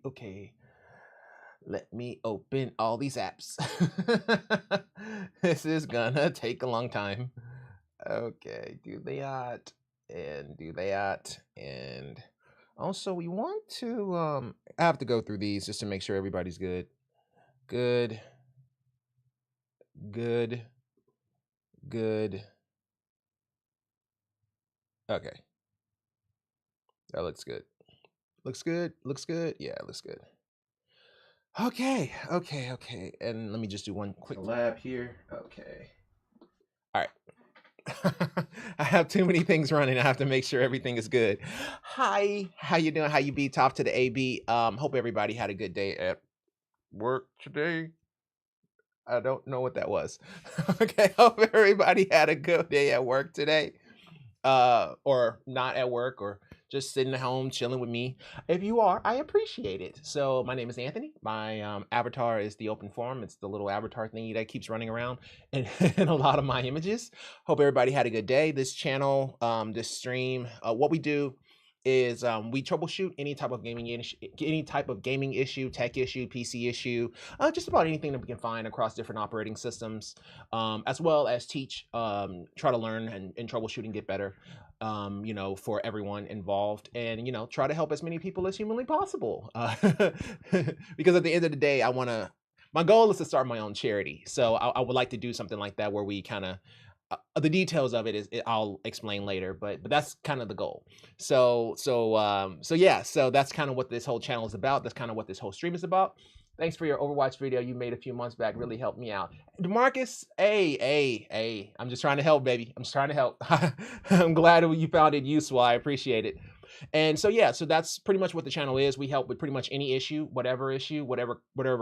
Okay. Let me open all these apps. This is gonna take a long time. Okay, do that and do that. And also we want to I have to go through these just to make sure everybody's good. Good. Okay. That looks good. Looks good. Yeah, it looks good. Okay. And let me just do one quick lab here. Okay. All right. I have too many things running. I have to make sure everything is good. Hi, how you doing? How you be? Top to the AB. Hope everybody had a good day at work today. I don't know what that was. Okay, hope everybody had a good day at work today, or not at work, or just sitting at home chilling with me. If you are, I appreciate it. So my name is Anthony. My avatar is the open forum. It's the little avatar thingy that keeps running around and, and a lot of my images. Hope everybody had a good day. This channel, this stream, what we do is we troubleshoot any type of gaming issue, tech issue, PC issue, just about anything that we can find across different operating systems, as well as teach, try to learn and troubleshoot and get better, for everyone involved, and try to help as many people as humanly possible. Because at the end of the day, my goal is to start my own charity. So I would like to do something like that where we kind of the details of I'll explain later, but that's kind of the goal. So yeah, so that's kind of what this whole channel is about. That's kind of what this whole stream is about. Thanks for your Overwatch video you made a few months back. Really helped me out. DeMarcus, hey, I'm just trying to help, baby. I'm just trying to help. I'm glad you found it useful. I appreciate it. And so yeah, so that's pretty much what the channel is. We help with pretty much any issue, whatever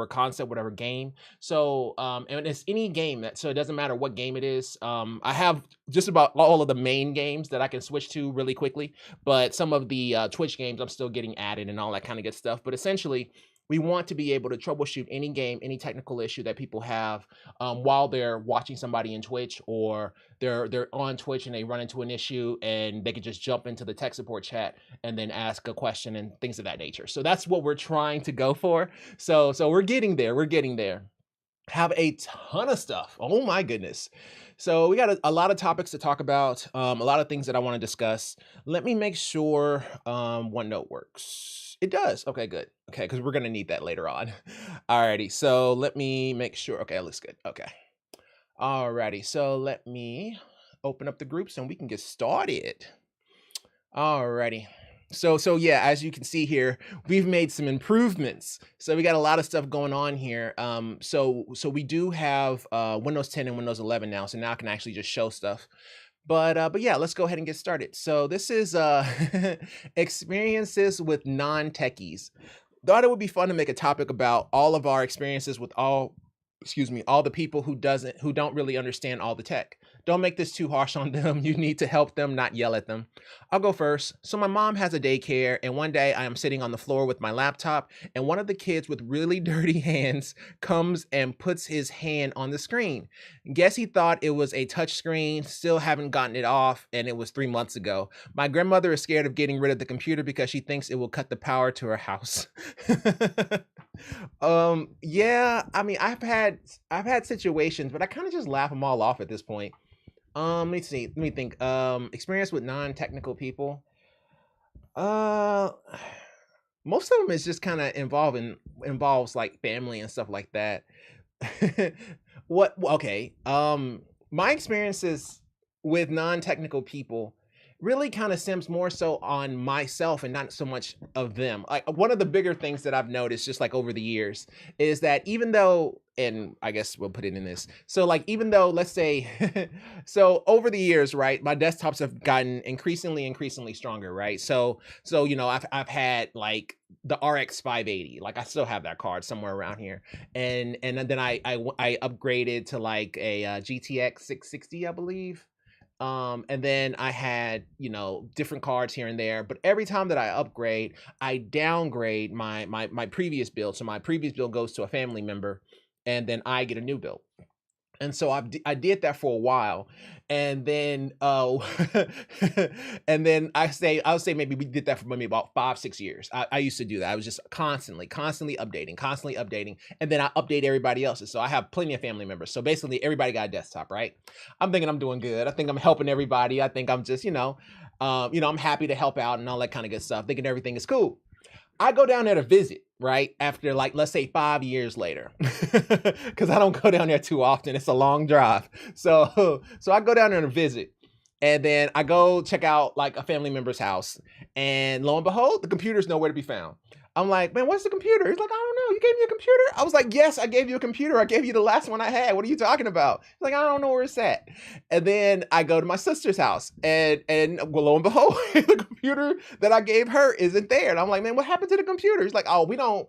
concept, whatever game. So and it's any game so it doesn't matter what game it is. I have just about all of the main games that I can switch to really quickly, but some of the Twitch games I'm still getting added and all that kind of good stuff. But essentially, we want to be able to troubleshoot any game, any technical issue that people have while they're watching somebody in Twitch, or they're on Twitch and they run into an issue and they can just jump into the tech support chat and then ask a question and things of that nature. So that's what we're trying to go for. So we're getting there. We're getting there. Have a ton of stuff. Oh my goodness. So we got a lot of topics to talk about, a lot of things that I want to discuss. Let me make sure OneNote works. It does. Okay, good. Okay, because we're going to need that later on. Alrighty, so let me make sure. Okay, it looks good. Okay. Alrighty, so let me open up the groups and we can get started. Alrighty. So yeah, as you can see here, we've made some improvements. So we got a lot of stuff going on here. So we do have Windows 10 and Windows 11 now. So now I can actually just show stuff. But yeah, let's go ahead and get started. So this is experiences with non-techies. Thought it would be fun to make a topic about all of our experiences with all the people who don't really understand all the tech. Don't make this too harsh on them. You need to help them, not yell at them. I'll go first. So my mom has a daycare, and one day I am sitting on the floor with my laptop, and one of the kids with really dirty hands comes and puts his hand on the screen. Guess he thought it was a touch screen, still haven't gotten it off, and it was 3 months ago. My grandmother is scared of getting rid of the computer because she thinks it will cut the power to her house. Yeah, I mean, I've had situations, but I kind of just laugh them all off at this point. Let me see. Let me think. Experience with non-technical people. Most of them is just kind of involves like family and stuff like that. Okay. My experiences with non-technical people really kind of stems more so on myself and not so much of them. Like, one of the bigger things that I've noticed just like over the years is that even though, and I guess we'll put it in this. So like, even though, let's say, so over the years, right, my desktops have gotten increasingly stronger, right? So I've had like the RX 580, like I still have that card somewhere around here. And then I upgraded to like a GTX 660, I believe. And then I had, different cards here and there, but every time that I upgrade, I downgrade my previous build. So my previous build goes to a family member, and then I get a new build. And so I did that for a while, and then and then I would say maybe we did that for maybe about 5-6 years. I used to do that. I was just constantly updating, and then I update everybody else's. So I have plenty of family members. So basically, everybody got a desktop, right? I'm thinking I'm doing good. I think I'm helping everybody. I think I'm just I'm happy to help out and all that kind of good stuff. Thinking everything is cool. I go down there to visit, right? After like, let's say 5 years later, because I don't go down there too often. It's a long drive. So I go down there to visit, and then I go check out like a family member's house, and lo and behold, the computer's nowhere to be found. I'm like, man, what's the computer? He's like, I don't know. You gave me a computer? I was like, yes, I gave you a computer. I gave you the last one I had. What are you talking about? He's like, I don't know where it's at. And then I go to my sister's house, and well, lo and behold, the computer that I gave her isn't there. And I'm like, man, what happened to the computer? He's like, oh, we don't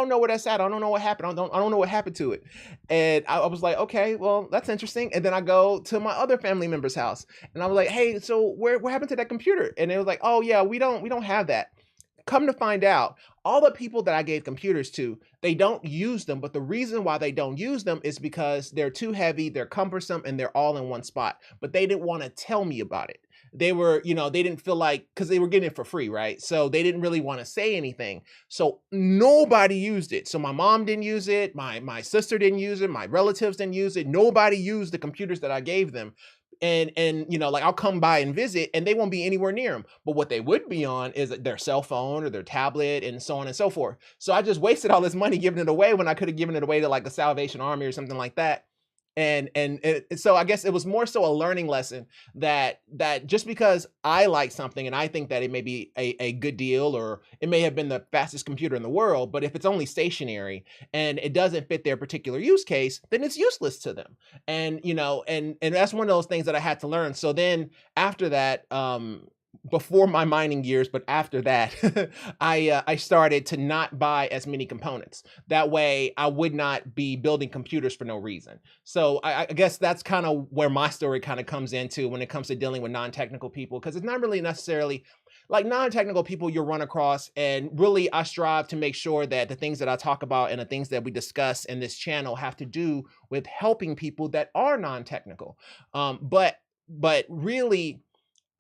know where that's at. I don't know what happened. I don't know what happened to it. And I was like, okay, well, that's interesting. And then I go to my other family member's house, and I was like, hey, so what happened to that computer? And it was like, oh yeah, we don't have that. Come to find out, all the people that I gave computers to, they don't use them. But the reason why they don't use them is because they're too heavy, they're cumbersome, and they're all in one spot. But they didn't want to tell me about it. They were, they didn't feel like, because they were getting it for free, right? So they didn't really want to say anything. So nobody used it. So my mom didn't use it. My sister didn't use it. My relatives didn't use it. Nobody used the computers that I gave them. And like I'll come by and visit, and they won't be anywhere near them. But what they would be on is their cell phone or their tablet, and so on and so forth. So I just wasted all this money giving it away when I could have given it away to like the Salvation Army or something like that. And so I guess it was more so a learning lesson that just because I like something and I think that it may be a good deal, or it may have been the fastest computer in the world, but if it's only stationary and it doesn't fit their particular use case, then it's useless to them. And and that's one of those things that I had to learn. So then after that, before my mining years, but after that, I started to not buy as many components. That way I would not be building computers for no reason. So I guess that's kind of where my story kind of comes into when it comes to dealing with non-technical people, because it's not really necessarily like non-technical people you'll run across. And really, I strive to make sure that the things that I talk about and the things that we discuss in this channel have to do with helping people that are non-technical. But really,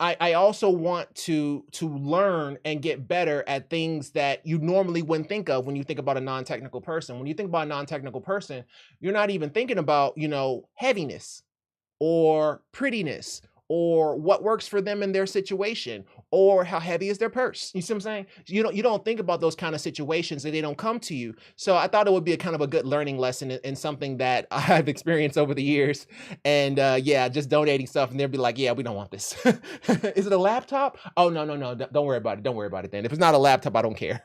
I also want to learn and get better at things that you normally wouldn't think of when you think about a non-technical person. When you think about a non-technical person, you're not even thinking about, heaviness or prettiness or what works for them in their situation or how heavy is their purse. You see what I'm saying? You don't think about those kind of situations, and they don't come to you. So I thought it would be a kind of a good learning lesson and something that I've experienced over the years. And yeah, just donating stuff, and they'll be like, yeah, we don't want this. Is it a laptop? Oh, no. Don't worry about it. Don't worry about it then. If it's not a laptop, I don't care.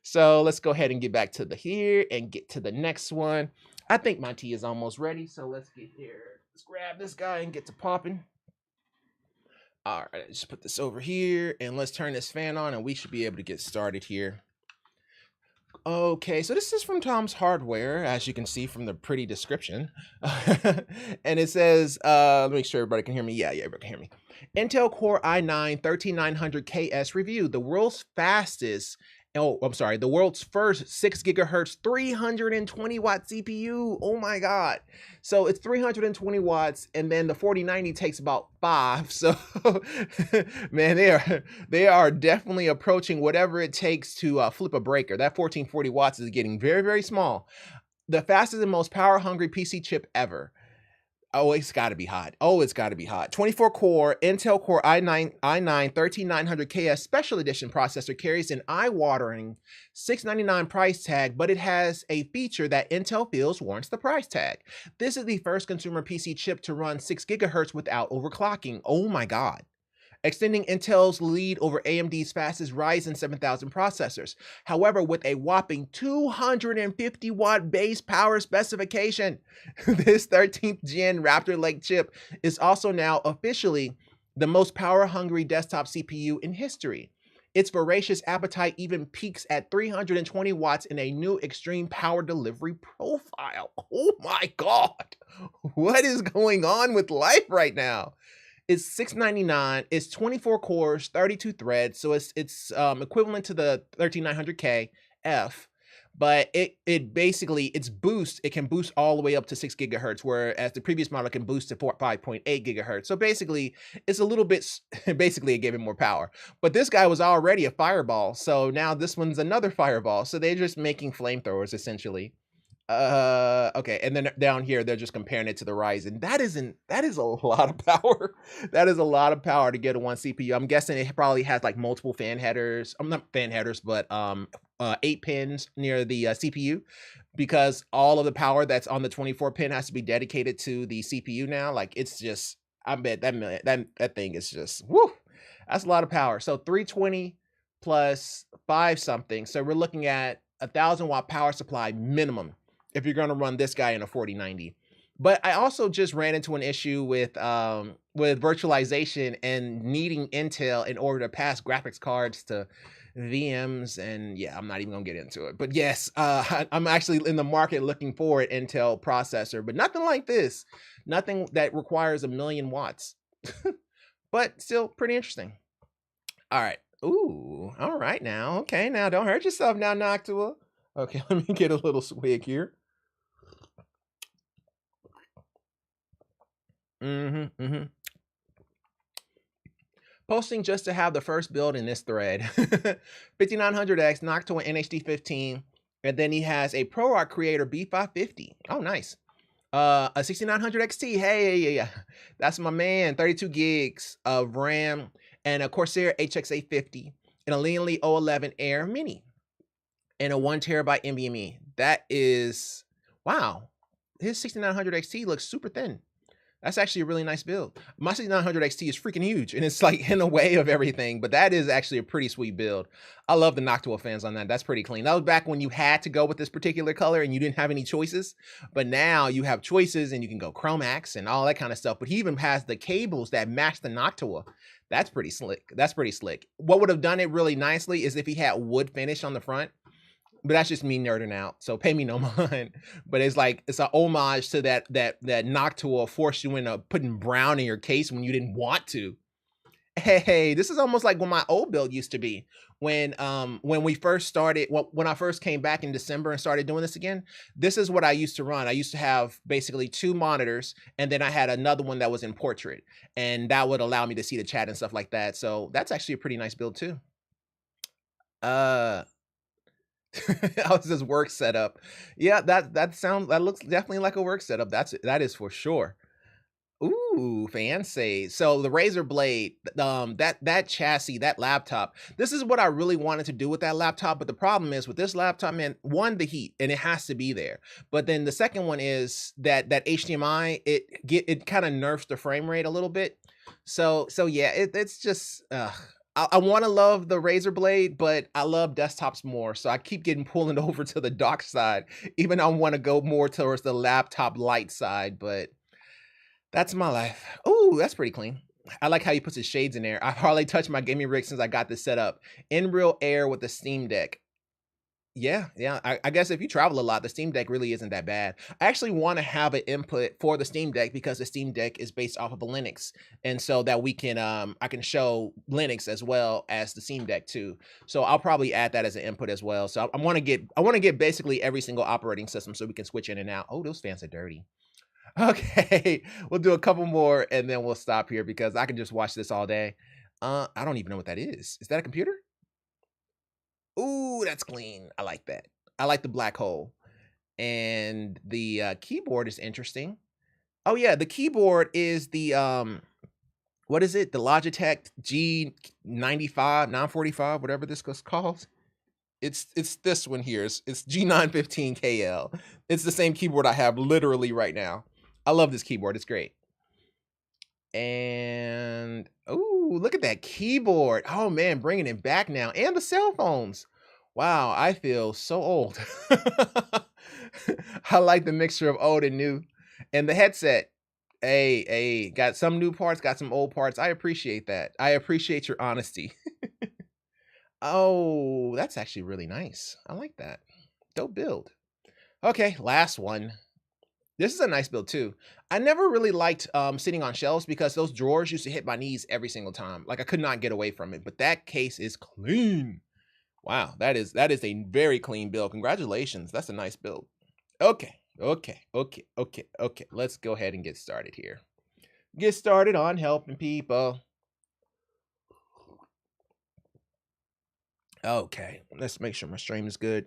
So let's go ahead and get back to here and get to the next one. I think my tea is almost ready, so let's get here. Let's grab this guy and get to popping. All right, just put this over here, and let's turn this fan on, and we should be able to get started here. Okay, so this is from Tom's Hardware, as you can see from the pretty description. And it says, let me make sure everybody can hear me. Yeah, everybody can hear me. Intel Core i9-13900KS review, the world's first 6 gigahertz 320 watt CPU. Oh my God. So it's 320 watts, and then the 4090 takes about 5. So man, they are definitely approaching whatever it takes to flip a breaker. That 1440 watts is getting very, very small. The fastest and most power hungry PC chip ever. Oh, it's got to be hot. Oh, it's got to be hot. 24 core Intel Core i9-13900KS Special Edition processor carries an eye-watering $699 price tag, but it has a feature that Intel feels warrants the price tag. This is the first consumer PC chip to run 6 gigahertz without overclocking. Oh my God. Extending Intel's lead over AMD's fastest Ryzen 7000 processors. However, with a whopping 250 watt base power specification, this 13th gen Raptor Lake chip is also now officially the most power-hungry desktop CPU in history. Its voracious appetite even peaks at 320 watts in a new extreme power delivery profile. Oh my God, what is going on with life right now? It's $699. It's 24 cores, 32 threads, so it's equivalent to the 13900K F, but it basically its boost. It can boost all the way up to 6 gigahertz, whereas the previous model can boost to 5.8 gigahertz. So basically, it's a little bit. Basically, it gave it more power. But this guy was already a fireball, so now this one's another fireball. So they're just making flamethrowers essentially. Okay, and then down here they're just comparing it to the Ryzen. That is a lot of power. That is a lot of power to get a one CPU. I'm guessing it probably has like multiple fan headers. I'm not fan headers, but 8 pins near the CPU, because all of the power that's on the 24 pin has to be dedicated to the CPU now. Like, it's just, I bet that thing is just, woo, that's a lot of power. So 320 plus 5 something. So we're looking at 1,000-watt power supply minimum if you're going to run this guy in a 4090. But I also just ran into an issue with virtualization and needing Intel in order to pass graphics cards to VMs, and yeah, I'm not even gonna get into it. But yes, I'm actually in the market looking for an Intel processor, but nothing like this, nothing that requires 1,000,000 watts. But still pretty interesting. All right. Ooh, all right now. Okay, now don't hurt yourself now, Noctua. Okay, let me get a little swig here. Posting just to have the first build in this thread. 5900X, Noctua NHD 15, and then he has a ProArt Creator B550. Oh, nice. A 6900 XT. Hey, that's my man. 32 gigs of RAM and a Corsair HX850 and a Lineally O11 Air Mini and a 1 terabyte NVMe. That is, wow. His 6900 XT looks super thin. That's actually a really nice build. My 6900 XT is freaking huge, and it's like in the way of everything, but that is actually a pretty sweet build. I love the Noctua fans on that. That's pretty clean. That was back when you had to go with this particular color and you didn't have any choices, but now you have choices and you can go Chromax and all that kind of stuff, but he even has the cables that match the Noctua. That's pretty slick. That's pretty slick. What would have done it really nicely is if he had wood finish on the front. But that's just me nerding out, so pay me no mind. But it's like it's an homage to that Noctua forced you into putting brown in your case when you didn't want to. Hey, this is almost like when my old build used to be. When we first started, when I first came back in December and started doing this again, this is what I used to run. I used to have basically 2 monitors, and then I had another one that was in portrait, and that would allow me to see the chat and stuff like that. So that's actually a pretty nice build too. How's this work setup? Yeah, that looks definitely like a work setup. That is for sure. Ooh, fancy. So the Razer Blade, that chassis, that laptop. This is what I really wanted to do with that laptop, but the problem is with this laptop, man, one, the heat, and it has to be there. But then the second one is that HDMI, it kind of nerfs the frame rate a little bit. So yeah, it's just I want to love the Razer Blade, but I love desktops more. So I keep getting pulling over to the dock side, even though I want to go more towards the laptop light side, but that's my life. Ooh, that's pretty clean. I like how he puts his shades in there. I've hardly touched my gaming rig since I got this set up. In real air with the Steam Deck. Yeah. I guess if you travel a lot, the Steam Deck really isn't that bad. I actually want to have an input for the Steam Deck because the Steam Deck is based off of a Linux, and so that we can I can show Linux as well as the Steam Deck too. So I'll probably add that as an input as well. So I want to get basically every single operating system so we can switch in and out. Oh, those fans are dirty. Okay, we'll do a couple more and then we'll stop here because I can just watch this all day. I don't even know what that is. Is that a computer? Ooh, that's clean. I like that. I like the black hole. And the keyboard is interesting. Oh yeah, the keyboard is the what is it? The Logitech G95, 945, whatever this was called. It's this one here. It's G915KL. It's the same keyboard I have literally right now. I love this keyboard. It's great. And oh, look at that keyboard. Oh man, bringing it back now. And the cell phones. Wow, I feel so old. I like the mixture of old and new. And the headset. Hey, got some new parts, got some old parts. I appreciate that. I appreciate your honesty. Oh, that's actually really nice. I like that. Dope build. Okay, last one. This is a nice build too. I never really liked sitting on shelves because those drawers used to hit my knees every single time. Like I could not get away from it, but that case is clean. Wow, that is a very clean build. Congratulations. That's a nice build. Okay. Let's go ahead and get started here. Get started on helping people. Okay, let's make sure my stream is good.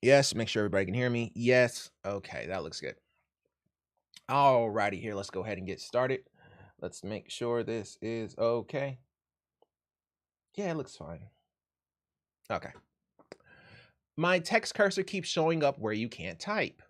Yes, make sure everybody can hear me. Yes. Okay, that looks good. Alrighty, here, let's go ahead and get started. Let's make sure this is okay. Yeah, it looks fine. Okay. My text cursor keeps showing up where you can't type.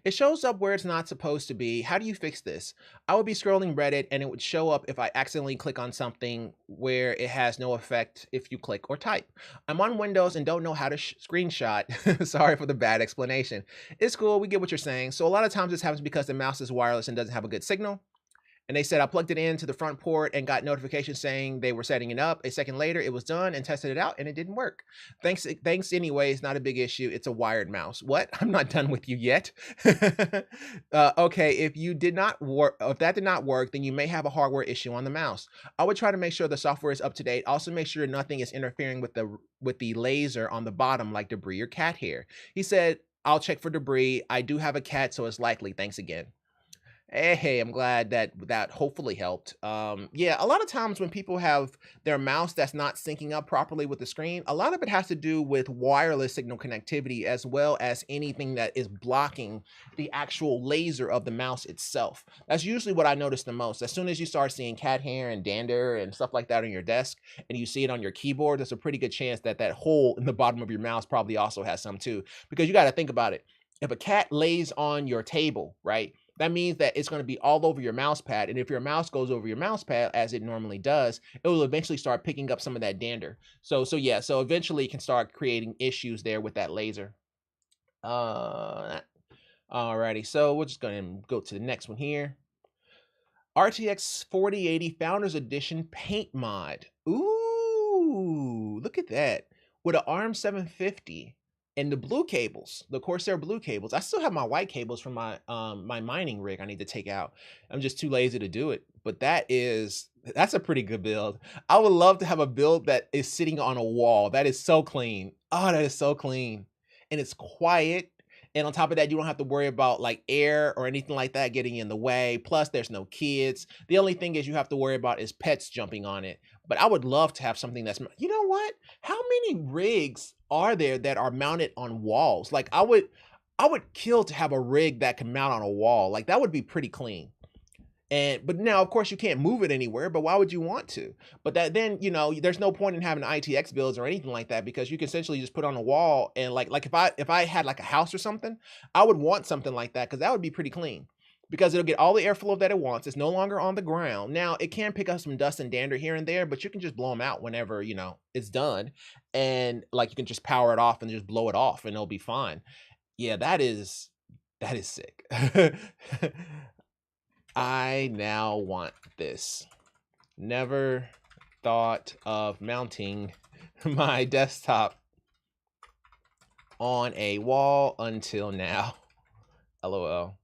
It shows up where it's not supposed to be. How do you fix this? I would be scrolling Reddit and it would show up if I accidentally click on something where it has no effect if you click or type. I'm on Windows and don't know how to screenshot. Sorry for the bad explanation. It's cool. We get what you're saying. So a lot of times this happens because the mouse is wireless and doesn't have a good signal. And they said I plugged it into the front port and got notifications saying they were setting it up. A second later, it was done and tested it out and it didn't work. Thanks anyways, not a big issue. It's a wired mouse. What? I'm not done with you yet. Okay, if you did not work, if that did not work, then you may have a hardware issue on the mouse. I would try to make sure the software is up to date. Also make sure nothing is interfering with the laser on the bottom like debris or cat hair. He said, I'll check for debris. I do have a cat, so it's likely. Thanks again. Hey, I'm glad that hopefully helped. Yeah, a lot of times when people have their mouse that's not syncing up properly with the screen, a lot of it has to do with wireless signal connectivity as well as anything that is blocking the actual laser of the mouse itself. That's usually what I notice the most. As soon as you start seeing cat hair and dander and stuff like that on your desk, and you see it on your keyboard, there's a pretty good chance that that hole in the bottom of your mouse probably also has some too. Because you got to think about it. If a cat lays on your table, right? That means that it's going to be all over your mouse pad. And if your mouse goes over your mouse pad, as it normally does, it will eventually start picking up some of that dander. So yeah, so eventually it can start creating issues there with that laser. Alrighty, so we're just going to go to the next one here. RTX 4080 Founders Edition paint mod. Ooh, look at that. With an ARM 750. And the blue cables, the Corsair blue cables. I still have my white cables from my my mining rig I need to take out. I'm just too lazy to do it. But that's a pretty good build. I would love to have a build that is sitting on a wall. That is so clean. Oh, that is so clean. And it's quiet. And on top of that, you don't have to worry about like air or anything like that getting in the way. Plus, there's no kids. The only thing is you have to worry about is pets jumping on it. But I would love to have something that's, you know what? How many rigs are there that are mounted on walls? Like I would kill to have a rig that can mount on a wall. Like that would be pretty clean. But now, of course, you can't move it anywhere, but why would you want to? But then, there's no point in having ITX builds or anything like that because you can essentially just put on a wall and like if I had like a house or something, I would want something like that because that would be pretty clean because it'll get all the airflow that it wants. It's no longer on the ground. Now, it can pick up some dust and dander here and there, but you can just blow them out whenever, it's done. And like you can just power it off and just blow it off and it'll be fine. Yeah, that is sick. I now want this. Never thought of mounting my desktop on a wall until now. LOL.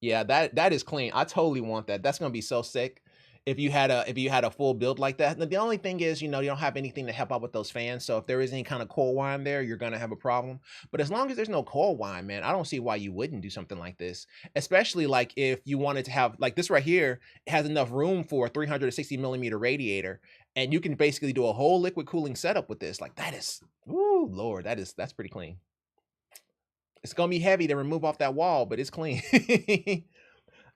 Yeah, that is clean. I totally want that. That's gonna be so sick. If you had a full build like that. The only thing is, you don't have anything to help out with those fans. So if there is any kind of cold wine there, you're gonna have a problem. But as long as there's no cold wine, man, I don't see why you wouldn't do something like this. Especially like if you wanted to have like this right here, it has enough room for a 360 millimeter radiator, and you can basically do a whole liquid cooling setup with this. Like that is, ooh, Lord, that's pretty clean. It's gonna be heavy to remove off that wall, but it's clean.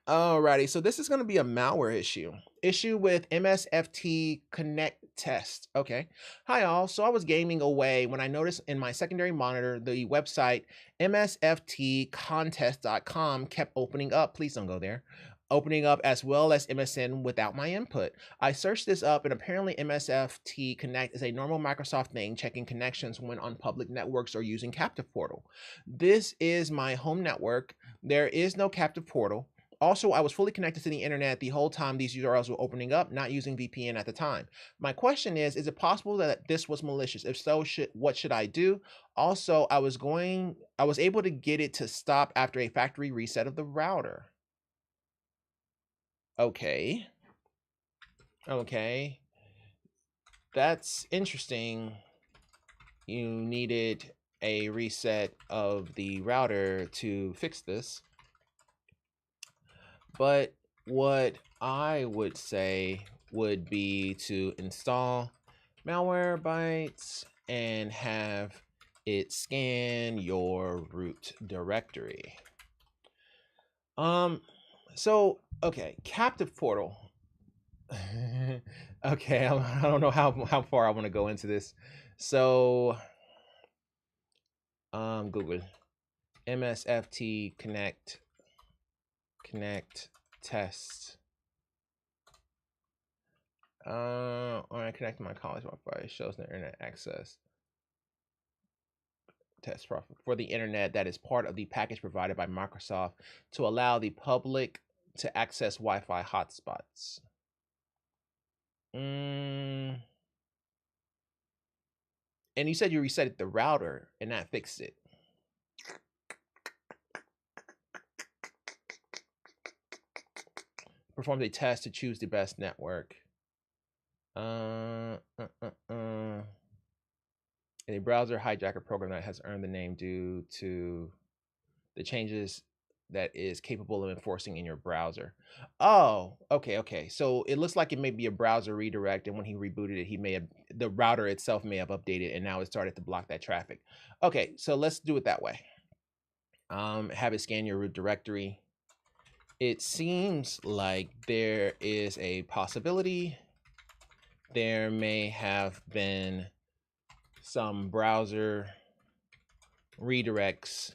Alrighty, so this is going to be a malware issue. Issue with MSFT Connect test. Okay. Hi all. So I was gaming away when I noticed in my secondary monitor the website msftcontest.com kept opening up. Please don't go there. Opening up as well as MSN without my input. I searched this up and apparently MSFT Connect is a normal Microsoft thing checking connections when on public networks or using captive portal. This is my home network. There is no captive portal. Also, I was fully connected to the internet the whole time these URLs were opening up, not using VPN at the time. My question is it possible that this was malicious? If so, what should I do? Also, I was able to get it to stop after a factory reset of the router. Okay. Okay. That's interesting. You needed a reset of the router to fix this. But what I would say would be to install Malwarebytes and have it scan your root directory. So, okay, captive portal. Okay, I don't know how far I want to go into this. So, Google msft connect test. When I connect to my college Wi-Fi, it shows the internet access test for the internet that is part of the package provided by Microsoft to allow the public to access Wi-Fi hotspots. And you said you reset the router and that fixed it. Performed a test to choose the best network. A browser hijacker program that has earned the name due to the changes that is capable of enforcing in your browser. Oh, okay. So it looks like it may be a browser redirect, and when he rebooted it, the router itself may have updated, and now it started to block that traffic. Okay, so let's do it that way. Have it scan your root directory. It seems like there is a possibility there may have been some browser redirects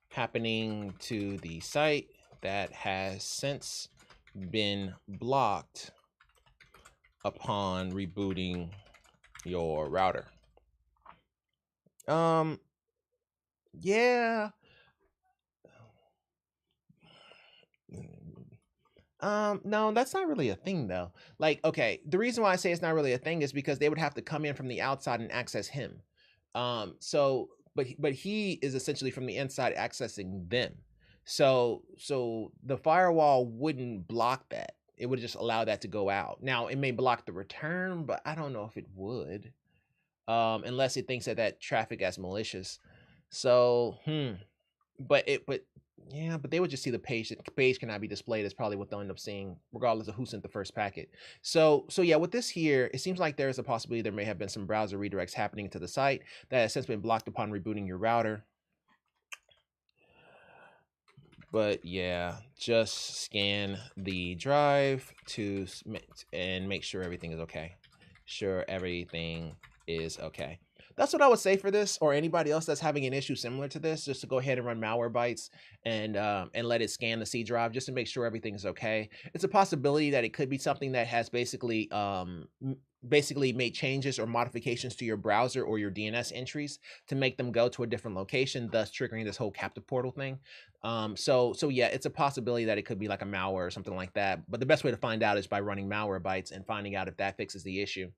happening to the site that has since been blocked upon rebooting your router. Yeah. No, that's not really a thing though. Like, okay, the reason why I say it's not really a thing is because they would have to come in from the outside and access him. But he is essentially from the inside accessing them. So the firewall wouldn't block that. It would just allow that to go out. Now it may block the return, but I don't know if it would, unless it thinks that traffic as malicious. So, but they would just see the page. The page cannot be displayed. Is probably what they'll end up seeing, regardless of who sent the first packet. So yeah, with this here, it seems like there's a possibility there may have been some browser redirects happening to the site that has since been blocked upon rebooting your router. But yeah, just scan the drive and make sure everything is okay. Sure, everything is okay. That's what I would say for this, or anybody else that's having an issue similar to this, just to go ahead and run Malwarebytes and let it scan the C drive just to make sure everything is okay. It's a possibility that it could be something that has basically made changes or modifications to your browser or your DNS entries to make them go to a different location, thus triggering this whole captive portal thing. So yeah, it's a possibility that it could be like a malware or something like that. But the best way to find out is by running Malwarebytes and finding out if that fixes the issue.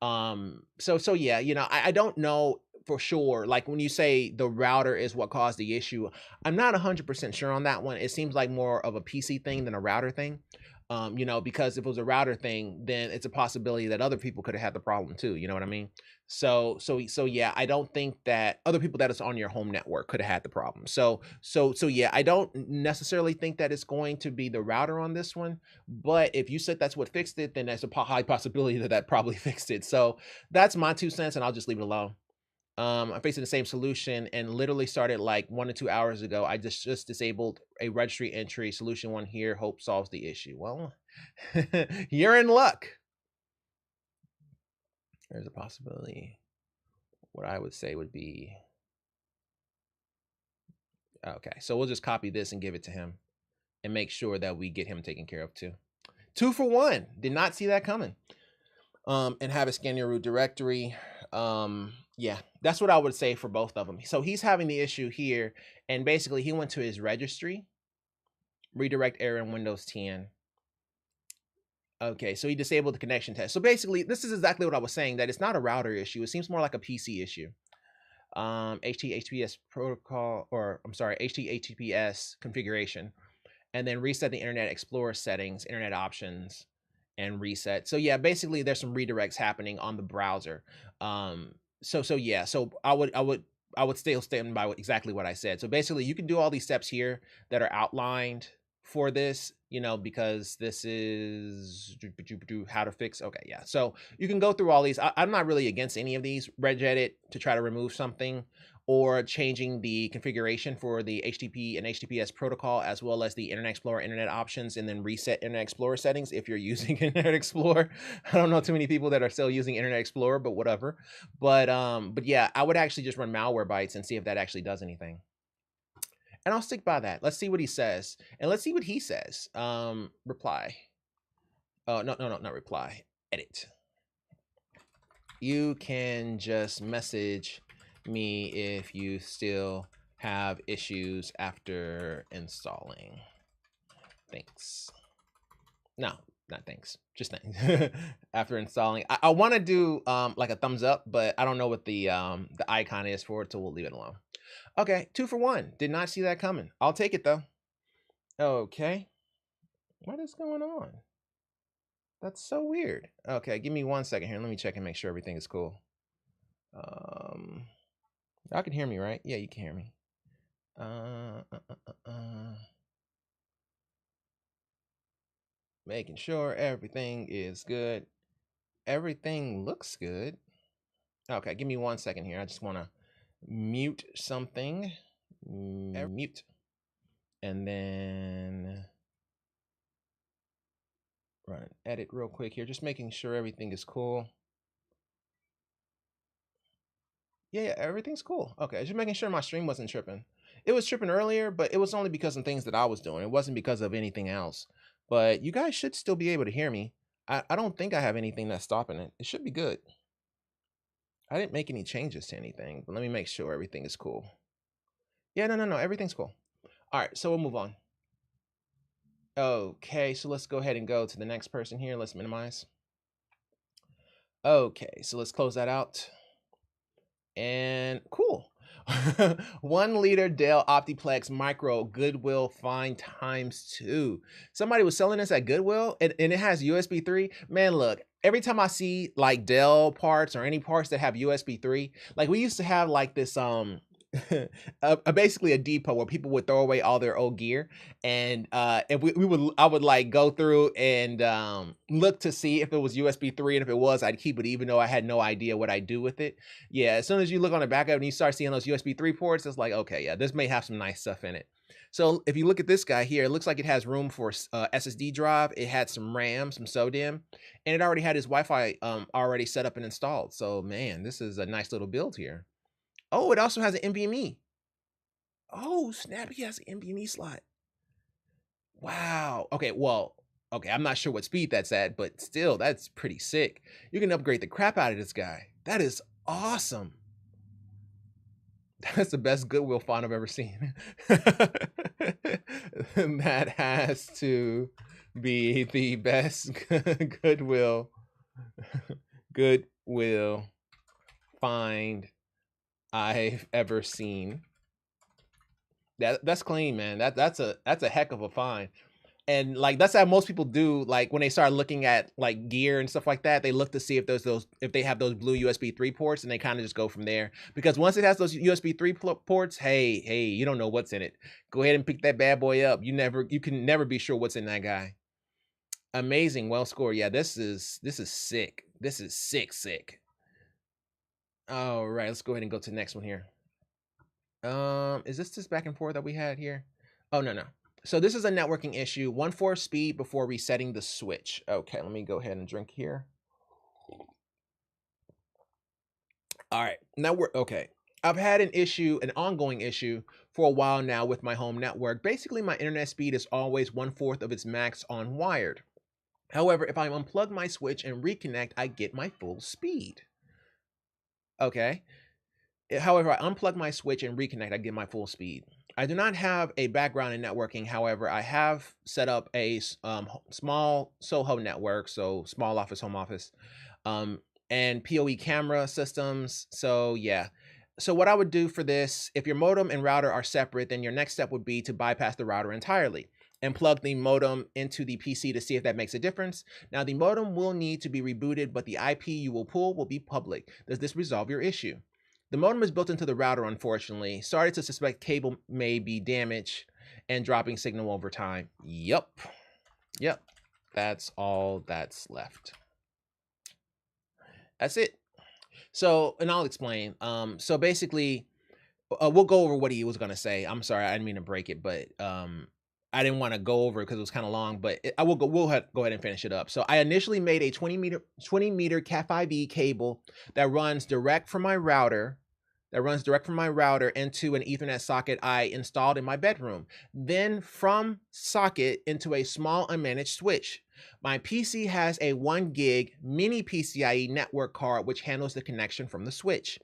So yeah, I don't know for sure. Like when you say the router is what caused the issue, I'm not 100% sure on that one. It seems like more of a PC thing than a router thing. Because if it was a router thing, then it's a possibility that other people could have had the problem too. You know what I mean? So yeah, I don't think that other people that is on your home network could have had the problem. So yeah, I don't necessarily think that it's going to be the router on this one. But if you said that's what fixed it, then there's a high possibility that probably fixed it. So that's my 2 cents, and I'll just leave it alone. I'm facing the same solution and literally started like 1 to 2 hours ago. I just disabled a registry entry. Solution 1 here. Hope solves the issue. Well, you're in luck. There's a possibility. What I would say would be, okay, so we'll just copy this and give it to him and make sure that we get him taken care of too. 2 for 1. Did not see that coming. And have it scan your root directory. Yeah, that's what I would say for both of them. So he's having the issue here, and basically he went to his registry, redirect error in Windows 10. Okay, so he disabled the connection test. So basically, this is exactly what I was saying, that it's not a router issue. It seems more like a PC issue. HTTPS protocol, or I'm sorry, HTTPS configuration, and then reset the Internet Explorer settings, Internet options, and reset. So yeah, basically there's some redirects happening on the browser. So yeah, so I would still stand by exactly what I said. So basically you can do all these steps here that are outlined for this, because this is how to fix. Okay, yeah. So you can go through all these. I'm not really against any of these. Regedit to try to remove something, or changing the configuration for the HTTP and HTTPS protocol, as well as the Internet Explorer Internet options, and then reset Internet Explorer settings if you're using Internet Explorer. I don't know too many people that are still using Internet Explorer, but whatever. But yeah, I would actually just run Malwarebytes and see if that actually does anything. And I'll stick by that. Let's see what he says. And let's see what he says. Reply. Oh, no, not reply. Edit. You can just message me if you still have issues after installing. Thanks. No, not thanks. Just thanks. After installing. I want to do like a thumbs up, but I don't know what the icon is for it, so we'll leave it alone. Okay, 2 for 1. Did not see that coming. I'll take it though. Okay. What is going on? That's so weird. Okay, give me 1 second here. Let me check and make sure everything is cool. Y'all can hear me, right? Yeah, you can hear me. Making sure everything is good. Everything looks good. Okay, give me 1 second here. I just want to mute something. Mute. And then run an edit real quick here. Just making sure everything is cool. Yeah, everything's cool. Okay, just making sure my stream wasn't tripping. It was tripping earlier, but it was only because of things that I was doing. It wasn't because of anything else. But you guys should still be able to hear me. I don't think I have anything that's stopping it. It should be good. I didn't make any changes to anything, but let me make sure everything is cool. Yeah, no, everything's cool. All right, so we'll move on. Okay, so let's go ahead and go to the next person here. Let's minimize. Okay, so let's close that out. And cool. 1 liter Dell Optiplex Micro Goodwill Find ×2. Somebody was selling this at Goodwill, and it has USB 3. Man, look, every time I see like Dell parts or any parts that have USB 3, like we used to have like this basically a depot where people would throw away all their old gear, and if I would like go through and look to see if it was USB 3, and if it was, I'd keep it even though I had no idea what I'd do with it. Yeah, as soon as you look on the back of it and you start seeing those USB 3 ports, it's like, okay, yeah, this may have some nice stuff in it. So if you look at this guy here, it looks like it has room for SSD drive. It had some RAM, some SODIMM, and it already had his Wi-Fi already set up and installed. So man, this is a nice little build here. Oh, it also has an NVMe. Oh, snap, he has an NVMe slot. Wow. Okay, well, okay, I'm not sure what speed that's at, but still, that's pretty sick. You can upgrade the crap out of this guy. That is awesome. That's the best Goodwill find I've ever seen. That has to be the best Goodwill find I've ever seen. That's clean, man. That's a heck of a find. And like that's how most people do, like when they start looking at like gear and stuff like that, they look to see if if they have those blue USB 3 ports, and they kind of just go from there. Because once it has those USB 3 ports, hey, you don't know what's in it. Go ahead and pick that bad boy up. You can never be sure what's in that guy. Amazing, well scored. Yeah, this is sick. This is sick. All right, let's go ahead and go to the next one here. Is this back and forth that we had here? Oh, no. So this is a networking issue. 1/4 speed before resetting the switch. Okay, let me go ahead and drink here. All right, okay. I've had an ongoing issue for a while now with my home network. Basically, my internet speed is always 1/4 of its max on wired. However, if I unplug my switch and reconnect, I get my full speed. Okay. However, I unplug my switch and reconnect, I get my full speed. I do not have a background in networking. However, I have set up a small SOHO network, so small office, home office, and PoE camera systems. So yeah. So what I would do for this, if your modem and router are separate, then your next step would be to bypass the router entirely and plug the modem into the PC to see if that makes a difference. Now, the modem will need to be rebooted, but the IP you will pull will be public. Does this resolve your issue? The modem is built into the router, unfortunately. Started to suspect cable may be damaged and dropping signal over time. Yep. That's all that's left. That's it. So, and I'll explain. So basically, we'll go over what he was gonna say. I'm sorry, I didn't mean to break it, but I didn't want to go over it because it was kind of long. But we'll go ahead and finish it up. So I initially made a 20 meter Cat5e cable that runs direct from my router. that runs direct from my router into an Ethernet socket I installed in my bedroom. Then from socket into a small unmanaged switch. My PC has a 1 gig mini PCIe network card which handles the connection from the switch.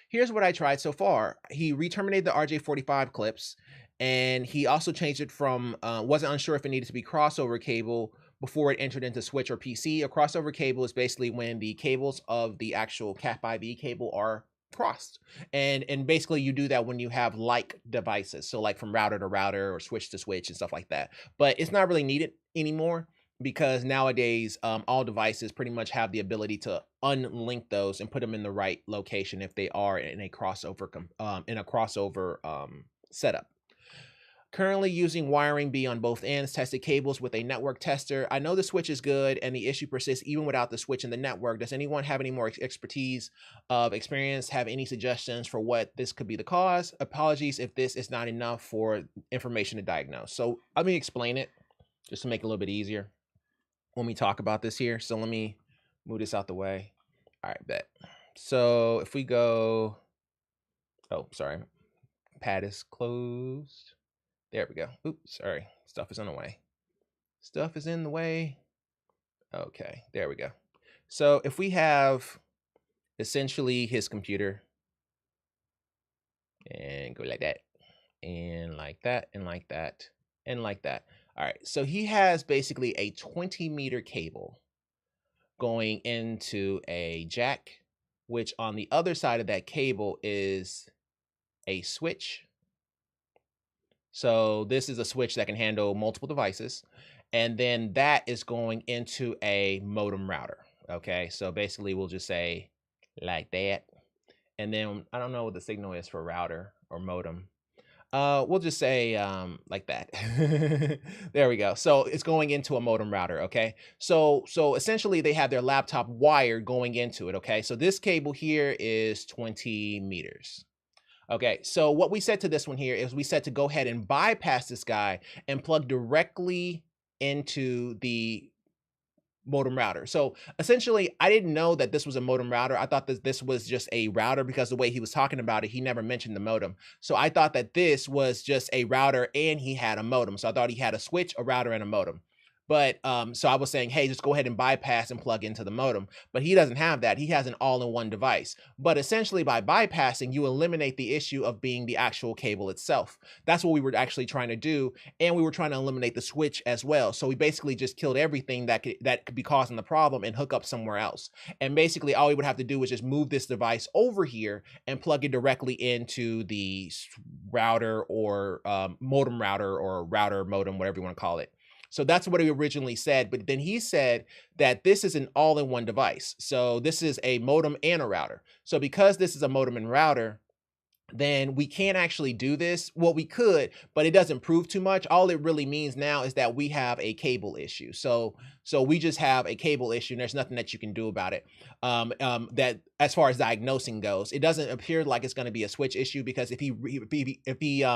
Here's what I tried so far. He re-terminated the RJ45 clips, and he also changed it from, wasn't unsure if it needed to be crossover cable before it entered into switch or PC. A crossover cable is basically when the cables of the actual Cat5e cable are crossed. And basically you do that when you have like devices. So like from router to router or switch to switch and stuff like that. But it's not really needed anymore, because nowadays all devices pretty much have the ability to unlink those and put them in the right location if they are in a crossover setup. Currently using wiring B on both ends, tested cables with a network tester. I know the switch is good and the issue persists even without the switch in the network. Does anyone have any more experience, have any suggestions for what this could be the cause? Apologies if this is not enough for information to diagnose. So let me explain it just to make it a little bit easier when we talk about this here. So let me move this out the way. All right, bet. So if we go, oh, sorry, pad is closed. There we go. Oops, sorry. Stuff is in the way. Stuff is in the way. Okay, there we go. So if we have essentially his computer and go like that and like that and like that and like that. All right, so he has basically a 20-meter cable going into a jack, which on the other side of that cable is a switch. So this is a switch that can handle multiple devices. And then that is going into a modem router. Okay, so basically we'll just say like that. And then I don't know what the signal is for router or modem. We'll just say like that. There we go. So it's going into a modem router. Okay, so essentially they have their laptop wired going into it. Okay, so this cable here is 20 meters. Okay, so what we said to this one here is we said to go ahead and bypass this guy and plug directly into the modem router. So essentially, I didn't know that this was a modem router. I thought that this was just a router because the way he was talking about it, he never mentioned the modem. So I thought that this was just a router and he had a modem. So I thought he had a switch, a router, and a modem. But so I was saying, hey, just go ahead and bypass and plug into the modem. But he doesn't have that. He has an all-in-one device. But essentially by bypassing, you eliminate the issue of being the actual cable itself. That's what we were actually trying to do. And we were trying to eliminate the switch as well. So we basically just killed everything that could be causing the problem and hook up somewhere else. And basically all we would have to do was just move this device over here and plug it directly into the router or modem router or router modem, whatever you want to call it. So that's what he originally said. But then he said that this is an all-in-one device. So this is a modem and a router. So because this is a modem and router, then we can't actually do this. Well, we could, but it doesn't prove too much. All it really means now is that we have a cable issue. So we just have a cable issue and there's nothing that you can do about it. That as far as diagnosing goes, it doesn't appear like it's going to be a switch issue, because if he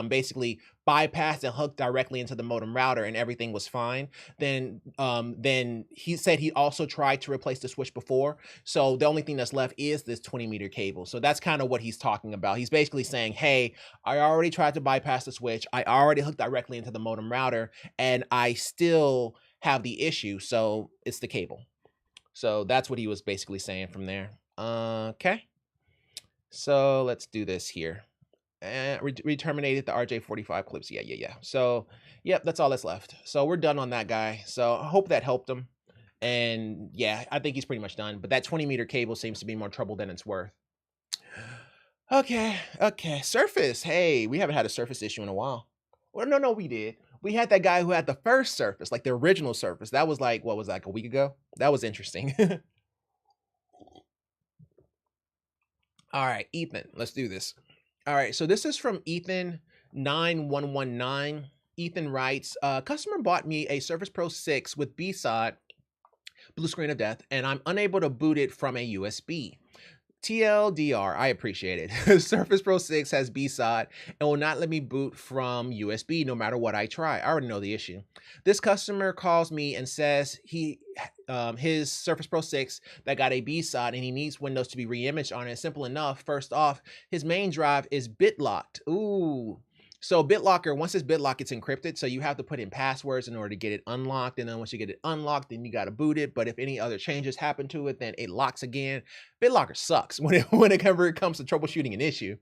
basically bypassed and hooked directly into the modem router and everything was fine, then he said he also tried to replace the switch before. So the only thing that's left is this 20-meter cable. So that's kind of what he's talking about. He's basically saying, hey, I already tried to bypass the switch. I already hooked directly into the modem router and I still have the issue. So it's the cable. So that's what he was basically saying from there. Okay. So let's do this here. We terminated the RJ45 clips. Yeah. So, yep, that's all that's left. So we're done on that guy. So I hope that helped him. And yeah, I think he's pretty much done. But that 20-meter cable seems to be more trouble than it's worth. Okay. Surface. Hey, we haven't had a Surface issue in a while. Well, no, we did. We had that guy who had the first Surface, like the original Surface. That was like, what was that, like a week ago? That was interesting. All right, Ethan, let's do this. All right, so this is from Ethan9119. Ethan writes, customer bought me a Surface Pro 6 with B-SOD, blue screen of death, and I'm unable to boot it from a USB. TLDR, I appreciate it. Surface Pro 6 has BSOD and will not let me boot from USB no matter what I try. I already know the issue. This customer calls me and says his Surface Pro 6 that got a BSOD and he needs Windows to be reimaged on it. Simple enough. First off, his main drive is BitLocked. Ooh. So BitLocker, once it's BitLocked, it's encrypted. So you have to put in passwords in order to get it unlocked. And then once you get it unlocked, then you got to boot it. But if any other changes happen to it, then it locks again. BitLocker sucks whenever it comes to troubleshooting an issue.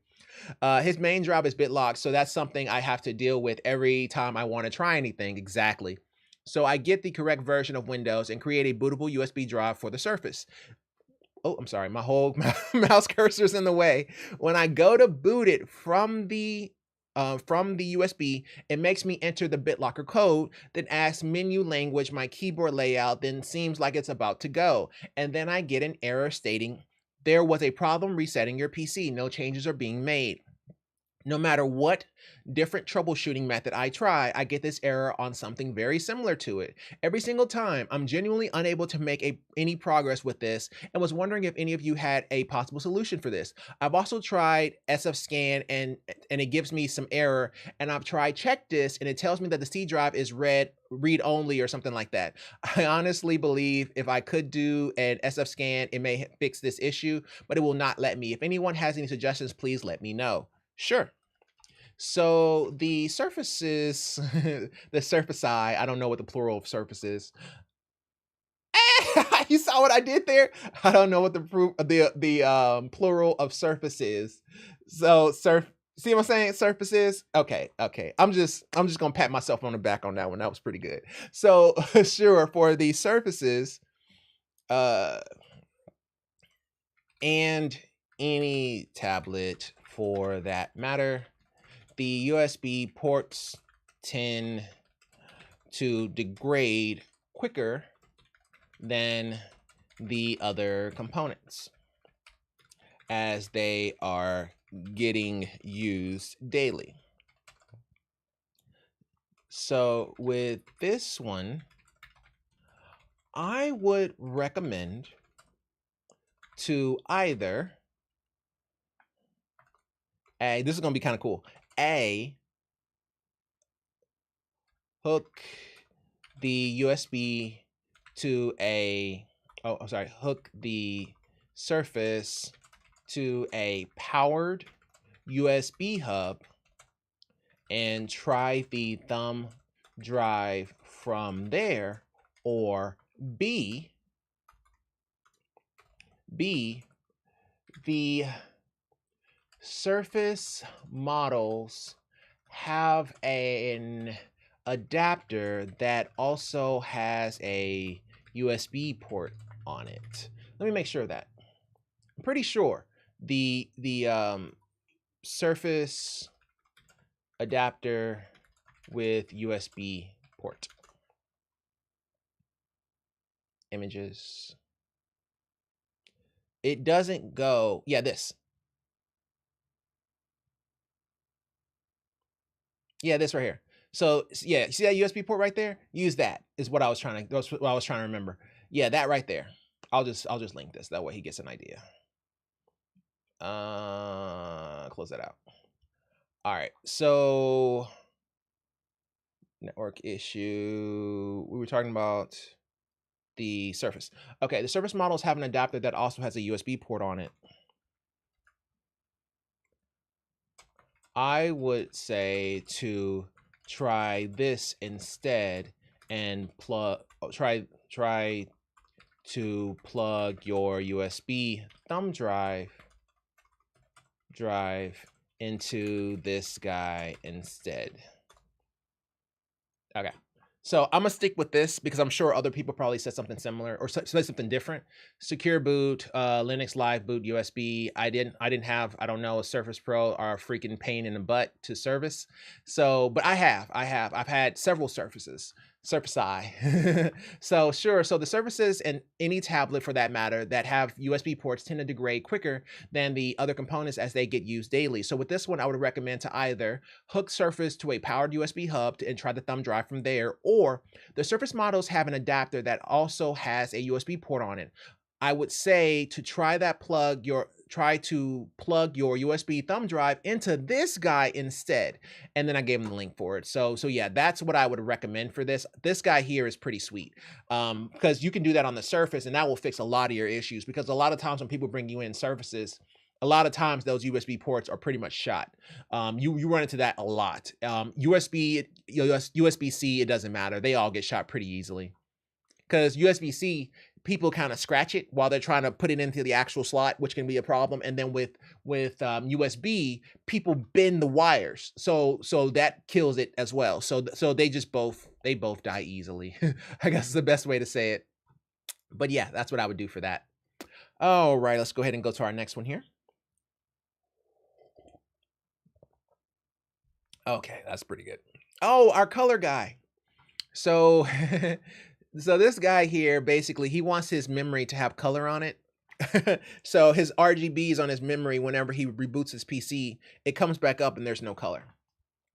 His main drive is BitLocked. So that's something I have to deal with every time I want to try anything. Exactly. So I get the correct version of Windows and create a bootable USB drive for the Surface. Oh, I'm sorry. My whole mouse cursor's in the way. When I go to boot it from the USB, it makes me enter the BitLocker code, then asks menu language, my keyboard layout, then seems like it's about to go. And then I get an error stating, there was a problem resetting your PC. No changes are being made. No matter what different troubleshooting method I try, I get this error on something very similar to it. Every single time, I'm genuinely unable to make any progress with this and was wondering if any of you had a possible solution for this. I've also tried sfscan and it gives me some error, and I've tried check this and it tells me that the C drive is read only or something like that. I honestly believe if I could do an sfscan, it may fix this issue, but it will not let me. If anyone has any suggestions, please let me know. Sure. So the surfaces, the surface I don't know what the plural of surface is. You saw what I did there? I don't know what the plural of surface is. So see what I'm saying? Surfaces. Okay. I'm just gonna pat myself on the back on that one. That was pretty good. So sure, for the surfaces, and any tablet for that matter, the USB ports tend to degrade quicker than the other components as they are getting used daily. So with this one, I would recommend to either, this is going to be kind of cool, hook the USB to hook the Surface to a powered USB hub and try the thumb drive from there, or B, the Surface models have an adapter that also has a USB port on it. Let me make sure of that. I'm pretty sure the Surface adapter with USB port. Images. It doesn't go, yeah, this. Yeah, this right here. So yeah, see that USB port right there? Use that is what I was trying to remember. Yeah, that right there. I'll just link this. That way he gets an idea. Close that out. All right, so network issue. We were talking about the Surface. Okay, the Surface models have an adapter that also has a USB port on it. I would say to try this instead and try to plug your USB thumb drive into this guy instead. Okay. So I'm gonna stick with this because I'm sure other people probably said something similar or said something different. Secure boot, Linux live boot USB. I don't know, a Surface Pro are a freaking pain in the butt to service. So, but I've had several Surfaces. Surface I. So sure, so the Surfaces and any tablet for that matter that have USB ports tend to degrade quicker than the other components as they get used daily. So with this one, I would recommend to either hook Surface to a powered USB hub and try the thumb drive from there, or the Surface models have an adapter that also has a USB port on it. I would say to try try to plug your USB thumb drive into this guy instead. And then I gave him the link for it. So yeah, that's what I would recommend for this. This guy here is pretty sweet, because you can do that on the Surface, and that will fix a lot of your issues, because a lot of times when people bring you in Surfaces, a lot of times those USB ports are pretty much shot. You run into that a lot. USB-C, it doesn't matter. They all get shot pretty easily, because USB-C, people kind of scratch it while they're trying to put it into the actual slot, which can be a problem. And then with USB, people bend the wires, so that kills it as well. So they both die easily. I guess is the best way to say it. But yeah, that's what I would do for that. All right, let's go ahead and go to our next one here. Okay, that's pretty good. Oh, our color guy. So so this guy here, basically, he wants his memory to have color on it. So his RGBs on his memory, whenever he reboots his PC, it comes back up and there's no color.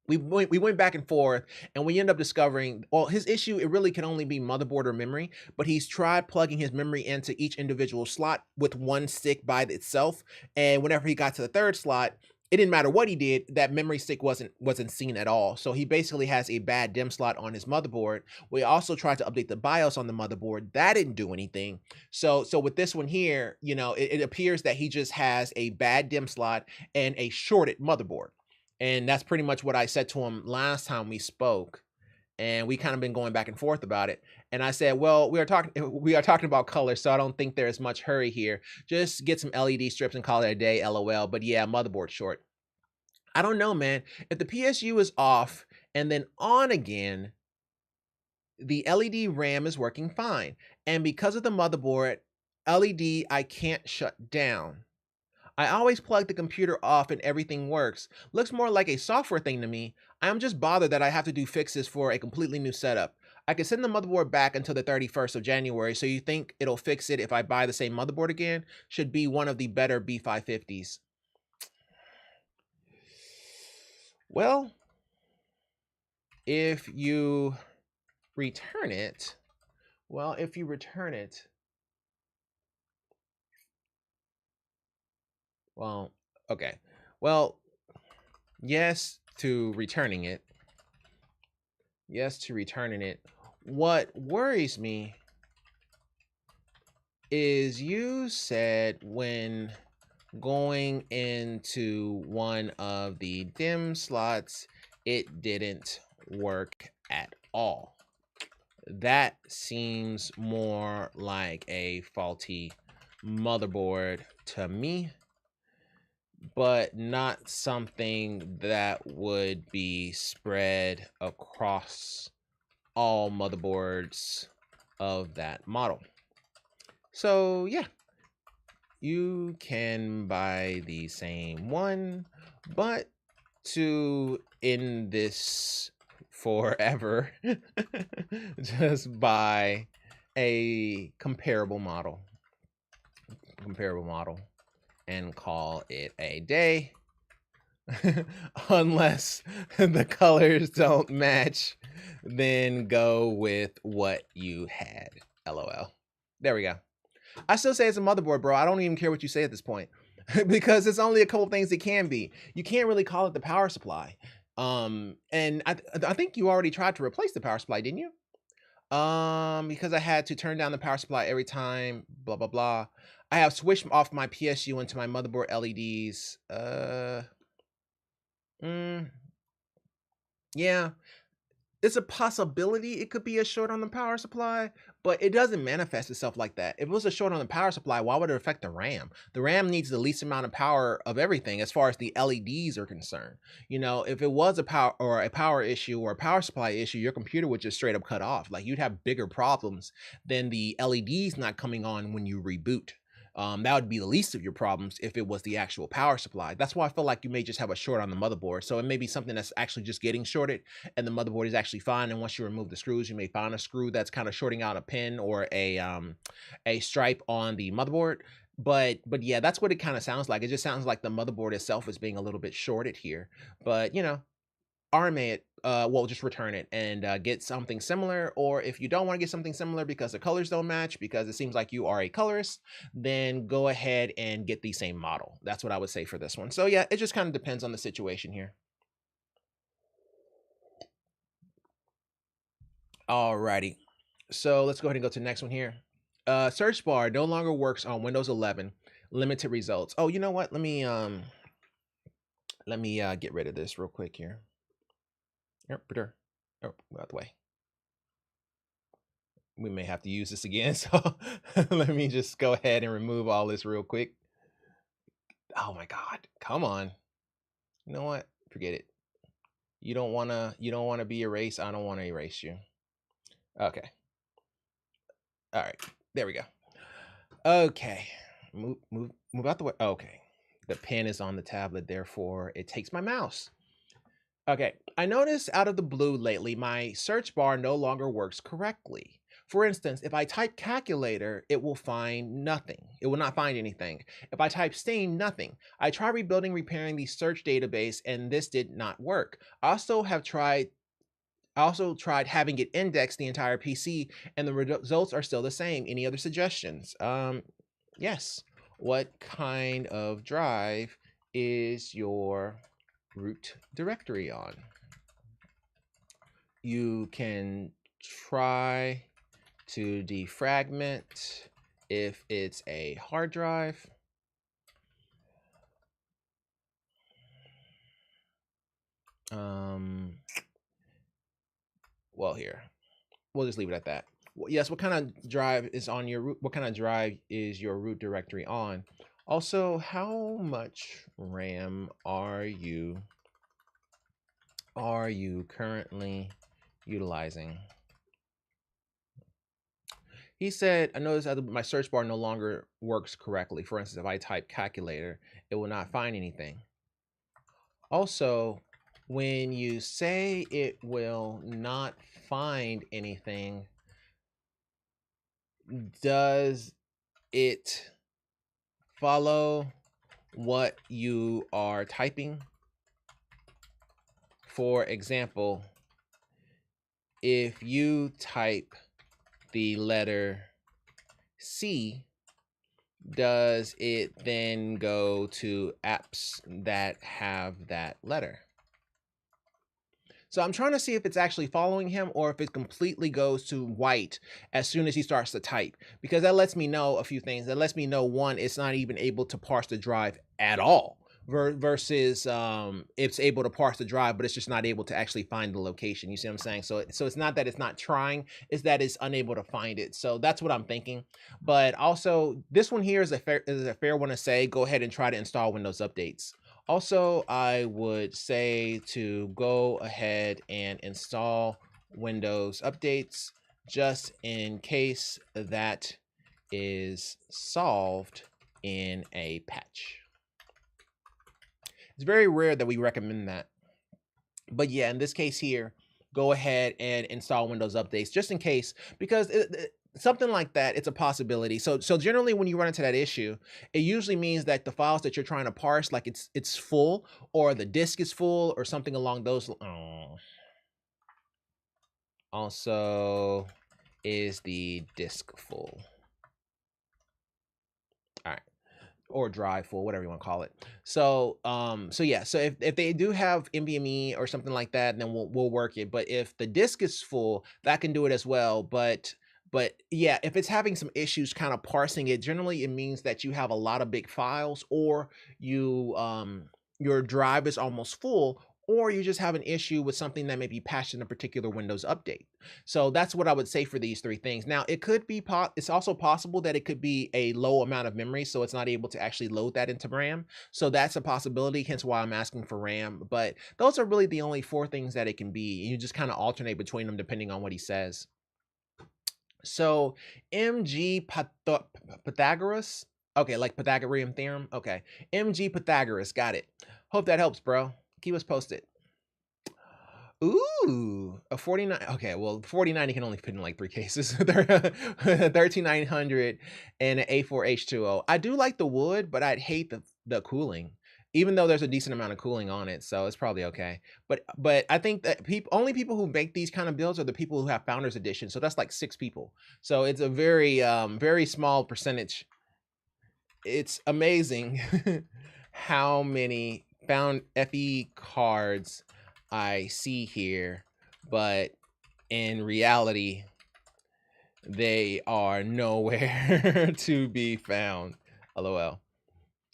We went back and forth, and we end up discovering, well, his issue, it really can only be motherboard or memory, but he's tried plugging his memory into each individual slot with one stick by itself. And whenever he got to the third slot, it didn't matter what he did, that memory stick wasn't seen at all. So he basically has a bad DIMM slot on his motherboard. We also tried to update the BIOS on the motherboard. That didn't do anything. So with this one here, you know, it appears that he just has a bad DIMM slot and a shorted motherboard. And that's pretty much what I said to him last time we spoke. And we kind of been going back and forth about it. And I said, well, we are talking about color, so I don't think there's much hurry here. Just get some LED strips and call it a day, LOL. But yeah, motherboard short. I don't know, man. If the PSU is off and then on again, the LED RAM is working fine. And because of the motherboard, LED I can't shut down. I always plug the computer off and everything works. Looks more like a software thing to me. I am just bothered that I have to do fixes for a completely new setup. I can send the motherboard back until the 31st of January, so you think it'll fix it if I buy the same motherboard again? Should be one of the better B550s. Well, if you return it, well, okay. Well, yes to returning it. Yes to returning it. What worries me is you said when going into one of the DIMM slots, it didn't work at all. That seems more like a faulty motherboard to me, but not something that would be spread across all motherboards of that model. So yeah, you can buy the same one, but to end this forever, just buy a comparable model and call it a day. Unless the colors don't match, then go with what you had. LOL. There we go. I still say it's a motherboard, bro. I don't even care what you say at this point. Because it's only a couple things it can be. You can't really call it the power supply. And I think you already tried to replace the power supply, didn't you? Because I had to turn down the power supply every time, blah blah blah. I have switched off my PSU into my motherboard LEDs. Yeah, it's a possibility it could be a short on the power supply, but it doesn't manifest itself like that. If it was a short on the power supply, why would it affect the RAM? The RAM needs the least amount of power of everything as far as the LEDs are concerned. You know, if it was a power issue or a power supply issue, your computer would just straight up cut off. Like, you'd have bigger problems than the LEDs not coming on when you reboot. That would be the least of your problems if it was the actual power supply. That's why I feel like you may just have a short on the motherboard. So it may be something that's actually just getting shorted and the motherboard is actually fine. And once you remove the screws, you may find a screw that's kind of shorting out a pin or a stripe on the motherboard. But yeah, that's what it kind of sounds like. It just sounds like the motherboard itself is being a little bit shorted here. But, you know, disarm it, well, just return it and get something similar. Or if you don't want to get something similar because the colors don't match, because it seems like you are a colorist, then go ahead and get the same model. That's what I would say for this one. So yeah, it just kind of depends on the situation here. Alrighty, so let's go ahead and go to the next one here. Search bar no longer works on Windows 11. Limited results. Oh, you know what? Let me get rid of this real quick here. Oh, out the way. We may have to use this again, so let me just go ahead and remove all this real quick. Oh my God, come on. You know what? Forget it. You don't wanna be erased. I don't want to erase you. Okay. All right. There we go. Okay. Move out the way. Okay. The pen is on the tablet, therefore it takes my mouse. Okay. I noticed out of the blue lately, my search bar no longer works correctly. For instance, if I type calculator, it will find nothing. It will not find anything. If I type stain, nothing. I tried repairing the search database, and this did not work. I also tried having it index the entire PC, and the results are still the same. Any other suggestions? Yes. What kind of drive is your root directory on? You can try to defragment if it's a hard drive. Well, here, we'll just leave it at that. Yes, what kind of drive is on your root? What kind of drive is your root directory on? Also, how much RAM are you currently utilizing? He said, I noticed that my search bar no longer works correctly. For instance, if I type calculator, it will not find anything. Also, when you say it will not find anything, does it follow what you are typing? For example, if you type the letter C, does it then go to apps that have that letter? So I'm trying to see if it's actually following him or if it completely goes to white as soon as he starts to type, because that lets me know a few things. That lets me know, one, it's not even able to parse the drive at all, versus it's able to parse the drive, but it's just not able to actually find the location. You see what I'm saying? So it's not that it's not trying, it's that it's unable to find it. So that's what I'm thinking. But also, this one here is a fair one to say, go ahead and try to install Windows updates. Also, I would say to go ahead and install Windows updates just in case that is solved in a patch. It's very rare that we recommend that. But yeah, in this case here, go ahead and install Windows updates just in case, because something like that, it's a possibility. So generally when you run into that issue, it usually means that the files that you're trying to parse, like it's full, or the disk is full, or something along those. Also, is the disk full? All right. Or drive full, whatever you want to call it. So yeah, so if they do have NVMe or something like that, then we'll work it. But if the disk is full, that can do it as well. But yeah, if it's having some issues kind of parsing it, generally it means that you have a lot of big files, or you your drive is almost full, or you just have an issue with something that may be patched in a particular Windows update. So that's what I would say for these three things. Now, it could be it's also possible that it could be a low amount of memory, so it's not able to actually load that into RAM. So that's a possibility, hence why I'm asking for RAM. But those are really the only four things that it can be. You just kind of alternate between them depending on what he says. So MG Pythagoras. Okay, like Pythagorean theorem. Okay, MG Pythagoras. Got it. Hope that helps, bro. Keep us posted. Ooh, a 49. Okay, well, 4090 can only fit in like 3 cases. 13900 and an A4H2O. I do like the wood, but I'd hate the cooling. even though there's a decent amount of cooling on it, so it's probably okay. But I think that only people who make these kind of builds are the people who have Founders Edition. So that's like 6 people. So it's a very very small percentage. It's amazing how many found FE cards I see here, but in reality, they are nowhere to be found. LOL.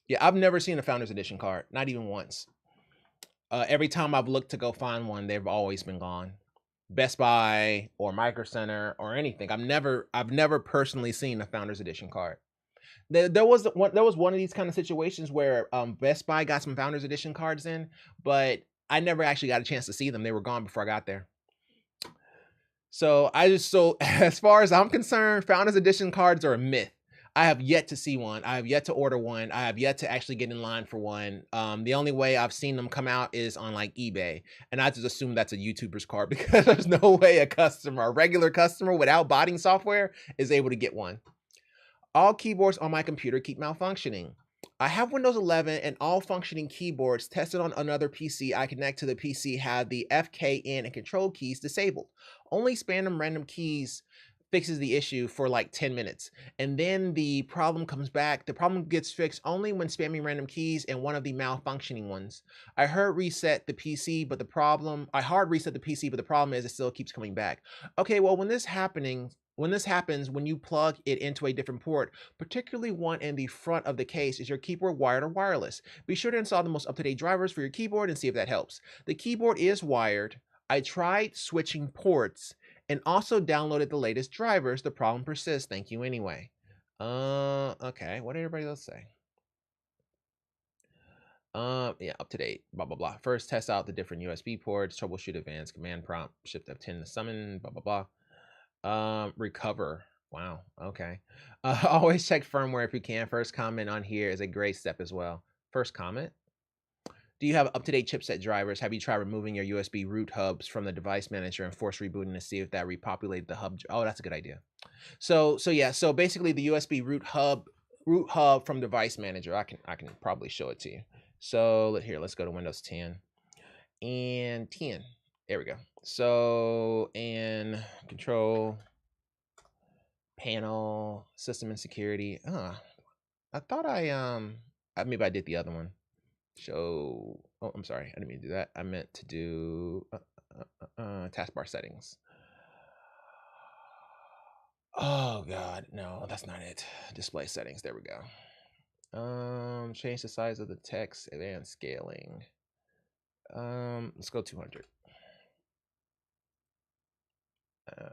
Yeah, I've never seen a Founders Edition card, not even once. Every time I've looked to go find one, they've always been gone. Best Buy or Micro Center or anything. I've never personally seen a Founders Edition card. There was one of these kind of situations where Best Buy got some Founders Edition cards in, but I never actually got a chance to see them. They were gone before I got there. So as far as I'm concerned, Founders Edition cards are a myth. I have yet to see one. I have yet to order one. I have yet to actually get in line for one. The only way I've seen them come out is on like eBay, and I just assume that's a YouTuber's card because there's no way a regular customer without botting software is able to get one. All keyboards on my computer keep malfunctioning. I have Windows 11 and all functioning keyboards tested on another PC I connect to the PC have the FKN and control keys disabled. Only spam random keys fixes the issue for like 10 minutes. And then the problem comes back. The problem gets fixed only when spamming random keys and one of the malfunctioning ones. I hard reset the PC, but the problem is it still keeps coming back. Okay, well, when this happens, when you plug it into a different port, particularly one in the front of the case, is your keyboard wired or wireless? Be sure to install the most up-to-date drivers for your keyboard and see if that helps. The keyboard is wired. I tried switching ports and also downloaded the latest drivers. The problem persists. Thank you anyway. Okay. What did everybody else say? Yeah, up to date, blah, blah, blah. First, test out the different USB ports, troubleshoot advanced command prompt, shift F10 to summon, blah, blah, blah. Recover. Wow. Okay. Always check firmware if you can. First comment on here is a great step as well. First comment. Do you have up-to-date chipset drivers? Have you tried removing your USB root hubs from the device manager and force rebooting to see if that repopulated the hub? Oh, that's a good idea. So basically the USB root hub from device manager. I can probably show it to you. So let's go to Windows 10 and 10. There we go. So in control panel, system and security. I thought maybe I did the other one. Oh, I'm sorry, I didn't mean to do that. I meant to do taskbar settings. Oh god, no, that's not it. Display settings, there we go. Change the size of the text, advanced scaling. Let's go 200.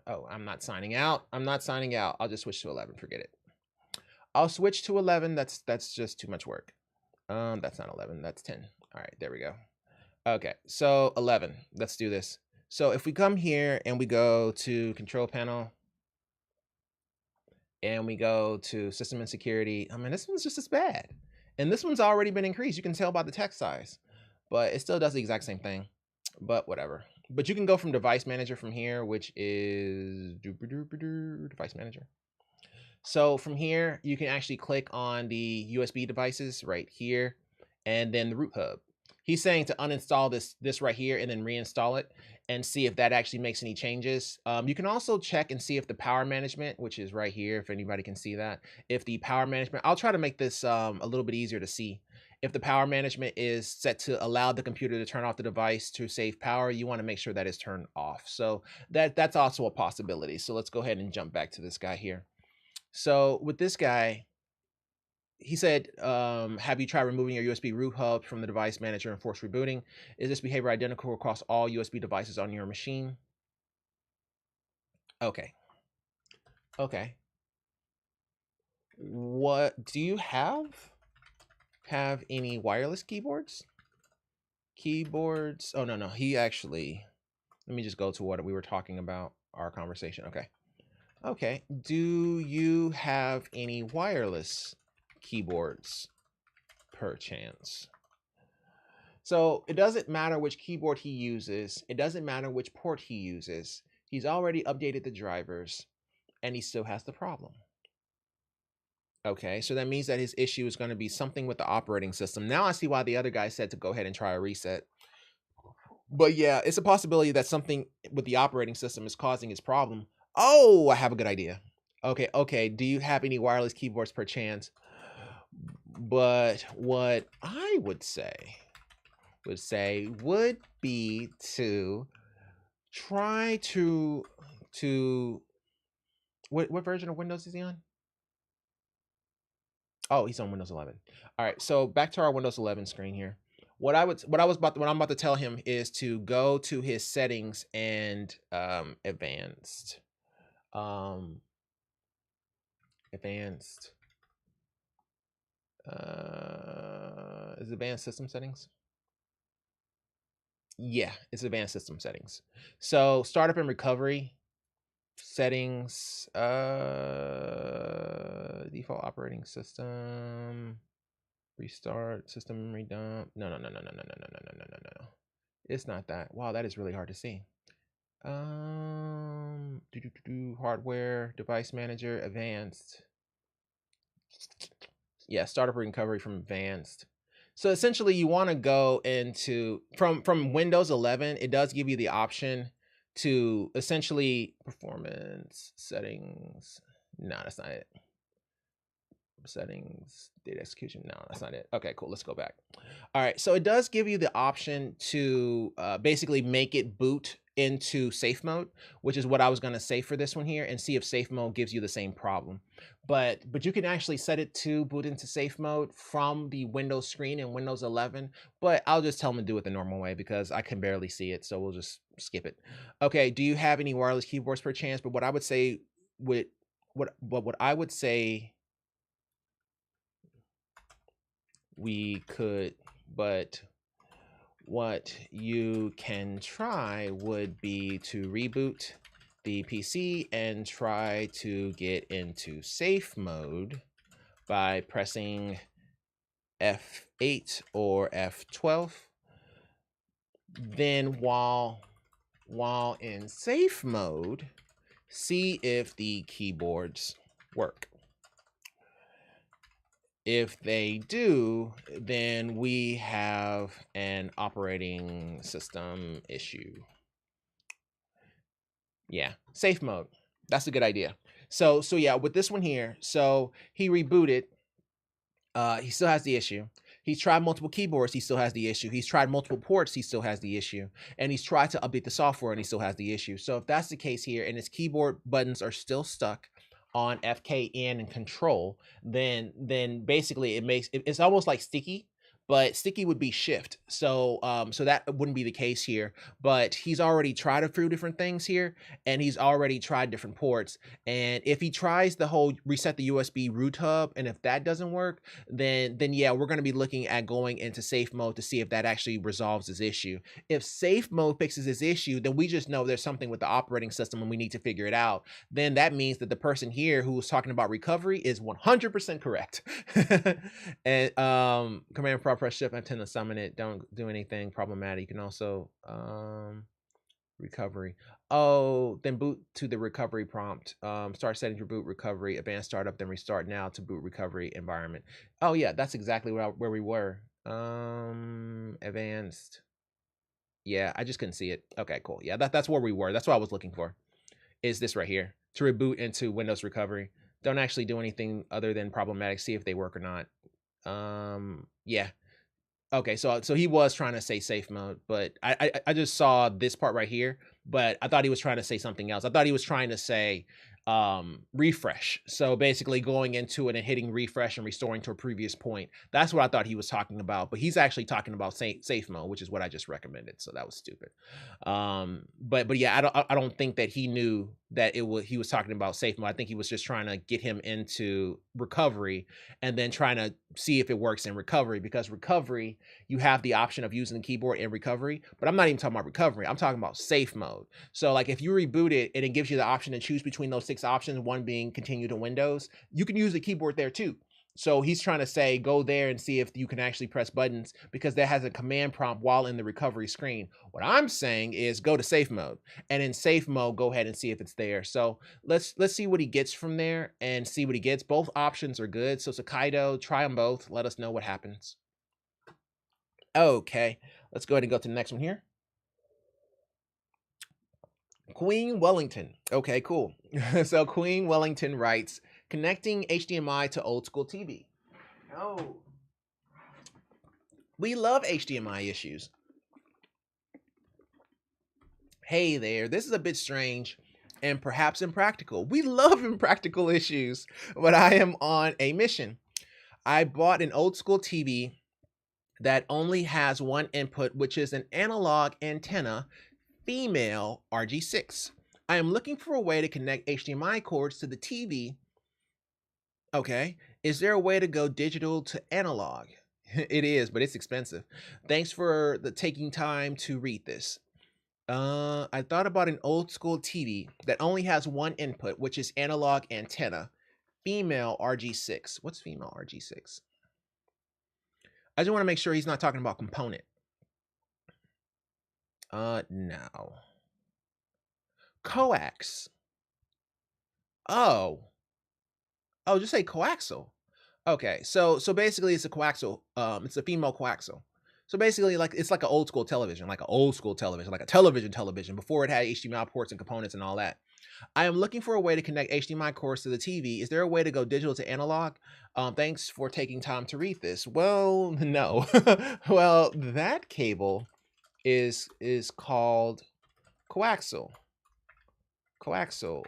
Oh, I'm not signing out. I'll just switch to 11, forget it. I'll switch to 11, that's just too much work. That's not 11, that's 10. All right, there we go. Okay, so 11, let's do this. So if we come here and we go to control panel and we go to system and security, I mean, this one's just as bad. And this one's already been increased. You can tell by the text size, but it still does the exact same thing, but whatever. But you can go from device manager from here, which is device manager. So from here, you can actually click on the USB devices right here, and then the root hub. He's saying to uninstall this right here and then reinstall it and see if that actually makes any changes. You can also check and see if the power management, which is right here, if anybody can see that, if the power management, I'll try to make this a little bit easier to see. If the power management is set to allow the computer to turn off the device to save power, you want to make sure that is turned off. So that's also a possibility. So let's go ahead and jump back to this guy here. So with this guy, he said, have you tried removing your USB root hub from the device manager and force rebooting? Is this behavior identical across all USB devices on your machine? Okay. What do you have any wireless keyboards? Oh, no, he actually, let me just go to what we were talking about, our conversation. Okay, do you have any wireless keyboards perchance? So it doesn't matter which keyboard he uses. It doesn't matter which port he uses. He's already updated the drivers and he still has the problem. Okay, so that means that his issue is going to be something with the operating system. Now I see why the other guy said to go ahead and try a reset. But yeah, it's a possibility that something with the operating system is causing his problem. Oh, I have a good idea. Okay. Do you have any wireless keyboards per chance? But what I would say would be to try to what version of Windows is he on? Oh, he's on Windows 11. All right, so back to our Windows 11 screen here. What I'm about to tell him is to go to his settings and advanced. Advanced. Is advanced system settings? Yeah, it's advanced system settings. So startup and recovery settings, default operating system, restart, system memory dump. No. It's not that. Wow, that is really hard to see. Hardware, device manager, advanced. Yeah, startup and recovery from advanced. So essentially you want to go into from Windows 11, it does give you the option to essentially performance settings. No, that's not it. Settings, data execution. No, that's not it. Okay, cool. Let's go back. All right, so it does give you the option to basically make it boot into safe mode, which is what I was going to say for this one here, and see if safe mode gives you the same problem. But you can actually set it to boot into safe mode from the Windows screen in Windows 11. But I'll just tell them to do it the normal way because I can barely see it, so we'll just skip it. Okay, do you have any wireless keyboards per chance? But what I would say with what I would say we could, but what you can try would be to reboot the PC and try to get into safe mode by pressing F8 or F12. Then while in safe mode, see if the keyboards work. If they do, then we have an operating system issue. Yeah, safe mode. That's a good idea. So yeah, with this one here, so he rebooted. He still has the issue. He's tried multiple keyboards, he still has the issue. He's tried multiple ports, he still has the issue. And he's tried to update the software and he still has the issue. So if that's the case here and his keyboard buttons are still stuck on FKN and control, then basically it's almost like sticky, but sticky would be shift. So so that wouldn't be the case here, but he's already tried a few different things here and he's already tried different ports. And if he tries the whole reset the USB root hub, and if that doesn't work, then yeah, we're going to be looking at going into safe mode to see if that actually resolves his issue. If safe mode fixes his issue, then we just know there's something with the operating system and we need to figure it out. Then that means that the person here who was talking about recovery is 100% correct. And command prompt press shift, I tend to summon it. Don't do anything problematic. You can also recovery. Oh, then boot to the recovery prompt. Start settings, reboot, recovery, advanced startup, then restart now to boot recovery environment. Oh yeah, that's exactly where we were. Advanced. Yeah, I just couldn't see it. Okay, cool. Yeah, that's where we were. That's what I was looking for. Is this right here to reboot into Windows recovery? Don't actually do anything other than problematic. See if they work or not. Yeah. Okay, so he was trying to say safe mode, but I just saw this part right here, but I thought he was trying to say something else. I thought he was trying to say refresh. So basically going into it and hitting refresh and restoring to a previous point. That's what I thought he was talking about, but he's actually talking about safe mode, which is what I just recommended. So that was stupid. But yeah, I don't think that he knew that he was talking about safe mode. I think he was just trying to get him into recovery and then trying to see if it works in recovery, because recovery, you have the option of using the keyboard in recovery, but I'm not even talking about recovery. I'm talking about safe mode. So like if you reboot it and it gives you the option to choose between those 6 options, one being continue to Windows, you can use the keyboard there too. So he's trying to say, go there and see if you can actually press buttons because that has a command prompt while in the recovery screen. What I'm saying is go to safe mode, and in safe mode, go ahead and see if it's there. So let's see what he gets from there and see what he gets. Both options are good. So Sakaido, try them both. Let us know what happens. Okay, let's go ahead and go to the next one here. Queen Wellington. Okay, cool. So Queen Wellington writes, connecting HDMI to old school TV. Oh, we love HDMI issues. Hey there, this is a bit strange and perhaps impractical. We love impractical issues, but I am on a mission. I bought an old school TV that only has one input, which is an analog antenna, female RG6. I am looking for a way to connect HDMI cords to the TV. Okay, is there a way to go digital to analog? It is, but it's expensive. Thanks for taking time to read this. I thought about an old school TV that only has one input, which is analog antenna, female RG6. What's female RG6? I just want to make sure he's not talking about component. No. Coax. Oh, just say coaxial. Okay, so basically it's a coaxial. It's a female coaxial. So basically, like it's like an old school television, like a television before it had HDMI ports and components and all that. I am looking for a way to connect HDMI cords to the TV. Is there a way to go digital to analog? Thanks for taking time to read this. Well, no. Well, that cable is called coaxial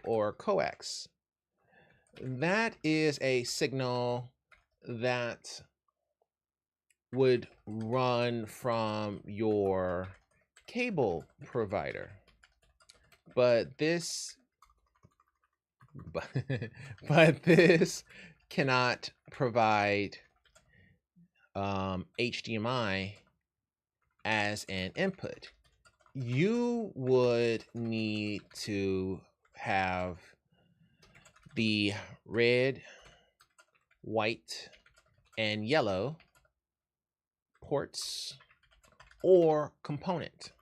or coax. That is a signal that would run from your cable provider, but this cannot provide HDMI as an input. You would need to have the red, white, and yellow ports or component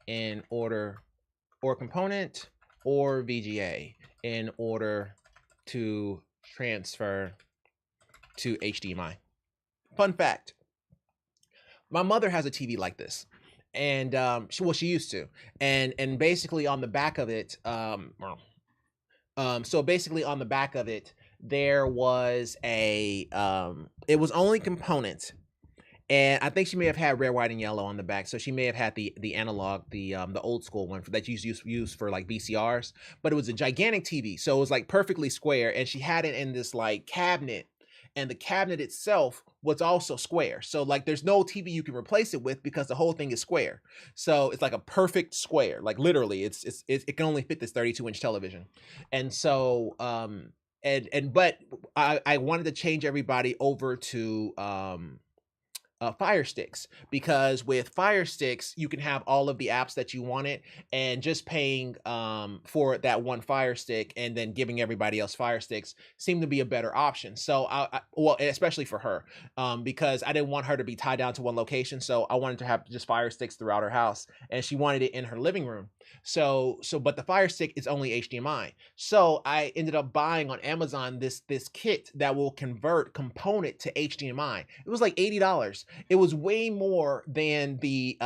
in order, or component or VGA in order to transfer to HDMI. Fun fact, my mother has a TV like this, and she used to, and basically on the back of it, so basically on the back of it, there was a it was only components, and I think she may have had red, white, and yellow on the back. So she may have had the analog, the old school one that you used for like VCRs, but it was a gigantic TV, so it was like perfectly square, and she had it in this like cabinet, and the cabinet itself was also square. So like there's no TV you can replace it with because the whole thing is square. So it's like a perfect square. Like literally, it can only fit this 32-inch television, and so but I wanted to change everybody over to Fire Sticks, because with Fire Sticks you can have all of the apps that you wanted, and just paying for that one Fire Stick and then giving everybody else Fire Sticks seemed to be a better option. So well, especially for her, because I didn't want her to be tied down to one location, so I wanted to have just Fire Sticks throughout her house, and she wanted it in her living room. So but the Fire Stick is only HDMI. So I ended up buying on Amazon this kit that will convert component to HDMI. It was like $80. It was way more than the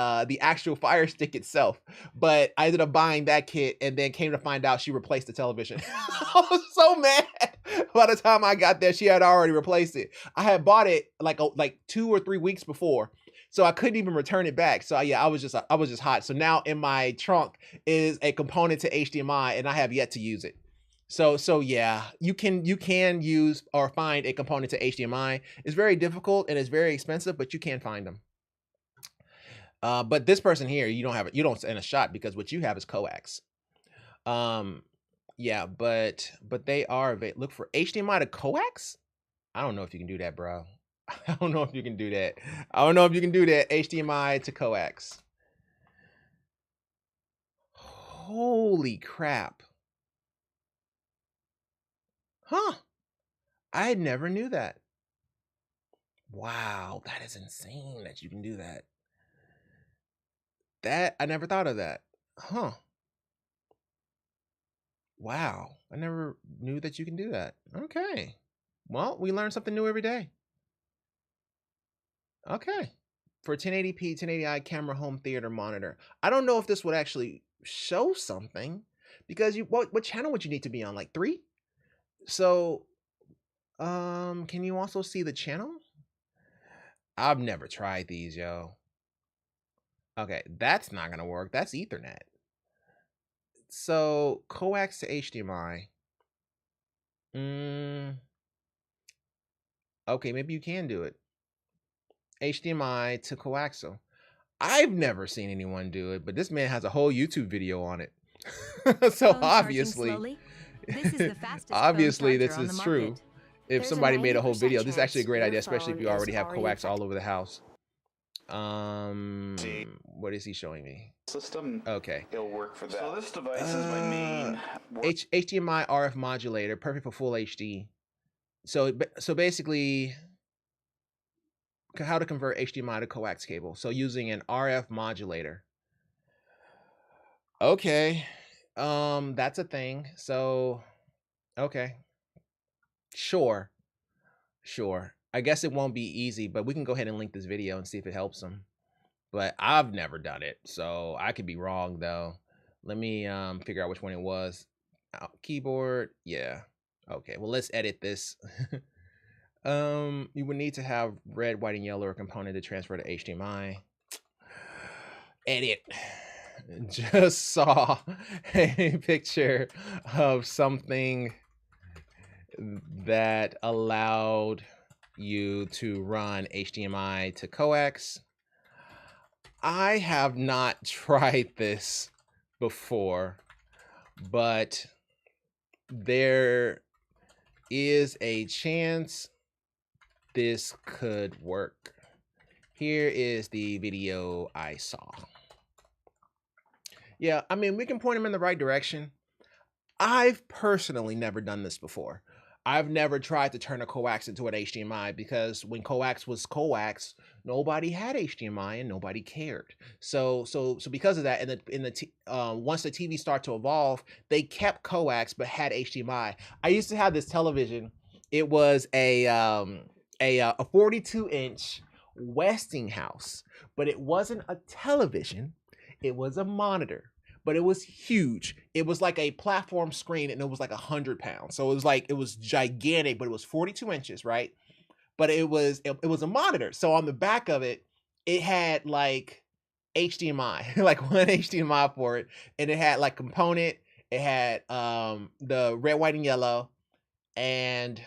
actual Fire Stick itself, but I ended up buying that kit, and then came to find out she replaced the television. I was so mad. By the time I got there, she had already replaced it. I had bought it like 2 or 3 weeks before, so I couldn't even return it back. So yeah, I was just hot. So now in my trunk is a component to HDMI, and I have yet to use it. So yeah, you can use or find a component to HDMI. It's very difficult and it's very expensive, but you can find them. But this person here, you don't stand a shot, because what you have is coax. Yeah, but they are, look for HDMI to coax. I don't know if you can do that, bro. I don't know if you can do that. I don't know if you can do that. HDMI to coax. Holy crap. Huh. I never knew that. Wow, that is insane that you can do that. I never thought of that. Huh. Wow. I never knew that you can do that. Okay. Well, we learn something new every day. Okay. For 1080p, 1080i camera home theater monitor. I don't know if this would actually show something because what channel would you need to be on? Like 3? So, can you also see the channel? I've never tried these, yo. Okay, that's not gonna work. That's Ethernet. So coax to HDMI. Okay, maybe you can do it. HDMI to coaxial. I've never seen anyone do it, but this man has a whole YouTube video on it. So Phone obviously, this is the fastest obviously phone this charger on is the true. market. If There's somebody a made a whole 90% video, this is actually a chance great your idea, especially if phone you already is have already coax all infected. over the house. What is he showing me? System. Okay. It'll work for that. So this device is my main HDMI RF modulator, perfect for full HD. So basically, how to convert HDMI to coax cable. So using an RF modulator. Okay. That's a thing. So okay. Sure. I guess it won't be easy, but we can go ahead and link this video and see if it helps them. But I've never done it, so I could be wrong though. Let me figure out which one it was. Keyboard, yeah. Okay, well let's edit this. You would need to have red, white, and yellow component to transfer to HDMI. Edit. Just saw a picture of something that allowed you to run HDMI to coax. I have not tried this before, but there is a chance this could work. Here is the video I saw. Yeah, I mean, we can point them in the right direction. I've personally never done this before. I've never tried to turn a coax into an HDMI because when coax was coax, nobody had HDMI and nobody cared. So because of that, once the TV started to evolve, they kept coax but had HDMI. I used to have this television. It was a 42-inch Westinghouse, but it wasn't a television. It was a monitor. But it was huge. It was like a platform screen and it was like 100 pounds. So it was gigantic, but it was 42 inches, right? But it was a monitor. So on the back of it, it had like HDMI, like one HDMI port, and it had like component. It had the red, white, and yellow, and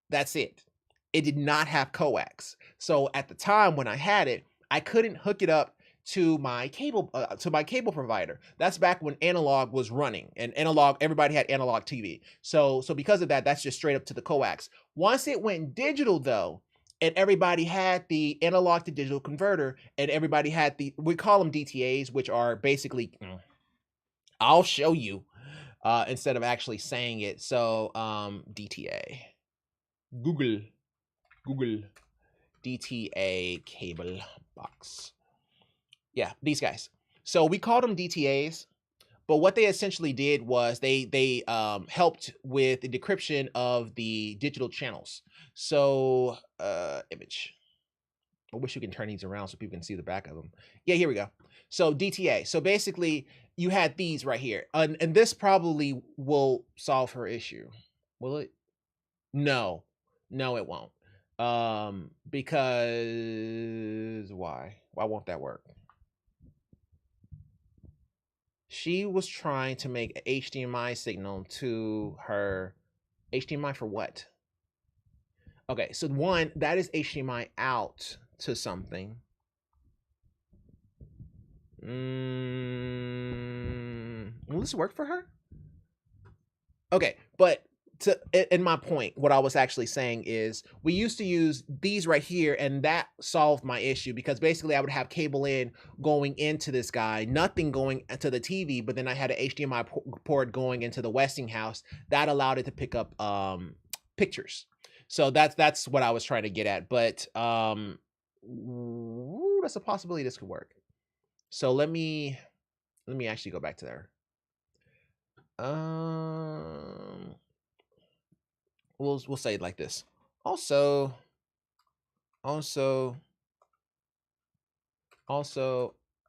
that's it. It did not have coax. So at the time when I had it, I couldn't hook it up to my cable provider. That's back when analog was running, and everybody had analog TV. So because of that, that's just straight up to the coax. Once it went digital though, and everybody had the analog to digital converter, and everybody had we call them DTAs, which are basically, I'll show you instead of actually saying it. So DTA, Google DTA cable box. Yeah, these guys. So we called them DTAs, but what they essentially did was they helped with the decryption of the digital channels. So image. I wish you can turn these around so people can see the back of them. Yeah, here we go. So DTA. So basically, you had these right here, and this probably will solve her issue. Will it? No, it won't. Because why? Why won't that work? She was trying to make an HDMI signal to her. HDMI for what? Okay, so one, that is HDMI out to something. Will this work for her? Okay, but in my point, what I was actually saying is we used to use these right here, and that solved my issue because basically I would have cable in going into this guy, nothing going to the TV, but then I had an HDMI port going into the Westinghouse that allowed it to pick up pictures. So that's what I was trying to get at. But that's a possibility this could work. So let me actually go back to there. We'll say it like this. Also,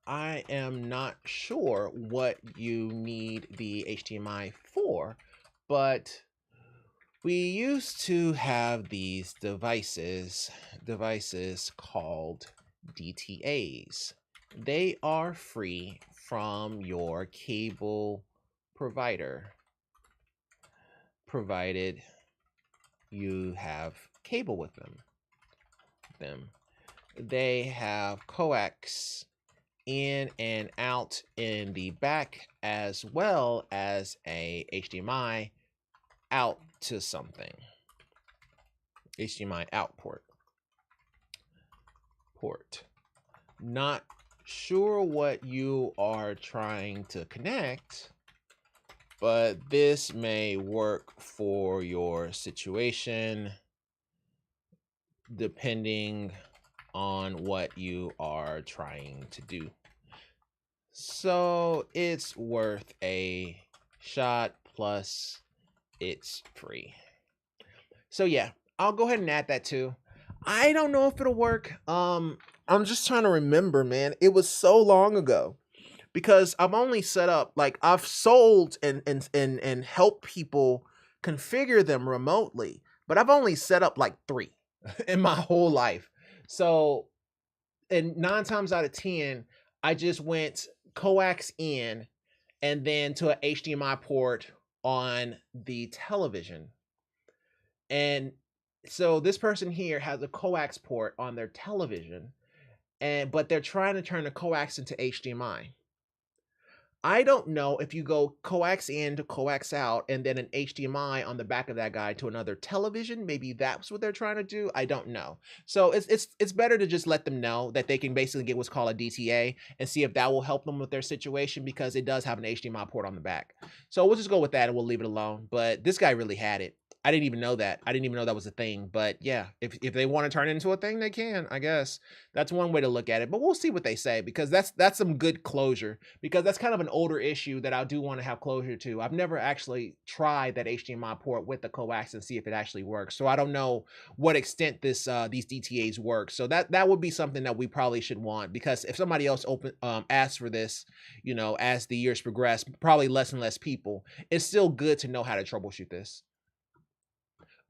I am not sure what you need the HDMI for, but we used to have these devices called DTAs. They are free from your cable provider, provided you have cable with them. They have coax in and out in the back, as well as a HDMI out to something. HDMI out port. Not sure what you are trying to connect, but this may work for your situation depending on what you are trying to do. So it's worth a shot, plus it's free. So yeah, I'll go ahead and add that too. I don't know if it'll work. I'm just trying to remember, man. It was so long ago because I've only set up, like, I've sold and helped people configure them remotely, but I've only set up like 3 in my whole life. So, and 9 times out of 10, I just went coax in and then to an HDMI port on the television. And so this person here has a coax port on their television, but they're trying to turn the coax into HDMI. I don't know if you go coax in to coax out and then an HDMI on the back of that guy to another television. Maybe that's what they're trying to do. I don't know. So it's better to just let them know that they can basically get what's called a DTA and see if that will help them with their situation, because it does have an HDMI port on the back. So we'll just go with that and we'll leave it alone. But this guy really had it. I didn't even know that. I didn't even know that was a thing. But yeah, if they want to turn it into a thing, they can, I guess. That's one way to look at it. But we'll see what they say, because that's some good closure, because that's kind of an older issue that I do want to have closure to. I've never actually tried that HDMI port with the coax and see if it actually works. So I don't know what extent these DTAs work. So that would be something that we probably should want, because if somebody else asks for this, you know, as the years progress, probably less and less people, it's still good to know how to troubleshoot this.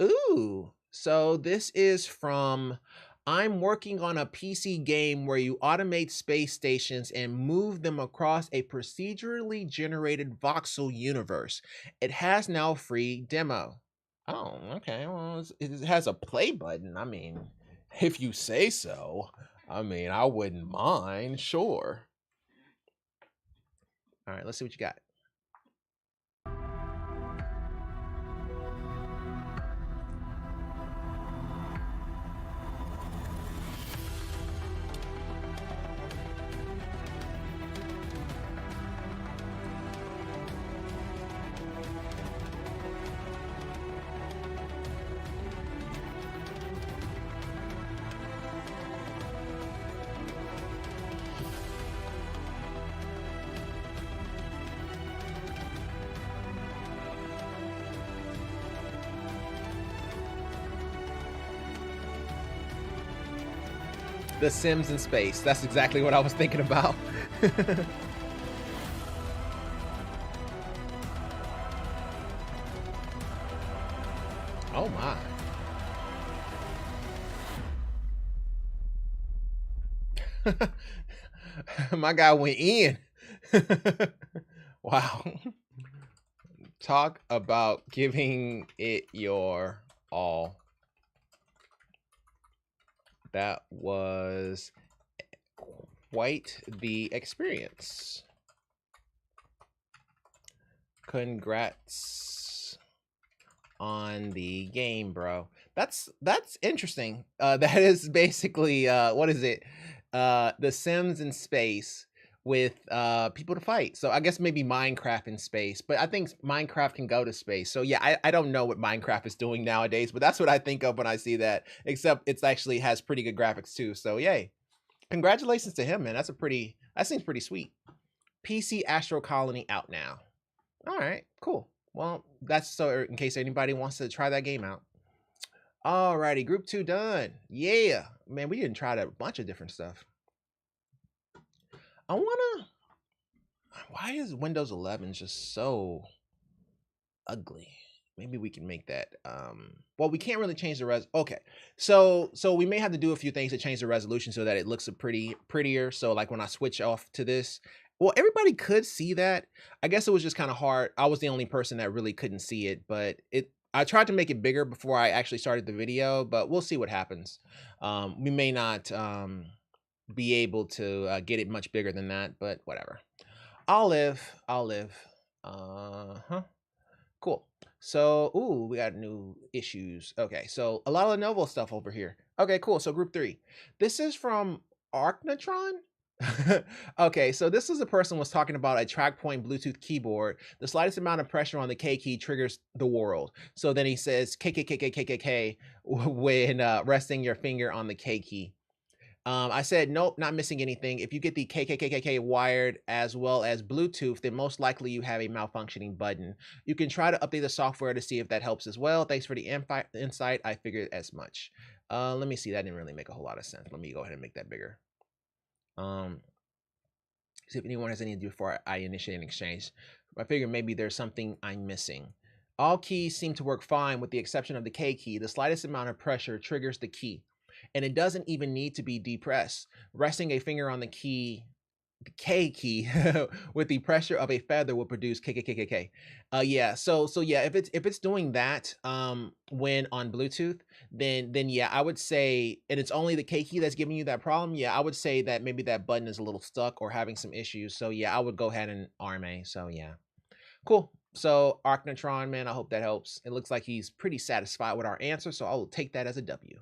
Ooh, so this is from I'm working on a PC game where you automate space stations and move them across a procedurally generated voxel universe. It has now free demo. Oh, okay. Well, it has a play button. I mean, if you say so. I mean, I wouldn't mind. Sure. All right, let's see what you got. The Sims in space. That's exactly what I was thinking about. Oh my. My guy went in. Wow. Talk about giving it your all. That was quite the experience. Congrats on the game, bro. That's interesting. That is basically what is it? The Sims in space with people to fight. So I guess maybe Minecraft in space, but I think Minecraft can go to space. So yeah, I don't know what Minecraft is doing nowadays, but that's what I think of when I see that. Except it's actually has pretty good graphics too. So yay. Congratulations to him, man. That seems pretty sweet. PC Astro Colony out now. All right, cool. Well, that's so in case anybody wants to try that game out. Alrighty, group 2 done. Yeah. Man, we didn't try a bunch of different stuff. Why is Windows 11 just so ugly? Maybe we can make that well, we can't really change the okay. So we may have to do a few things to change the resolution so that it looks prettier. So like when I switch off to this, well, everybody could see that. I guess it was just kind of hard. I was the only person that really couldn't see it, but I tried to make it bigger before I actually started the video, but we'll see what happens. We may not be able to get it much bigger than that, but whatever. I'll live. Cool. So, ooh, we got new issues. Okay, so a lot of Lenovo stuff over here. Okay, cool. So group 3. This is from Archnatron. Okay, so this is a person was talking about a track point Bluetooth keyboard. The slightest amount of pressure on the K key triggers the world. So then he says K K K K K K K when resting your finger on the K key. I said, nope, not missing anything. If you get the KKKKK wired as well as Bluetooth, then most likely you have a malfunctioning button. You can try to update the software to see if that helps as well. Thanks for the insight. I figured as much. Let me see. That didn't really make a whole lot of sense. Let me go ahead and make that bigger. See if anyone has anything to do before I initiate an exchange. I figure maybe there's something I'm missing. All keys seem to work fine with the exception of the K key. The slightest amount of pressure triggers the key. And it doesn't even need to be depressed. Resting a finger on the key, the K key, with the pressure of a feather will produce KKKKK. Yeah. So yeah, if it's doing that when on Bluetooth, then yeah, I would say, and it's only the K key that's giving you that problem. Yeah, I would say that maybe that button is a little stuck or having some issues. So yeah, I would go ahead and RMA. So yeah, cool. So Archnatron, man, I hope that helps. It looks like he's pretty satisfied with our answer, so I will take that as a W.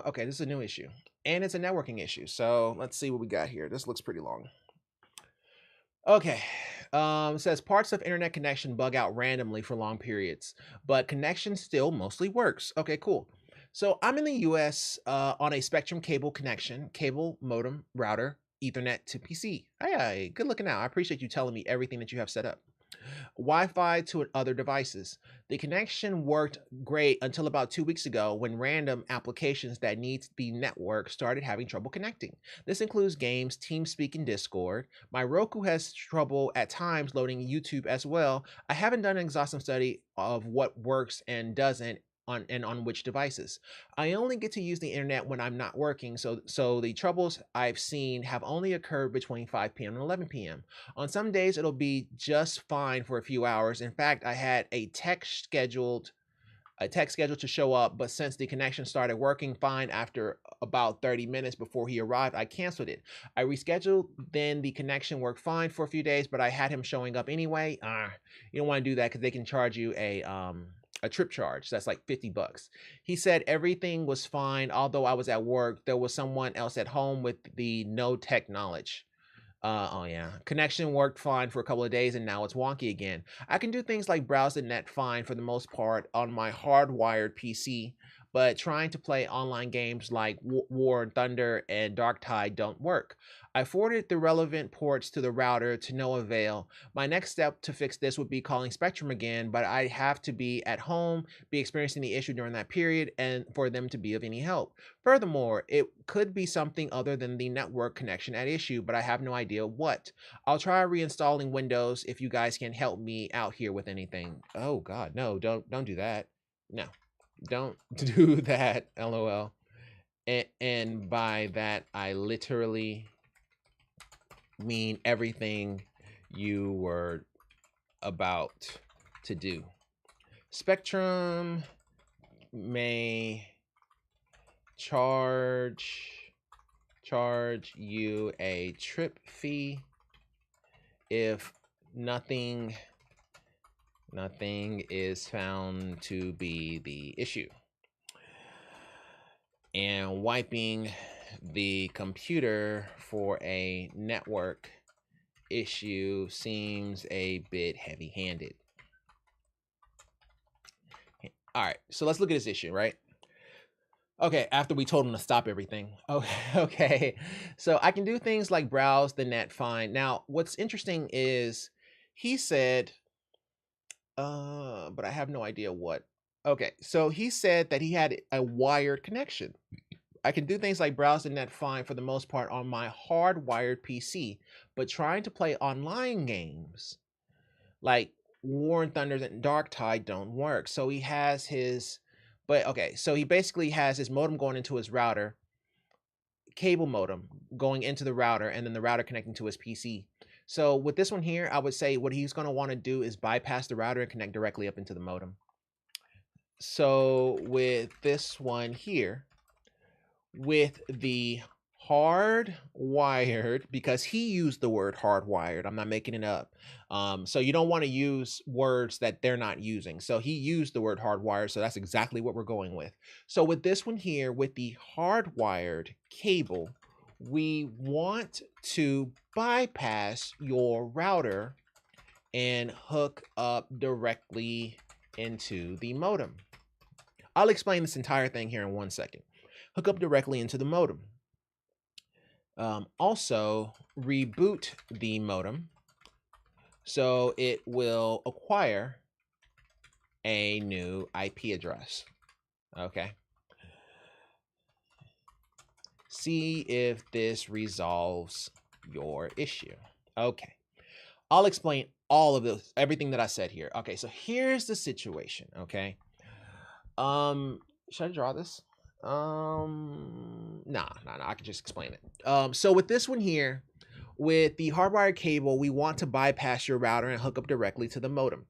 Okay, this is a new issue, and it's a networking issue. So let's see what we got here. This looks pretty long. Okay, it says parts of internet connection bug out randomly for long periods, but connection still mostly works. Okay, cool. So I'm in the US on a Spectrum cable connection, cable modem router, Ethernet to PC. Hey, good looking out. I appreciate you telling me everything that you have set up. Wi-Fi to other devices. The connection worked great until about 2 weeks ago when random applications that need the network started having trouble connecting. This includes games, TeamSpeak, and Discord. My Roku has trouble at times loading YouTube as well. I haven't done an exhaustive study of what works and doesn't on which devices. I only get to use the internet when I'm not working, so the troubles I've seen have only occurred between 5 p.m. and 11 p.m. On some days, it'll be just fine for a few hours. In fact, I had a tech scheduled to show up, but since the connection started working fine after about 30 minutes before he arrived, I canceled it. I rescheduled, then the connection worked fine for a few days, but I had him showing up anyway. You don't want to do that because they can charge you a trip charge. That's like $50. He said everything was fine, although I was at work. There was someone else at home with the no tech knowledge. Oh yeah, connection worked fine for a couple of days and now it's wonky again. I can do things like browse the net fine for the most part on my hardwired PC, but trying to play online games like War and Thunder and Dark Tide don't work. I forwarded the relevant ports to the router to no avail. My next step to fix this would be calling Spectrum again, but I have to be at home, be experiencing the issue during that period, and for them to be of any help. Furthermore, it could be something other than the network connection at issue, but I have no idea what. I'll try reinstalling Windows if you guys can help me out here with anything. Oh God, no, don't do that. No, don't do that, LOL. And by that, I literally mean everything you were about to do. Spectrum may charge you a trip fee if nothing Nothing is found to be the issue. And wiping the computer for a network issue seems a bit heavy-handed. All right, so let's look at this issue, right? Okay, after we told him to stop everything. Okay. So I can do things like browse the net, find. Now, what's interesting is he said, but I have no idea what. Okay, so he said that he had a wired connection. I can do things like browse the net, find for the most part on my hardwired PC, but trying to play online games like War and Thunder and Dark Tide don't work. So he has his, but okay, so he basically has his modem going into his router, cable modem going into the router, and then the router connecting to his PC. So with this one here, I would say what he's going to want to do is bypass the router and connect directly up into the modem. So with this one here, with the hardwired, because he used the word hardwired, I'm not making it up. So you don't want to use words that they're not using. So he used the word hardwired, so that's exactly what we're going with. So with this one here, with the hardwired cable, we want to bypass your router and hook up directly into the modem. I'll explain this entire thing here in 1 second. Hook up directly into the modem. Also, reboot the modem so it will acquire a new IP address. Okay. See if this resolves your issue. Okay. I'll explain all of this, everything that I said here. Okay, so here's the situation, okay? Should I draw this? Nah, I can just explain it. So with this one here, with the hardwired cable, we want to bypass your router and hook up directly to the modem.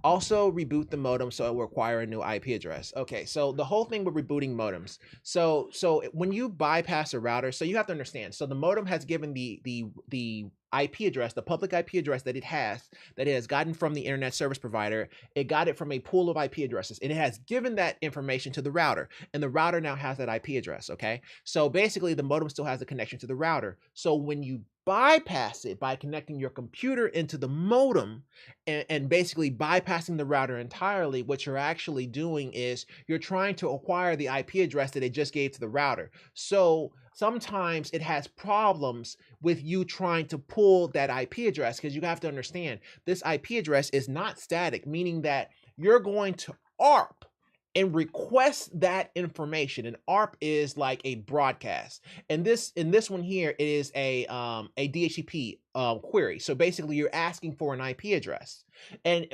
Also reboot the modem so it will require a new IP address. Okay, so the whole thing with rebooting modems. So when you bypass a router, so you have to understand. So the modem has given the IP address, the public IP address that it has gotten from the internet service provider. It got it from a pool of IP addresses, and it has given that information to the router, and the router now has that IP address. Okay, so basically the modem still has a connection to the router. So when you bypass it by connecting your computer into the modem and basically bypassing the router entirely, what you're actually doing is you're trying to acquire the IP address that it just gave to the router. So sometimes it has problems with you trying to pull that IP address, because you have to understand this IP address is not static, meaning that you're going to ARP and request that information. And ARP is like a broadcast. And in this one here, it is a DHCP query. So basically you're asking for an IP address.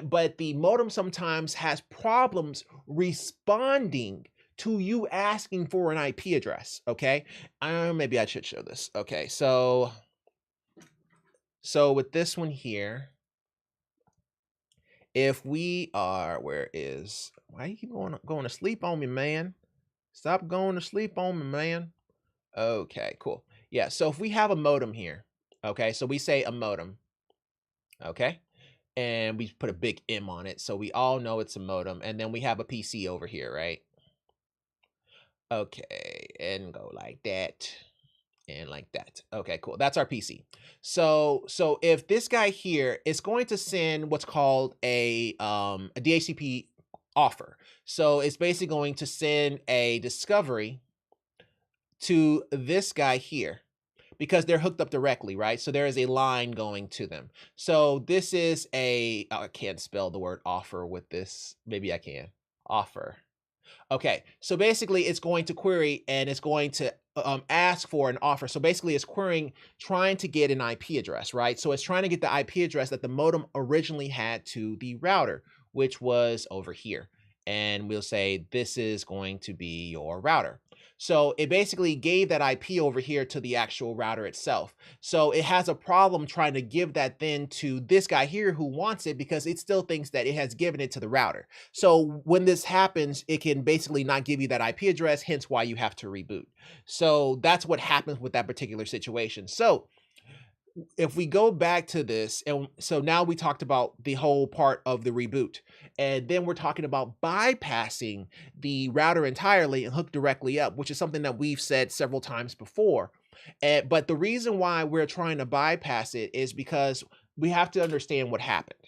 But the modem sometimes has problems responding to you asking for an IP address. Okay. Maybe I should show this. Okay. So with this one here, if we are, why you keep going to sleep on me, man? Stop going to sleep on me, man. Okay, cool. Yeah, so if we have a modem here, okay, so we say a modem, okay, and we put a big M on it, so we all know it's a modem, and then we have a PC over here, right? Okay, and go like that. And like that. Okay, cool. That's our PC. So if this guy here is going to send what's called a DHCP offer. So it's basically going to send a discovery to this guy here because they're hooked up directly, right? So there is a line going to them. So this is I can't spell the word offer with this. Maybe I can. Offer. Okay, so basically it's going to query and it's going to ask for an offer. So basically it's querying, trying to get an IP address, right? So it's trying to get the IP address that the modem originally had to the router, which was over here. And we'll say this is going to be your router. So it basically gave that IP over here to the actual router itself. So it has a problem trying to give that then to this guy here who wants it because it still thinks that it has given it to the router. So when this happens, it can basically not give you that IP address, hence why you have to reboot. So that's what happens with that particular situation. So if we go back to this, and so now we talked about the whole part of the reboot, and then we're talking about bypassing the router entirely and hook directly up, which is something that we've said several times before. But the reason why we're trying to bypass it is because we have to understand what happened.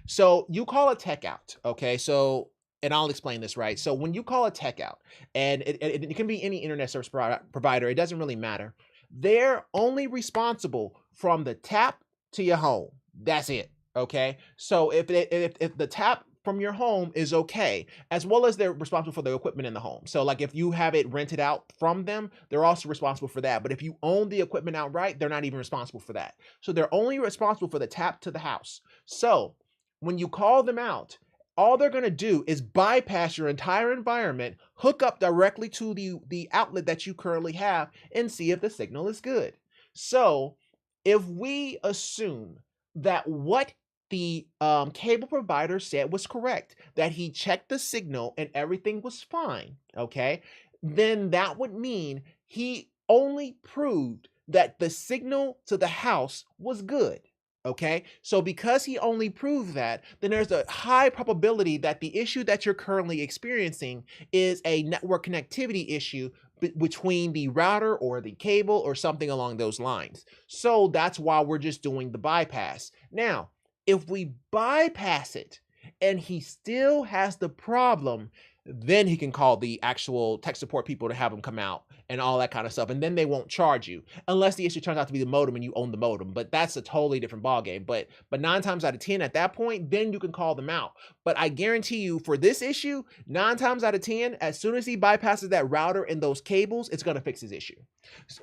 So you call a tech out, okay? So, and I'll explain this, right? So when you call a tech out, and it can be any internet service provider, it doesn't really matter. They're only responsible from the tap to your home. That's it. Okay. So if the tap from your home is okay, as well as they're responsible for the equipment in the home. So like if you have it rented out from them, they're also responsible for that. But if you own the equipment outright, they're not even responsible for that. So they're only responsible for the tap to the house. So when you call them out, all they're going to do is bypass your entire environment, hook up directly to the outlet that you currently have, and see if the signal is good. So if we assume that what the cable provider said was correct, that he checked the signal and everything was fine, okay, then that would mean he only proved that the signal to the house was good. Okay, so because he only proved that, then there's a high probability that the issue that you're currently experiencing is a network connectivity issue between the router or the cable or something along those lines. So that's why we're just doing the bypass. Now, if we bypass it and he still has the problem, then he can call the actual tech support people to have them come out and all that kind of stuff. And then they won't charge you unless the issue turns out to be the modem and you own the modem. But that's a totally different ballgame. But 9 times out of 10 at that point, then you can call them out. But I guarantee you for this issue, 9 times out of 10, as soon as he bypasses that router and those cables, it's going to fix his issue.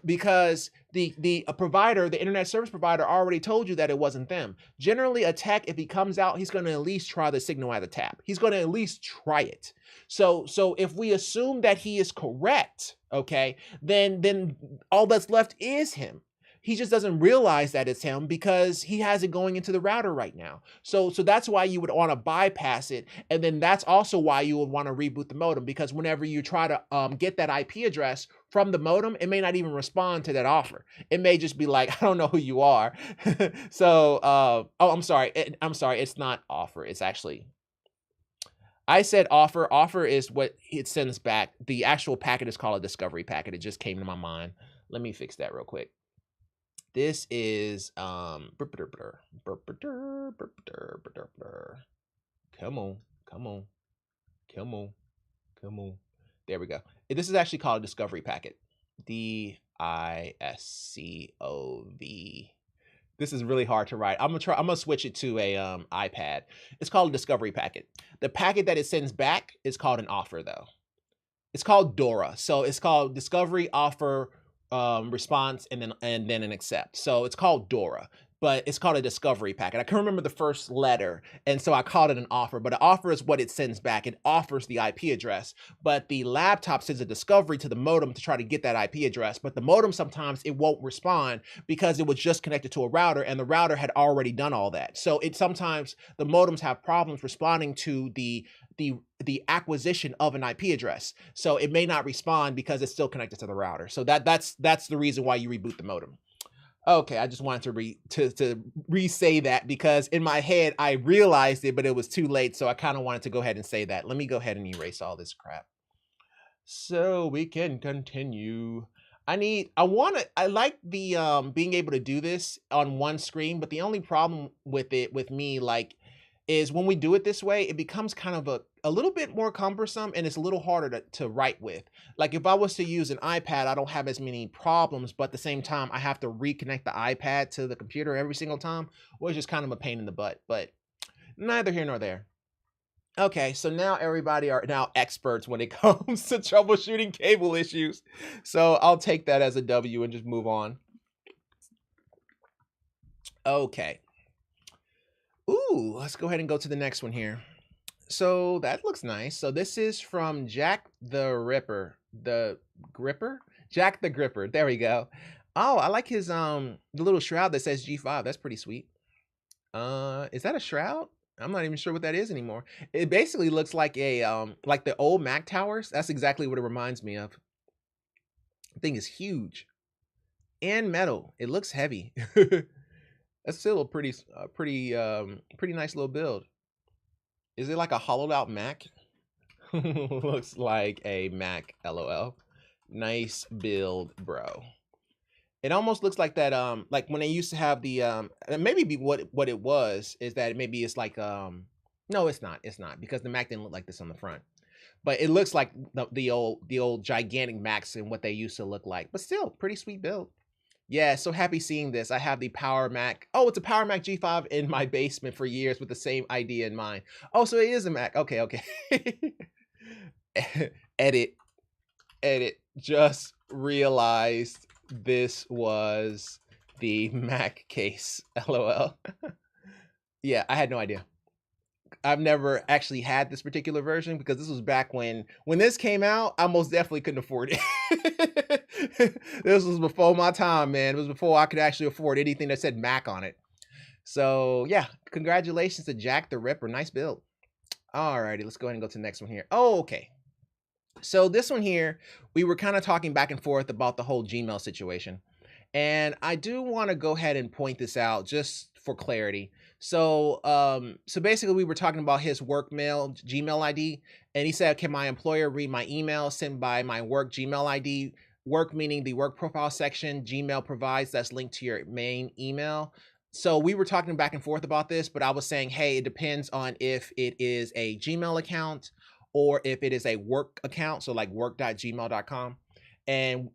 Because the provider, the internet service provider already told you that it wasn't them. Generally, a tech, if he comes out, he's going to at least try the signal at the tap. He's going to at least try it. So if we assume that he is correct, okay, then all that's left is him. He just doesn't realize that it's him because he has it going into the router right now. So that's why you would want to bypass it. And then that's also why you would want to reboot the modem, because whenever you try to get that IP address from the modem, it may not even respond to that offer. It may just be like, I don't know who you are. So, oh, I'm sorry. It's not offer. It's actually, I said offer. Offer is what it sends back. The actual packet is called a discovery packet. It just came to my mind. Let me fix that real quick. This is come on. There we go. This is actually called a discovery packet. DISCOV. This is really hard to write. I'm gonna switch it to a iPad. It's called a discovery packet. The packet that it sends back is called an offer, though. It's called DORA. So it's called discovery, offer, response, and then an accept. So it's called DORA, but it's called a discovery packet. I can remember the first letter, and so I called it an offer. But an offer is what it sends back. It offers the IP address, but the laptop sends a discovery to the modem to try to get that IP address. But the modem, sometimes it won't respond because it was just connected to a router, and the router had already done all that. So sometimes the modems have problems responding to the acquisition of an IP address. So it may not respond because it's still connected to the router. So that's the reason why you reboot the modem. Okay, I just wanted to re-say that because in my head I realized it, but it was too late. So I kind of wanted to go ahead and say that. Let me go ahead and erase all this crap so we can continue. I like the being able to do this on one screen, but the only problem with me, like, is when we do it this way, it becomes kind of a little bit more cumbersome and it's a little harder to write with. Like if I was to use an iPad, I don't have as many problems, but at the same time, I have to reconnect the iPad to the computer every single time, which is kind of a pain in the butt, but neither here nor there. Okay, so now everybody are now experts when it comes to troubleshooting cable issues. So I'll take that as a W and just move on. Okay. Ooh, let's go ahead and go to the next one here. So that looks nice. So this is from Jack the Ripper. Jack the Gripper. There we go. Oh, I like his the little shroud that says G5. That's pretty sweet. Is that a shroud? I'm not even sure what that is anymore. It basically looks like a like the old Mac towers. That's exactly what it reminds me of. The thing is huge and metal. It looks heavy. That's still a pretty nice little build. Is it like a hollowed out Mac? Looks like a Mac, lol. Nice build, bro. It almost looks like that like when they used to have the and maybe what it was is that maybe it's like no, it's not because the Mac didn't look like this on the front. But it looks like the old gigantic Macs and what they used to look like. But still, pretty sweet build. Yeah, so happy seeing this. I have the Power Mac. Oh, it's a Power Mac G5 in my basement for years with the same idea in mind. Oh, so it is a Mac. Okay, okay. edit. Just realized this was the Mac case. LOL. Yeah, I had no idea. I've never actually had this particular version because this was back when this came out, I most definitely couldn't afford it. This was before my time, man. It was before I could actually afford anything that said Mac on it. So yeah, congratulations to Jack the Ripper. Nice build. Alrighty, let's go ahead and go to the next one here. Oh, okay. So this one here, we were kind of talking back and forth about the whole Gmail situation. And I do want to go ahead and point this out just for clarity. So so basically we were talking about his work mail Gmail ID, and he said, can my employer read my email sent by my work Gmail ID? Work meaning the work profile section Gmail provides that's linked to your main email. So we were talking back and forth about this, but I was saying, hey, it depends on if it is a Gmail account or if it is a work account, so like work.gmail.com. And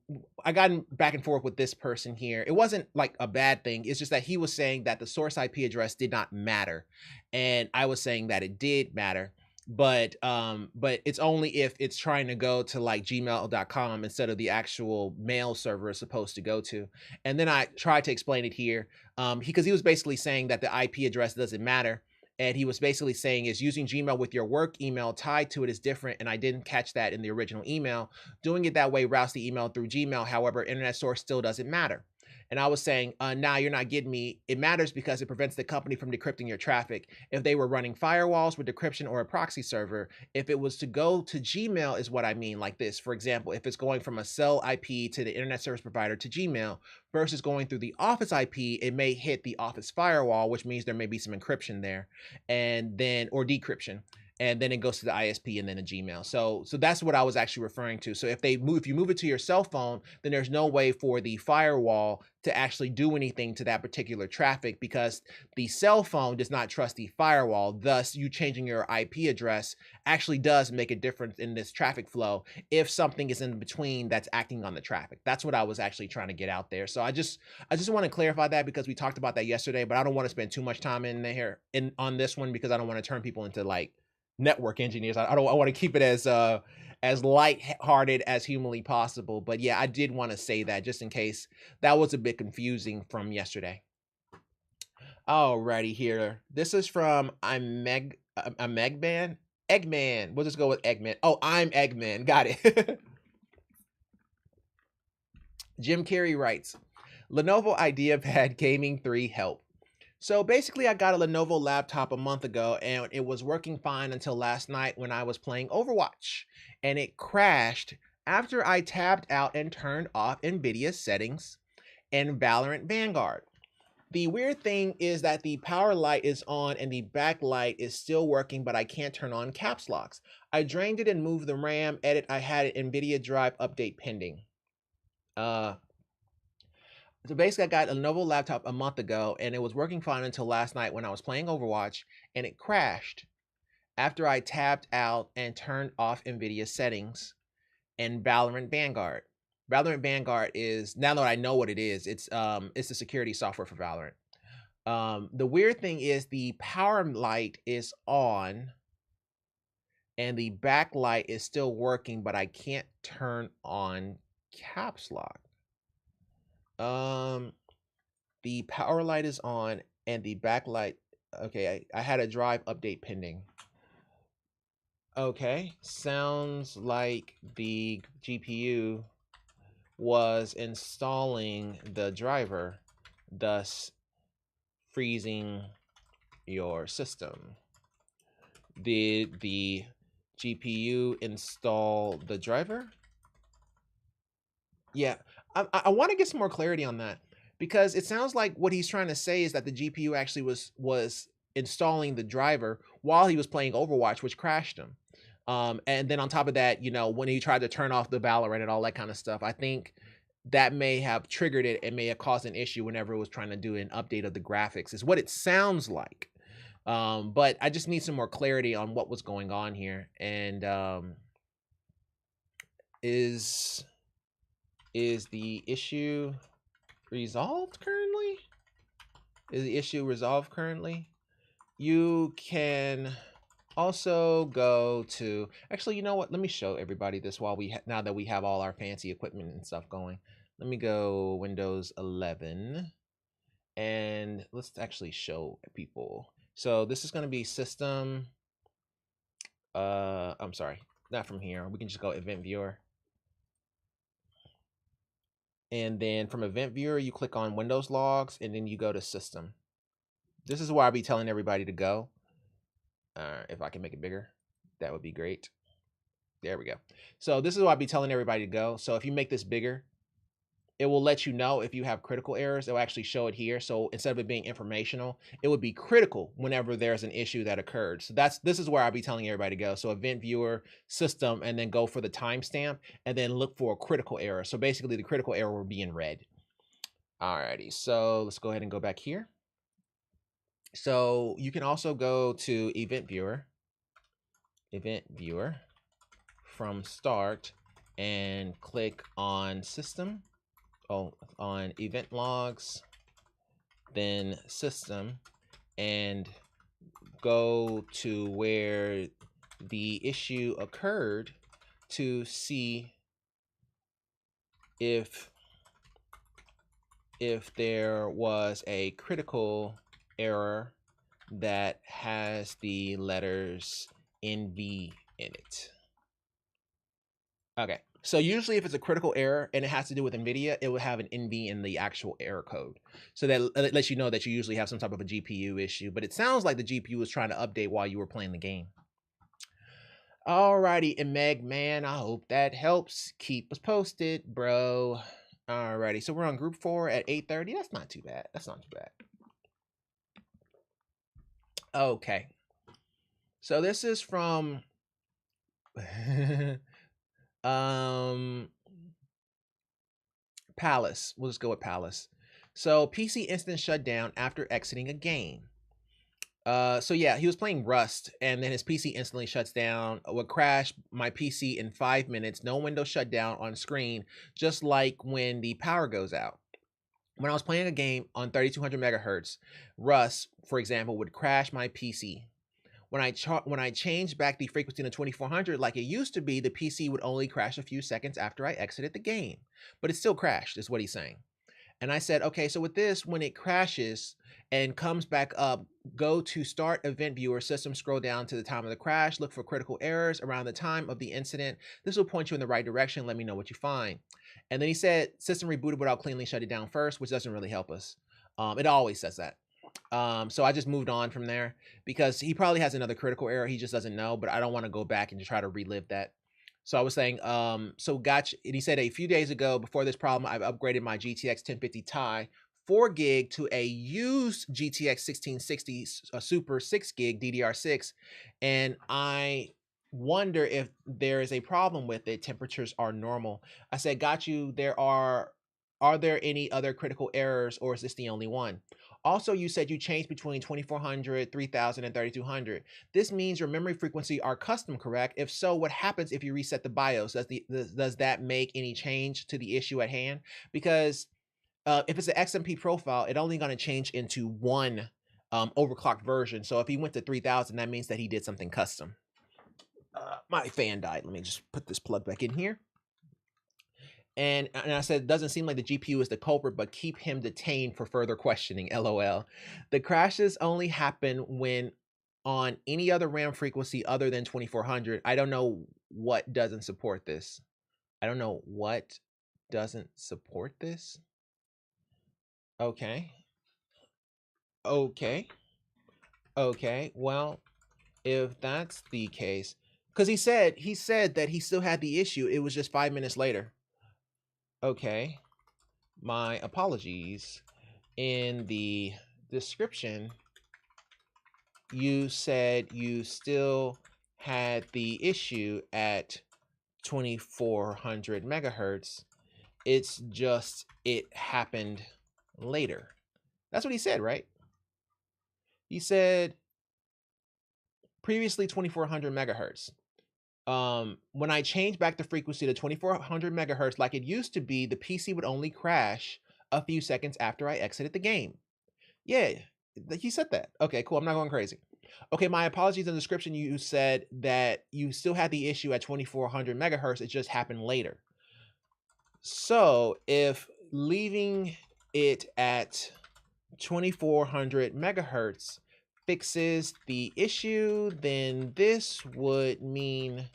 I got back and forth with this person here. It wasn't like a bad thing. It's just that he was saying that the source IP address did not matter. And I was saying that it did matter. But it's only if it's trying to go to like gmail.com instead of the actual mail server it's supposed to go to. And then I tried to explain it here. Because he was basically saying that the IP address doesn't matter. And he was basically saying is using Gmail with your work email tied to it is different. And I didn't catch that in the original email. Doing it that way routes the email through Gmail. However, internet source still doesn't matter. And I was saying, nah, you're not getting me. It matters because it prevents the company from decrypting your traffic. If they were running firewalls with decryption or a proxy server, if it was to go to Gmail is what I mean, like this. For example, if it's going from a cell IP to the internet service provider to Gmail versus going through the office IP, it may hit the office firewall, which means there may be some encryption there, and then, or decryption. And then it goes to the ISP and then a Gmail. So that's what I was actually referring to. So if you move it to your cell phone, then there's no way for the firewall to actually do anything to that particular traffic because the cell phone does not trust the firewall. Thus, you changing your IP address actually does make a difference in this traffic flow if something is in between that's acting on the traffic. That's what I was actually trying to get out there. So I just want to clarify that because we talked about that yesterday, but I don't want to spend too much time in there on this one because I don't want to turn people into like network engineers. I want to keep it as light-hearted as humanly possible. But yeah, I did want to say that just in case that was a bit confusing from yesterday. Alrighty here. This is from Eggman. We'll just go with Eggman. Oh, I'm Eggman. Got it. Jim Carrey writes, Lenovo IdeaPad Gaming 3 help. So basically, I got a Lenovo laptop a month ago, and it was working fine until last night when I was playing Overwatch, and it crashed after I tabbed out and turned off NVIDIA settings and Valorant Vanguard. The weird thing is that the power light is on and the backlight is still working, but I can't turn on caps locks. I drained it and moved the RAM. Edit, I had an NVIDIA drive update pending. So basically, I got a Lenovo laptop a month ago, and it was working fine until last night when I was playing Overwatch, and it crashed after I tapped out and turned off NVIDIA settings and Valorant Vanguard. Valorant Vanguard is, now that I know what it is, it's the security software for Valorant. The weird thing is the power light is on, and the backlight is still working, but I can't turn on caps lock. The power light is on and the backlight. Okay, I had a drive update pending. Okay, sounds like the GPU was installing the driver, thus freezing your system. Did the GPU install the driver? Yeah, I want to get some more clarity on that because it sounds like what he's trying to say is that the GPU actually was installing the driver while he was playing Overwatch, which crashed him. And then on top of that, you know, when he tried to turn off the Valorant and all that kind of stuff, I think that may have triggered it and may have caused an issue whenever it was trying to do an update of the graphics, is what it sounds like. But I just need some more clarity on what was going on here. And is the issue resolved currently? Is the issue resolved currently? You can also go to, actually, you know what? Let me show everybody this while now that we have all our fancy equipment and stuff going. Let me go Windows 11 and let's actually show people. So this is going to be system. I'm sorry, not from here. We can just go event viewer. And then from event viewer, you click on Windows logs and then you go to system. This is where I'll be telling everybody to go. If I can make it bigger, that would be great. There we go. So this is where I'll be telling everybody to go. So if you make this bigger, it will let you know if you have critical errors. It will actually show it here. So instead of it being informational, it would be critical whenever there's an issue that occurred. So this is where I'll be telling everybody to go. So event viewer, system, and then go for the timestamp and then look for a critical error. So basically the critical error will be in red. Alrighty, so let's go ahead and go back here. So you can also go to event viewer from start and click on system. On event logs, then system, and go to where the issue occurred to see if there was a critical error that has the letters NV in it. Okay. So usually if it's a critical error and it has to do with NVIDIA, it will have an NV in the actual error code. So that lets you know that you usually have some type of a GPU issue, but it sounds like the GPU was trying to update while you were playing the game. Alrighty, and Meg, man, I hope that helps. Keep us posted, bro. Alrighty, so we're on group 4 at 8:30. That's not too bad. That's not too bad. Okay. So this is from Palace. We'll just go with Palace. So PC instant shut down after exiting a game. So yeah, he was playing Rust and then his PC instantly shuts down. Would crash my PC in 5 minutes. No window shut down on screen, just like when the power goes out. When I was playing a game on 3200 megahertz, Rust, for example, would crash my PC. When I changed back the frequency to 2400 like it used to be, the PC would only crash a few seconds after I exited the game. But it still crashed, is what he's saying. And I said, okay, so with this, when it crashes and comes back up, go to start event viewer, system, scroll down to the time of the crash, look for critical errors around the time of the incident. This will point you in the right direction. Let me know what you find. And then he said, system rebooted without cleanly shut it down first, which doesn't really help us. It always says that. So I just moved on from there because he probably has another critical error. He just doesn't know, but I don't want to go back and just try to relive that. So I was saying, so gotcha. And he said a few days ago, before this problem, I've upgraded my GTX 1050 Ti 4 gig to a used GTX 1660 Super 6 gig DDR6. And I wonder if there is a problem with it. Temperatures are normal. I said, got you. Are there any other critical errors or is this the only one? Also, you said you changed between 2400, 3000, and 3200. This means your memory frequency are custom, correct? If so, what happens if you reset the BIOS? Does that make any change to the issue at hand? Because if it's an XMP profile, it's only going to change into one overclocked version. So if he went to 3000, that means that he did something custom. My fan died. Let me just put this plug back in here. And I said, it doesn't seem like the GPU is the culprit, but keep him detained for further questioning, LOL. The crashes only happen when on any other RAM frequency other than 2400. I don't know what doesn't support this. I don't know what doesn't support this. Okay. Okay. Okay. Well, if that's the case, because he said that he still had the issue. It was just 5 minutes later. Okay, my apologies. in the description, you said you still had the issue at 2400 megahertz. It's just it happened later. That's what he said, right? He said previously 2400 megahertz. When I changed back the frequency to 2400 megahertz like it used to be, the PC would only crash a few seconds after I exited the game. Yeah, he said that. Okay, cool. I'm not going crazy. Okay, my apologies. In the description, you said that you still had the issue at 2400 megahertz. It just happened later. So if leaving it at 2400 megahertz fixes the issue, then this would mean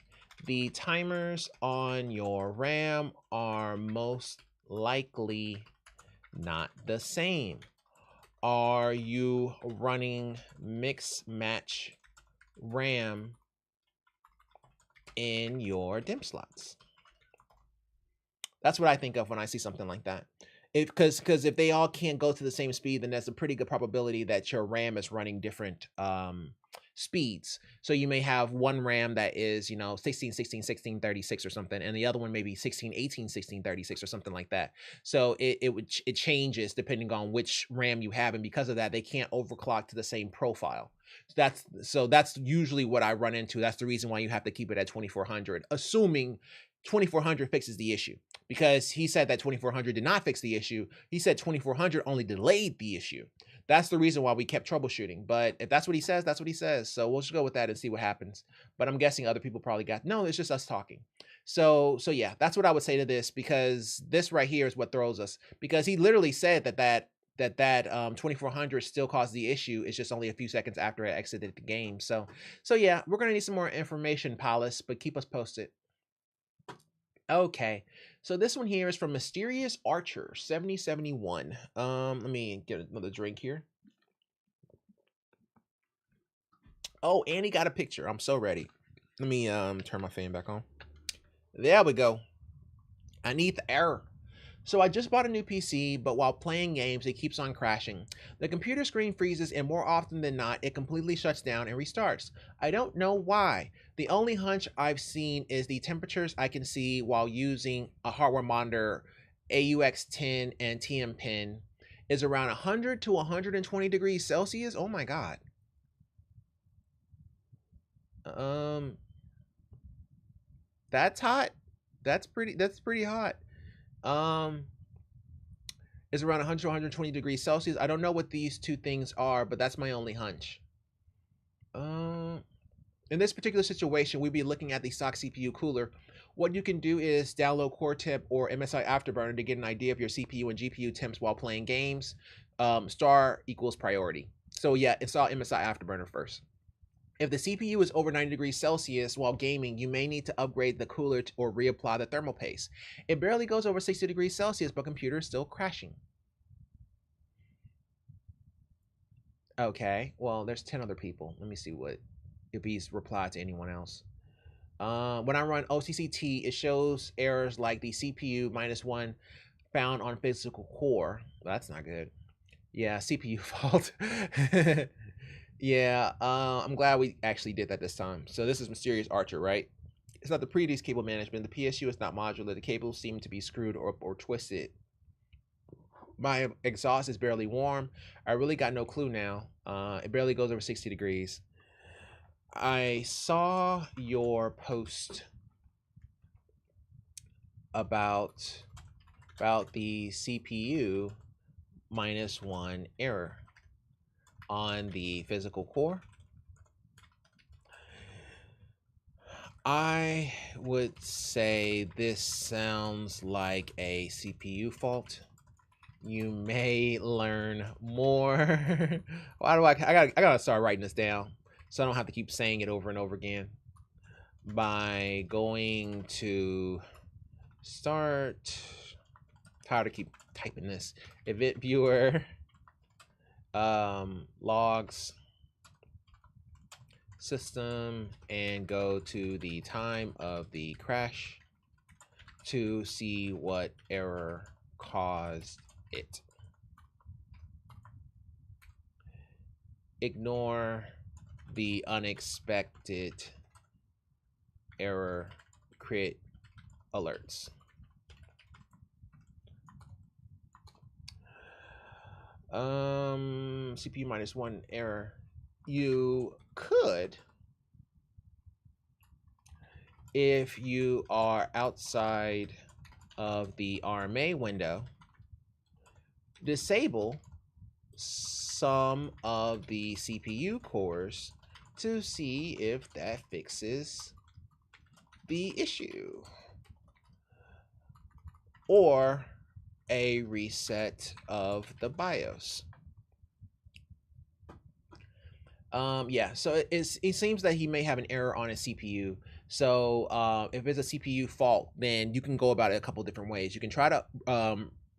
the timers on your RAM are most likely not the same. Are you running mix match RAM in your DIMM slots? That's what I think of when I see something like that. Because if they all can't go to the same speed, then there's a pretty good probability that your RAM is running different speeds. So you may have one RAM that is, 16, 16, 16, 36 or something, and the other one maybe 16, 18, 16, 36 or something like that. So it changes depending on which RAM you have, and because of that, they can't overclock to the same profile. So that's usually what I run into. That's the reason why you have to keep it at 2400, assuming 2400 fixes the issue, because he said that 2400 did not fix the issue. He said 2400 only delayed the issue. That's the reason why we kept troubleshooting. But if that's what he says, that's what he says. So we'll just go with that and see what happens. But I'm guessing other people probably got, no, it's just us talking. So yeah, that's what I would say to this, because this right here is what throws us, because he literally said that 2400 still caused the issue. It's just only a few seconds after I exited the game. So yeah, we're going to need some more information, Paulus, but keep us posted. Okay, so this one here is from Mysterious Archer 7071. Let me get another drink here. Oh, and he got a picture. I'm so ready. Let me turn my fan back on. There we go. I need the error. So I just bought a new PC, but while playing games, it keeps on crashing. The computer screen freezes, and more often than not, it completely shuts down and restarts. I don't know why. The only hunch I've seen is the temperatures I can see while using a hardware monitor, AUX10 and TM pin, is around 100 to 120 degrees Celsius. Oh my God. That's hot. That's pretty hot. Is around 100 to 120 degrees Celsius. I don't know what these two things are, but that's my only hunch. In this particular situation, we'd be looking at the stock CPU cooler. What you can do is download CoreTemp or MSI Afterburner to get an idea of your CPU and GPU temps while playing games. Star equals priority. So yeah, install MSI Afterburner first. If the CPU is over 90 degrees Celsius while gaming, you may need to upgrade the cooler or reapply the thermal paste. It barely goes over 60 degrees Celsius, but computer is still crashing. Okay, well, there's 10 other people. Let me see if he's replied to anyone else. When I run OCCT, it shows errors like the CPU -1 found on physical core. Well, that's not good. Yeah, CPU fault. Yeah, I'm glad we actually did that this time. So this is Mysterious Archer, right? It's not the previous cable management. The PSU is not modular. The cables seem to be screwed or twisted. My exhaust is barely warm. I really got no clue now. It barely goes over 60 degrees. I saw your post about the CPU -1 error on the physical core. I would say this sounds like a CPU fault. You may learn more. Why do I gotta start writing this down so I don't have to keep saying it over and over again. By going to start, tired to keep typing this. Event viewer, logs, system, and go to the time of the crash to see what error caused it. ignore the unexpected error, create alerts. CPU -1 error. You could, if you are outside of the RMA window, disable some of the CPU cores to see if that fixes the issue, or a reset of the BIOS. Yeah, so it seems that he may have an error on his CPU. So if it's a CPU fault, then you can go about it a couple different ways. You can try to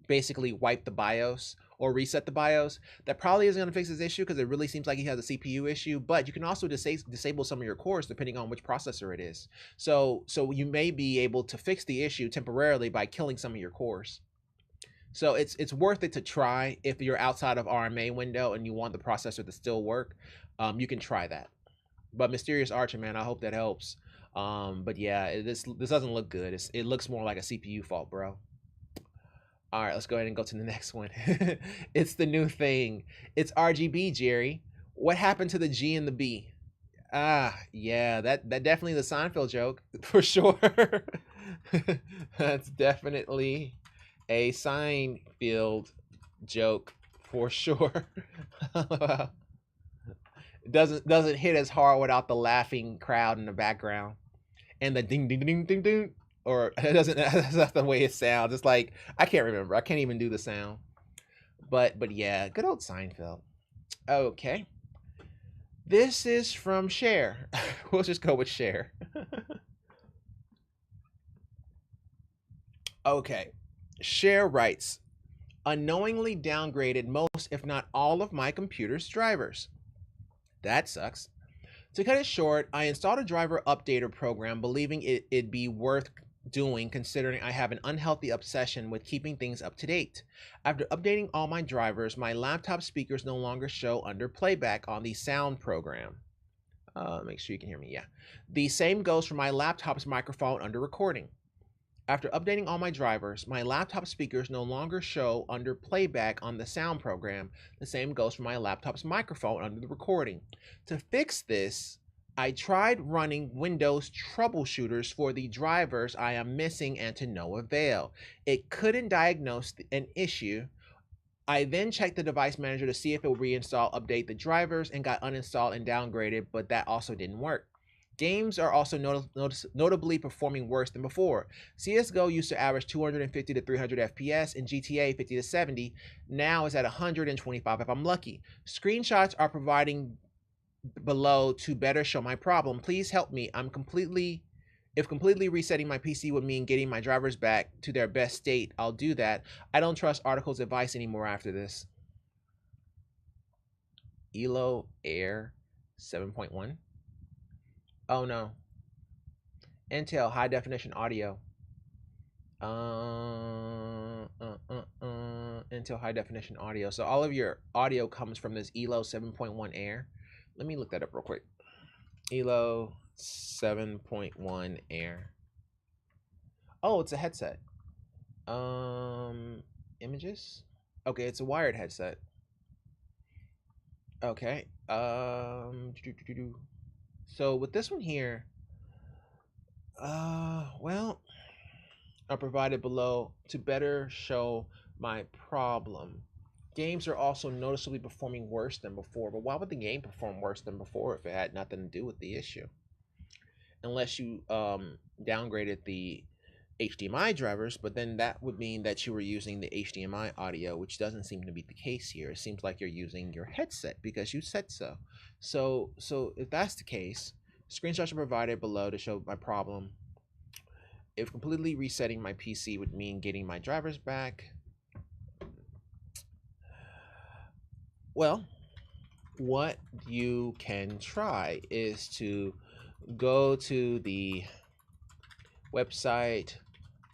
basically wipe the BIOS or reset the BIOS. That probably isn't going to fix his issue because it really seems like he has a CPU issue. But you can also disable some of your cores depending on which processor it is. So you may be able to fix the issue temporarily by killing some of your cores. So it's worth it to try if you're outside of RMA window and you want the processor to still work. You can try that. But Mysterious Archer, man, I hope that helps. But yeah, this doesn't look good. It looks more like a CPU fault, bro. All right, let's go ahead and go to the next one. It's the new thing. It's RGB, Jerry. What happened to the G and the B? Ah, yeah, that definitely the Seinfeld joke for sure. That's definitely a Seinfeld joke for sure. Doesn't hit as hard without the laughing crowd in the background and the ding ding ding ding ding. Or it doesn't. That's not the way it sounds. It's like I can't remember. I can't even do the sound. But yeah, good old Seinfeld. Okay, this is from Cher. We'll just go with Cher. Okay, Cher writes, unknowingly downgraded most, if not all, of my computer's drivers. That sucks. To cut it short, I installed a driver updater program believing it'd be worth doing considering I have an unhealthy obsession with keeping things up to date. After updating all my drivers, my laptop speakers no longer show under playback on the sound program. Make sure you can hear me, yeah. The same goes for my laptop's microphone under recording. After updating all my drivers, my laptop speakers no longer show under playback on the sound program. The same goes for my laptop's microphone under the recording. To fix this, I tried running Windows troubleshooters for the drivers I am missing and to no avail. It couldn't diagnose an issue. I then checked the device manager to see if it would reinstall, update the drivers, and got uninstalled and downgraded, but that also didn't work. Games are also notably performing worse than before. CSGO used to average 250 to 300 FPS, and GTA 50 to 70 now is at 125 if I'm lucky. Screenshots are providing below to better show my problem. Please help me. If completely resetting my PC would mean getting my drivers back to their best state, I'll do that. I don't trust Article's advice anymore after this. Elo Air 7.1. Oh no. Intel high definition audio. Intel high definition audio. So all of your audio comes from this Elo 7.1 Air. Let me look that up real quick. Elo 7.1 Air. Oh, it's a headset. Images. Okay, it's a wired headset. Okay. So with this one here, well, are provided below to better show my problem. Games are also noticeably performing worse than before, but why would the game perform worse than before if it had nothing to do with the issue? Unless you downgraded the HDMI drivers, but then that would mean that you were using the HDMI audio, which doesn't seem to be the case here. It seems like you're using your headset because you said so. So if that's the case, screenshots are provided below to show my problem. If completely resetting my PC would mean getting my drivers back, well, what you can try is to go to the website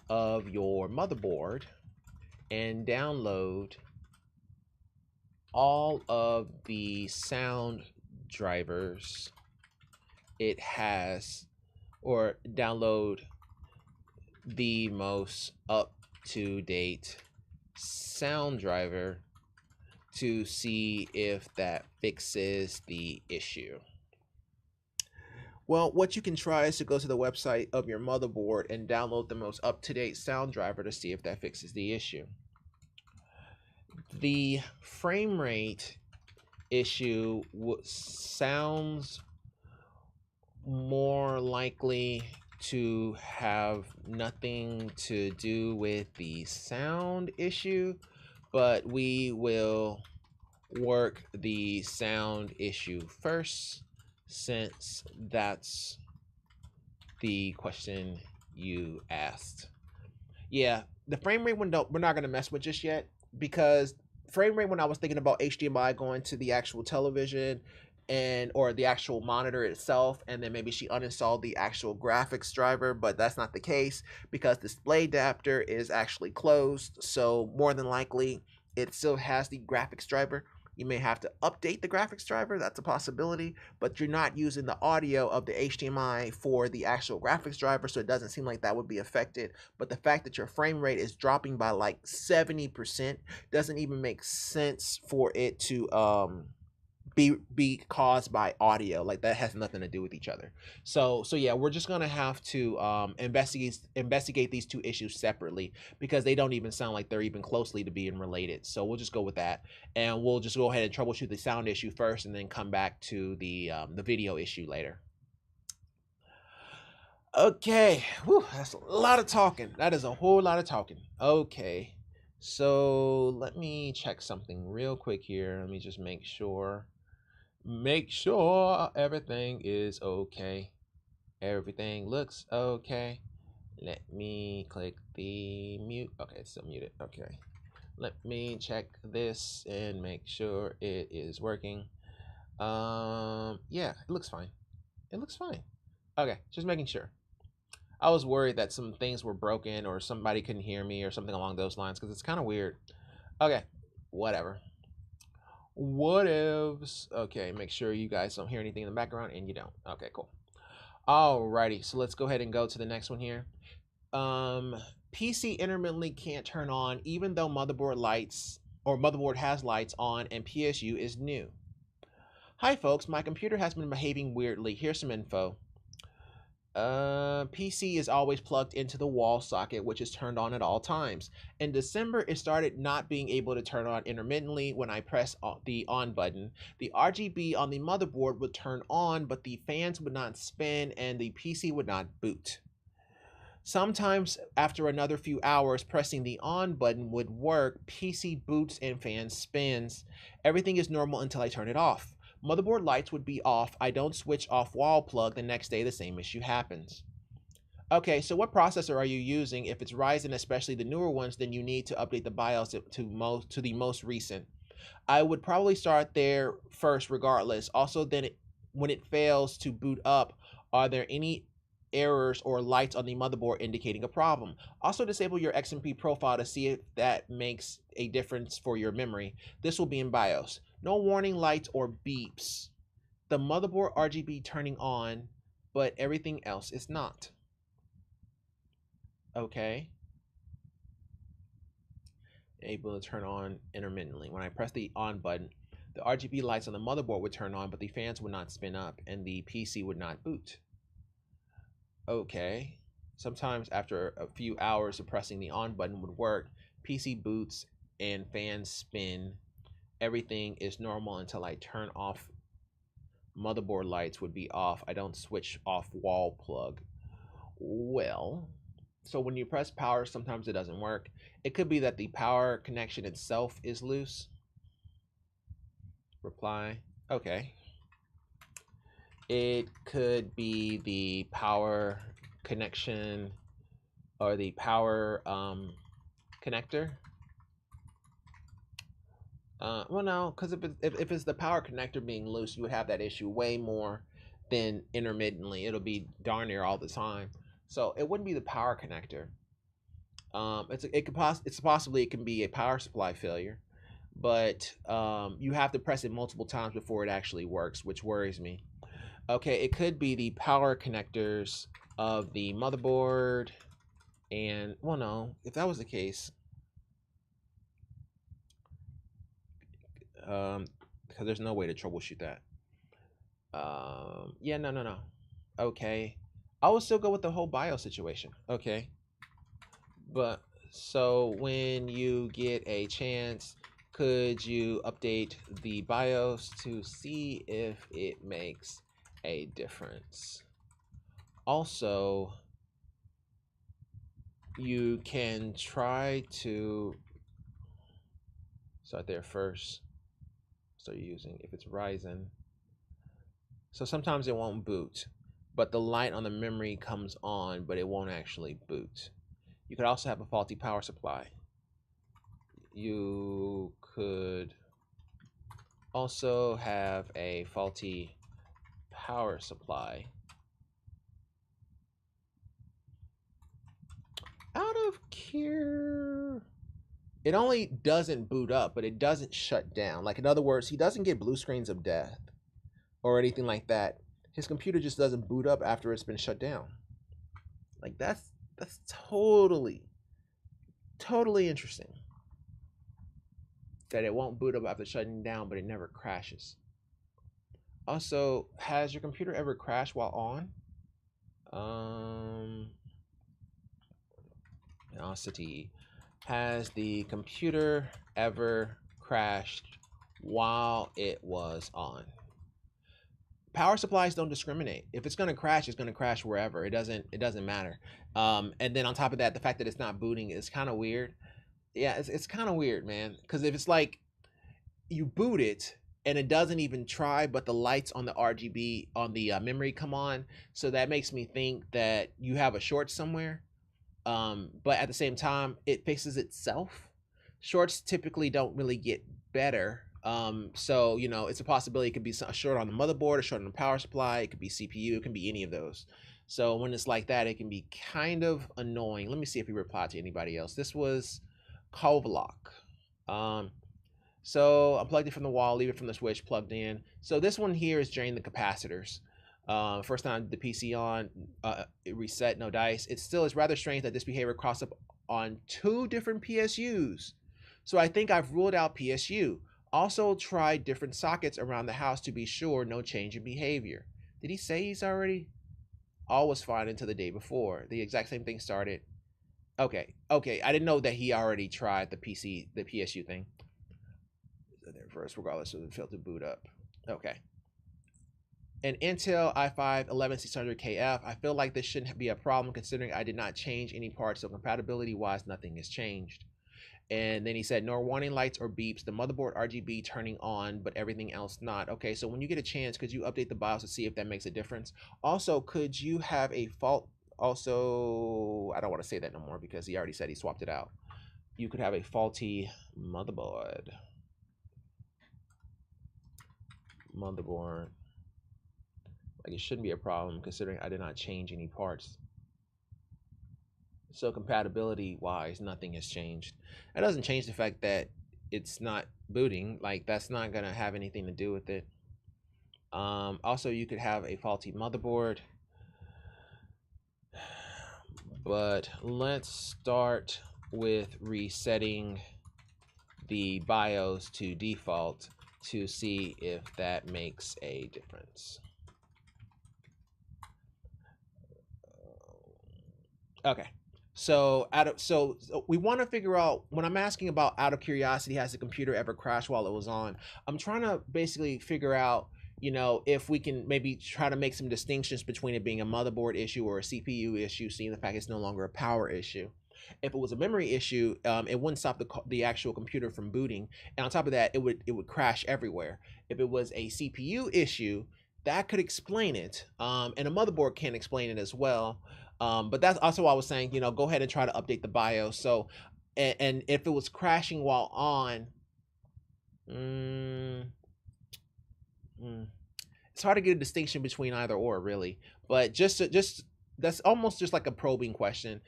of your motherboard and download all of the sound drivers it has, or download the most up-to-date sound driver to see if that fixes the issue. Well, what you can try is to go to the website of your motherboard and download the most up-to-date sound driver to see if that fixes the issue. The frame rate issue sounds more likely to have nothing to do with the sound issue, but we will work the sound issue first, since that's the question you asked. Yeah, the frame rate window we're not going to mess with just yet, because frame rate, when I was thinking about HDMI going to the actual television or the actual monitor itself, and then maybe she uninstalled the actual graphics driver, but that's not the case because the display adapter is actually closed. So more than likely it still has the graphics driver. You may have to update the graphics driver, that's a possibility, but you're not using the audio of the HDMI for the actual graphics driver, so it doesn't seem like that would be affected. But the fact that your frame rate is dropping by like 70% doesn't even make sense for it to be caused by audio. Like, that has nothing to do with each other. So yeah, we're just gonna have to investigate these two issues separately, because they don't even sound like they're even closely to being related. So we'll just go with that, and we'll just go ahead and troubleshoot the sound issue first, and then come back to the video issue later. Okay, whew, that's a lot of talking. That is a whole lot of talking. Okay, so let me check something real quick here. Let me just make sure everything is okay. Everything looks okay. Let me click the mute. Okay, it's still muted. Okay, let me check this and make sure it is working. Yeah, it looks fine. It looks fine. Okay, just making sure. I was worried that some things were broken or somebody couldn't hear me or something along those lines, because it's kind of weird. Okay, whatever. What ifs? Okay, make sure you guys don't hear anything in the background, and you don't. Okay, cool. Alrighty, so let's go ahead and go to the next one here. PC intermittently can't turn on even though motherboard has lights on and PSU is new. Hi folks, my computer has been behaving weirdly. Here's some info. PC is always plugged into the wall socket, which is turned on at all times. In December, it started not being able to turn on intermittently when I press the on button. The RGB on the motherboard would turn on, but the fans would not spin and the PC would not boot. Sometimes after another few hours, pressing the on button would work. PC boots and fan spins. Everything is normal until I turn it off. Motherboard lights would be off. I don't switch off wall plug. The next day, the same issue happens. Okay, so what processor are you using? If it's Ryzen, especially the newer ones, then you need to update the BIOS to the most recent. I would probably start there first regardless. Also, then when it fails to boot up, are there any errors or lights on the motherboard indicating a problem? Also, disable your XMP profile to see if that makes a difference for your memory. This will be in BIOS. No warning lights or beeps. The motherboard RGB turning on, but everything else is not. Okay. Able to turn on intermittently. When I press the on button, the RGB lights on the motherboard would turn on, but the fans would not spin up and the PC would not boot. Okay. Sometimes after a few hours of pressing the on button would work. PC boots and fans spin. Everything is normal until I turn off. Motherboard lights would be off. I don't switch off wall plug. Well, so when you press power, sometimes it doesn't work. It could be that the power connection itself is loose. Reply. Okay. It could be the power connection or the power connector. Well, no, because if it's the power connector being loose, you would have that issue way more than intermittently. It'll be darn near all the time. So it wouldn't be the power connector. It can possibly be a power supply failure, but you have to press it multiple times before it actually works, which worries me. Okay, it could be the power connectors of the motherboard, and well, no, if that was the case, because there's no way to troubleshoot that. Yeah, no. Okay, I will still go with the whole BIOS situation. Okay, but so when you get a chance, could you update the BIOS to see if it makes a difference? Also, you can try to start there first. Start using, if it's Ryzen. So sometimes it won't boot, but the light on the memory comes on, but it won't actually boot. You could also have a faulty power supply. You could also have a faulty power supply. Out of care. It only doesn't boot up, but it doesn't shut down. Like, in other words, he doesn't get blue screens of death or anything like that. His computer just doesn't boot up after it's been shut down. Like, that's totally interesting. That it won't boot up after shutting down, but it never crashes. Also, has your computer ever crashed while on? Velocity. Has the computer ever crashed while it was on? Power supplies don't discriminate. If it's gonna crash, it's gonna crash wherever. It doesn't matter. And then on top of that, the fact that it's not booting is kind of weird. Yeah, it's kind of weird, man. Because if it's like you boot it and it doesn't even try, but the lights on the RGB on the memory come on, so that makes me think that you have a short somewhere. But at the same time, it fixes itself. Shorts typically don't really get better. So you know, it's a possibility. It could be a short on the motherboard, a short on the power supply. It could be CPU. It can be any of those. So when it's like that, it can be kind of annoying. Let me see if he replied to anybody else. This was Kovlock. So I plugged it from the wall, leave it from the switch plugged in. So this one here is draining the capacitors. First time the PC on, it reset, no dice. It still is rather strange that this behavior crossed up on 2 different PSUs. So I think I've ruled out PSU. Also tried different sockets around the house to be sure no change in behavior. Did he say he's already? All was fine until the day before. The exact same thing started. Okay. I didn't know that he already tried the PSU thing. There first, regardless of the failed to boot up. Okay. An Intel i5 11600KF. I feel like this shouldn't be a problem considering I did not change any parts, so compatibility wise, nothing has changed. And then he said, nor warning lights or beeps, the motherboard RGB turning on, but everything else not. Okay, so when you get a chance, could you update the BIOS to see if that makes a difference? Also, could you have a fault? Also, I don't want to say that no more because he already said he swapped it out. You could have a faulty motherboard. Like, it shouldn't be a problem considering I did not change any parts. So compatibility wise, nothing has changed. That doesn't change the fact that it's not booting. Like, that's not gonna have anything to do with it. Also, you could have a faulty motherboard, but let's start with resetting the BIOS to default to see if that makes a difference. Okay. So we want to figure out, when I'm asking about out of curiosity, has the computer ever crashed while it was on? I'm trying to basically figure out, you know, if we can maybe try to make some distinctions between it being a motherboard issue or a CPU issue, seeing the fact it's no longer a power issue. If it was a memory issue, it wouldn't stop the actual computer from booting, and on top of that, it would crash everywhere. If it was a CPU issue, that could explain it, and a motherboard can explain it as well. But that's also why I was saying, you know, go ahead and try to update the BIOS. So, and if it was crashing while on, it's hard to get a distinction between either or, really. But just that's almost just like a probing question.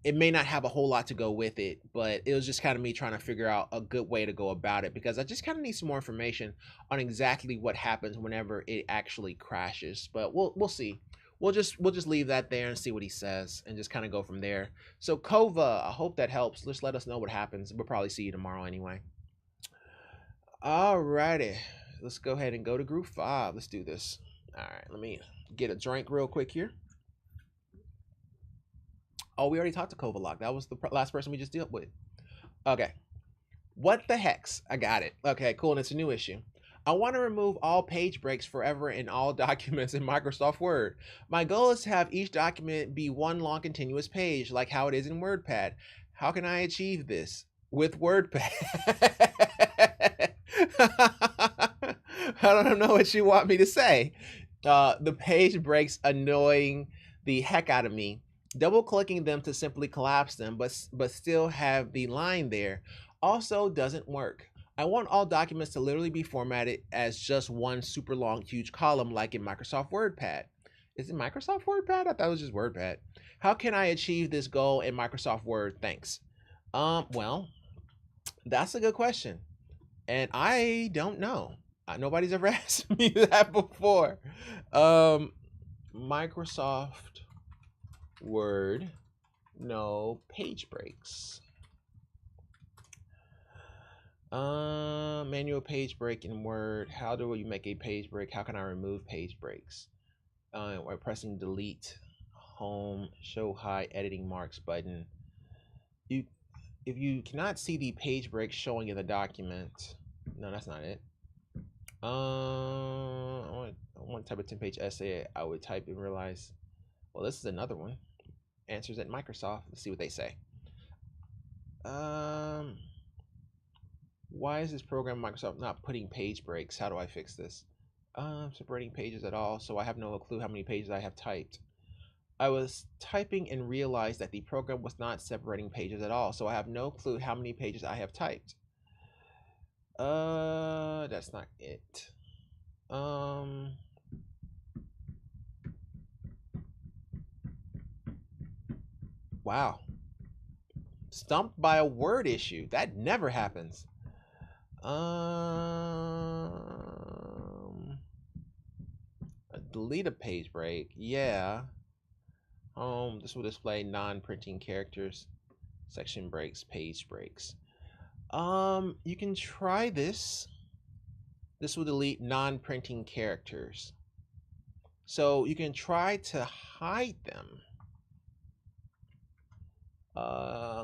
it may not have a whole lot to go with it, but it was just kind of me trying to figure out a good way to go about it, because I just kind of need some more information on exactly what happens whenever it actually crashes. But we'll see. We'll just leave that there and see what he says and just kind of go from there. So Kova, I hope that helps. Just let us know what happens. We'll probably see you tomorrow anyway. Alrighty, let's go ahead and go to group 5. Let's do this. All right, let me get a drink real quick here. Oh, we already talked to Kovalok. That was the last person we just dealt with. Okay. What the hex? I got it. Okay, cool. And it's a new issue. I want to remove all page breaks forever in all documents in Microsoft Word. My goal is to have each document be one long continuous page, like how it is in WordPad. How can I achieve this? With WordPad. I don't know what you want me to say. The page breaks annoying the heck out of me. Double clicking them to simply collapse them, but still have the line there, also doesn't work. I want all documents to literally be formatted as just one super long, huge column like in Microsoft WordPad. Is it Microsoft WordPad? I thought it was just WordPad. How can I achieve this goal in Microsoft Word? Thanks. Well, that's a good question. And I don't know. Nobody's ever asked me that before. Microsoft Word, no page breaks. Manual page break in Word. How do you make a page break? How can I remove page breaks? By pressing delete, home, show hide, editing marks button. If you cannot see the page break showing in the document, no, that's not it. I want to type a 10-page essay. I would type and realize, well, this is another one. Answers at Microsoft. Let's see what they say. Why is this program Microsoft not putting page breaks? How do I fix this? Separating pages at all, so I have no clue how many pages I have typed. I was typing and realized that the program was not separating pages at all, so I have no clue how many pages I have typed. That's not it. Wow. Stumped by a word issue. That never happens. Delete a page break. Yeah. This will display non-printing characters. Section breaks, page breaks. You can try this. This will delete non-printing characters. So you can try to hide them.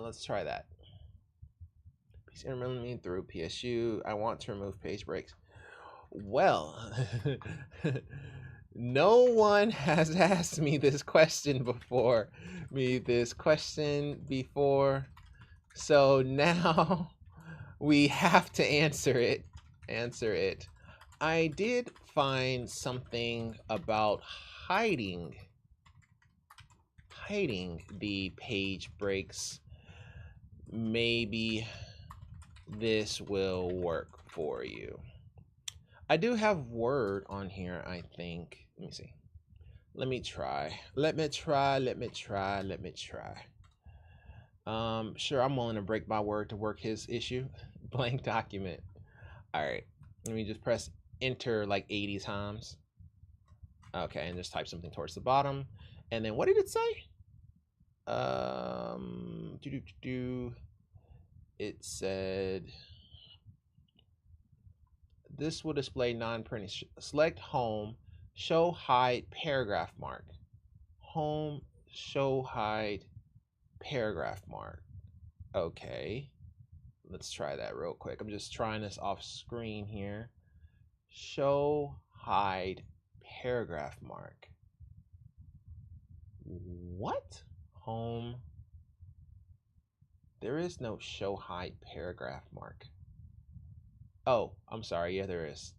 Let's try that. Remove through PSU. I want to remove page breaks. Well, no one has asked me this question before. So now we have to answer it. I did find something about hiding the page breaks. Maybe this will work for you. I do have Word on here, I think. Let me see. Let me try. Sure, I'm willing to break my word to work his issue. Blank document. All right. Let me just press enter like 80 times. Okay, and just type something towards the bottom. And then what did it say? It said this will display non-printing. Select home, show hide paragraph mark. Home, show hide paragraph mark. Okay, let's try that real quick. I'm just trying this off screen here. Show hide paragraph mark. What? Home. There is no show hide paragraph mark. Oh, I'm sorry. Yeah, there is.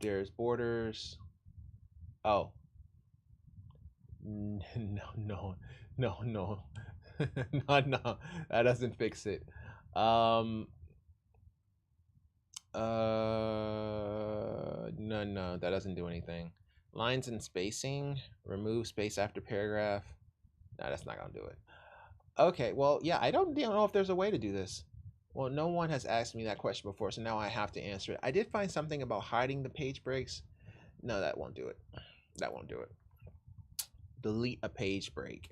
There's borders. Oh. No. No. That doesn't fix it. No, that doesn't do anything. Lines and spacing. Remove space after paragraph. No, that's not gonna do it. Okay, well, yeah, I don't know if there's a way to do this. Well, no one has asked me that question before, so now I have to answer it. I did find something about hiding the page breaks. No, that won't do it. That won't do it. Delete a page break.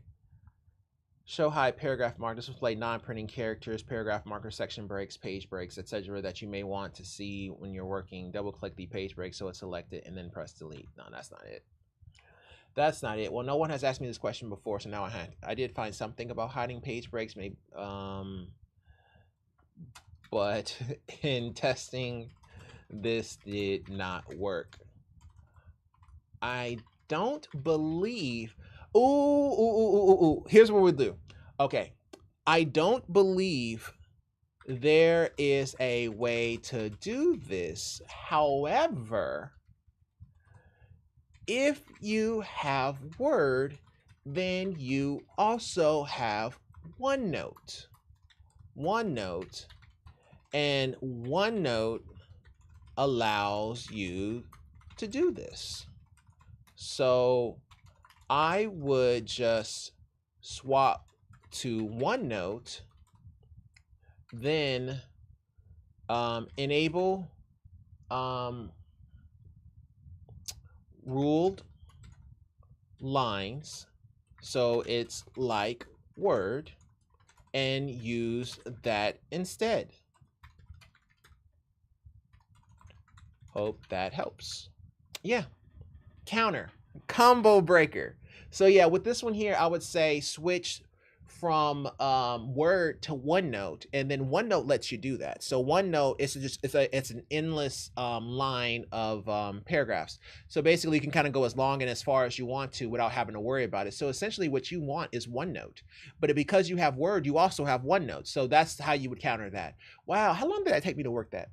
Show hide paragraph markers, display non-printing characters, paragraph marker, section breaks, page breaks, etc. that you may want to see when you're working. Double click the page break so it's selected and then press delete. No, that's not it. That's not it. Well, no one has asked me this question before, so now I did find something about hiding page breaks, maybe, but in testing, this did not work. I don't believe. Ooh. Here's what we'll do. Okay, I don't believe there is a way to do this. However, if you have Word, then you also have OneNote. And OneNote allows you to do this. So I would just swap to OneNote, then enable ruled lines, so it's like Word, and use that instead. Hope that helps. Yeah, combo breaker. So yeah, with this one here, I would say switch from Word to OneNote, and then OneNote lets you do that. So OneNote is just it's an endless line of paragraphs. So basically, you can kind of go as long and as far as you want to without having to worry about it. So essentially, what you want is OneNote, but because you have Word, you also have OneNote. So that's how you would counter that. Wow, how long did that take me to work that?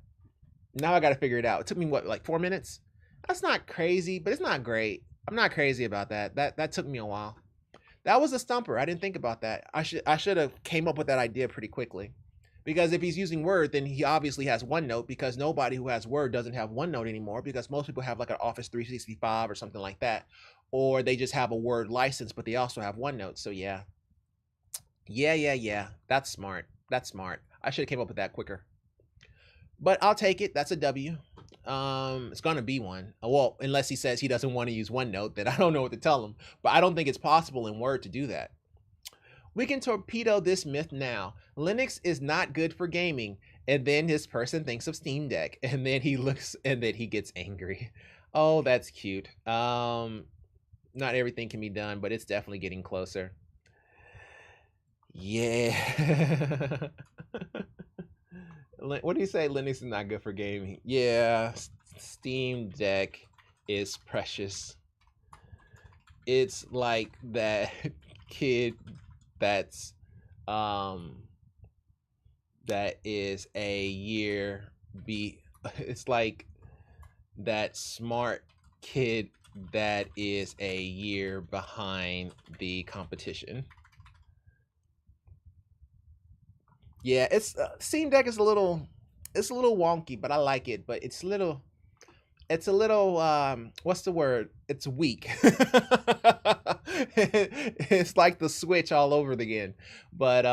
Now I got to figure it out. It took me what, like 4 minutes? That's not crazy, but it's not great. I'm not crazy about that. That took me a while. That was a stumper. I didn't think about that. I should have came up with that idea pretty quickly. Because if he's using Word, then he obviously has OneNote, because nobody who has Word doesn't have OneNote anymore, because most people have like an Office 365 or something like that. Or they just have a Word license, but they also have OneNote. So yeah. Yeah. That's smart. That's smart. I should have came up with that quicker. But I'll take it. That's a W. It's gonna be one. Well, unless he says he doesn't want to use OneNote, then I don't know what to tell him. But I don't think it's possible in Word to do that. We can torpedo this myth now. Linux is not good for gaming. And then this person thinks of Steam Deck, and then he looks, and then he gets angry. Oh, that's cute. Not everything can be done, but it's definitely getting closer. Yeah. What do you say? Linux is not good for gaming. Yeah, Steam Deck is precious. It's like that kid that's that is a year it's like that smart kid that is a year behind the competition. Yeah, it's Steam Deck is a little wonky, but I like it. But it's a little what's the word? It's weak. It's like the Switch all over again. But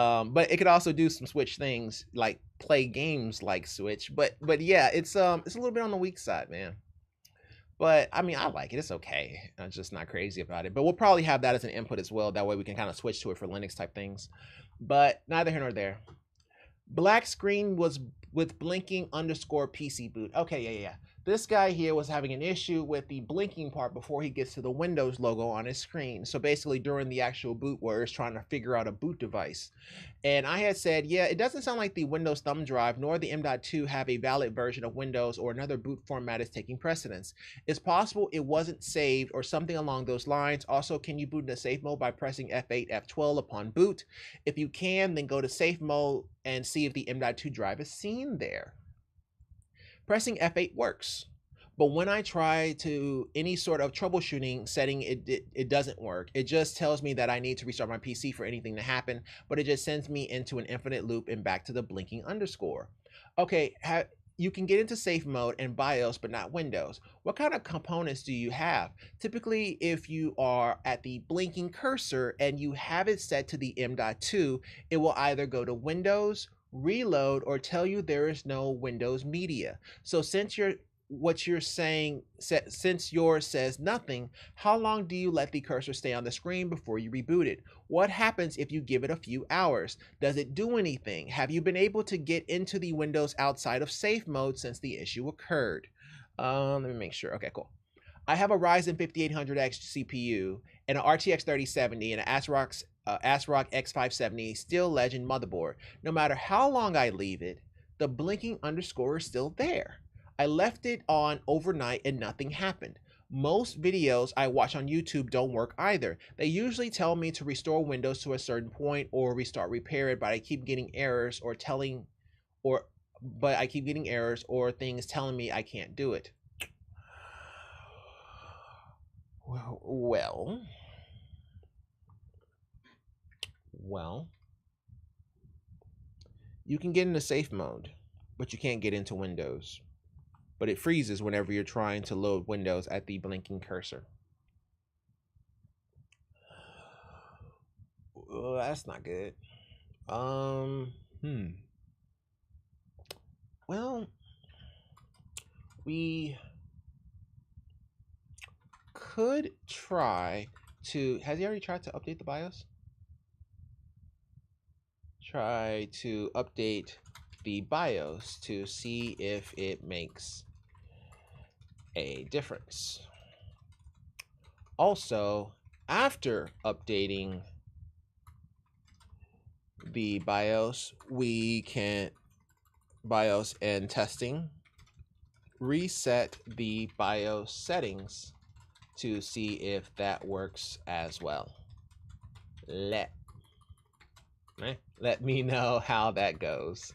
it could also do some Switch things like play games like Switch. But yeah, it's a little bit on the weak side, man. But I mean, I like it. It's okay. I'm just not crazy about it. But we'll probably have that as an input as well. That way we can kind of switch to it for Linux type things. But neither here nor there. Black screen was with blinking underscore PC boot. Okay, yeah. This guy here was having an issue with the blinking part before he gets to the Windows logo on his screen. So basically during the actual boot where it's trying to figure out a boot device. And I had said, yeah, it doesn't sound like the Windows thumb drive nor the M.2 have a valid version of Windows, or another boot format is taking precedence. It's possible it wasn't saved or something along those lines. Also, can you boot into safe mode by pressing F8, F12 upon boot? If you can, then go to safe mode and see if the M.2 drive is seen there. Pressing F8 works. But when I try to any sort of troubleshooting setting, it doesn't work. It just tells me that I need to restart my PC for anything to happen, but it just sends me into an infinite loop and back to the blinking underscore. Okay, you can get into safe mode and BIOS, but not Windows. What kind of components do you have? Typically, if you are at the blinking cursor and you have it set to the M.2, it will either go to Windows, reload, or tell you there is no Windows media. So since what you're saying, since yours says nothing, how long do you let the cursor stay on the screen before you reboot it? What happens if you give it a few hours? Does it do anything? Have you been able to get into the Windows outside of safe mode since the issue occurred? Let me make sure. Okay, cool. I have a Ryzen 5800X CPU and an RTX 3070 and an ASRock X570 Steel Legend motherboard. No matter how long I leave it, the blinking underscore is still there. I left it on overnight and nothing happened. Most videos I watch on YouTube don't work either. They usually tell me to restore Windows to a certain point or restart repair it, but I keep getting errors or things telling me I can't do it. Well, you can get into safe mode, but you can't get into Windows. But it freezes whenever you're trying to load Windows at the blinking cursor. Well, that's not good. Well, we could try to... Has he already tried to update the BIOS? Try to update the BIOS to see if it makes a difference. Also, after updating the BIOS, we can BIOS and testing, reset the BIOS settings to see if that works as well. Let me know how that goes.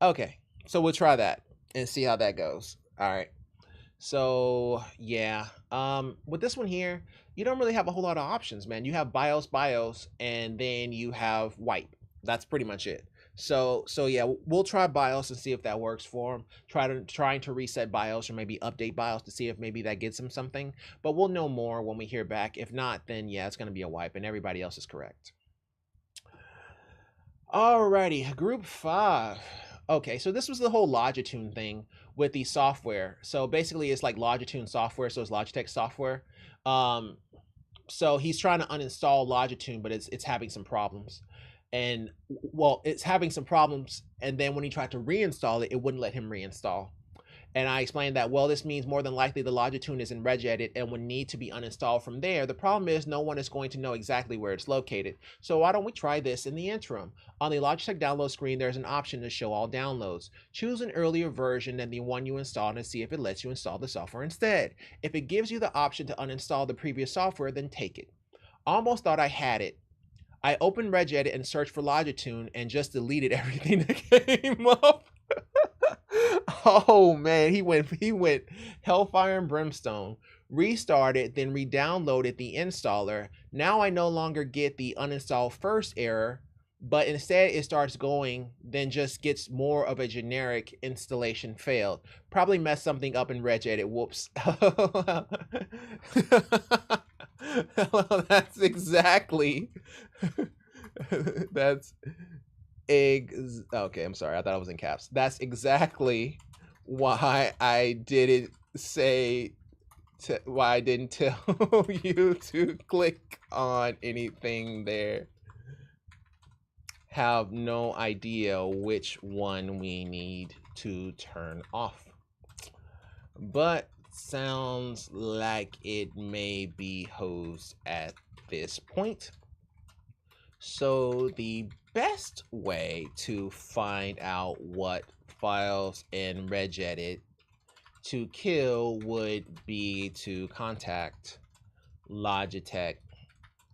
Okay, so we'll try that and see how that goes. All right. So yeah, with this one here, you don't really have a whole lot of options, man. You have BIOS, and then you have wipe. That's pretty much it. So yeah, we'll try BIOS and see if that works for him. Trying to reset BIOS or maybe update BIOS to see if maybe that gets him something. But we'll know more when we hear back. If not, then yeah, it's gonna be a wipe, and everybody else is correct. Alrighty, group 5. Okay, so this was the whole Logitune thing with the software. So basically it's like Logitune software, so it's Logitech software. So he's trying to uninstall Logitune, but it's having some problems. And well, it's having some problems, and then when he tried to reinstall it, it wouldn't let him reinstall. And I explained that, well, this means more than likely the Logitune is in regedit and would need to be uninstalled from there. The problem is no one is going to know exactly where it's located. So why don't we try this in the interim? On the Logitech download screen, there's an option to show all downloads. Choose an earlier version than the one you installed and see if it lets you install the software instead. If it gives you the option to uninstall the previous software, then take it. Almost thought I had it. I opened regedit and searched for Logitune and just deleted everything that came up. Oh man, he went hellfire and brimstone. Restarted, then re-downloaded the installer. Now I no longer get the uninstall first error, but instead it starts going, then just gets more of a generic installation failed. Probably messed something up in regedit. Whoops. That's exactly. Okay, I'm sorry. I thought I was in caps. That's exactly why I didn't tell you to click on anything there. Have no idea which one we need to turn off. But sounds like it may be hosed at this point. So the best way to find out what files in regedit to kill would be to contact Logitech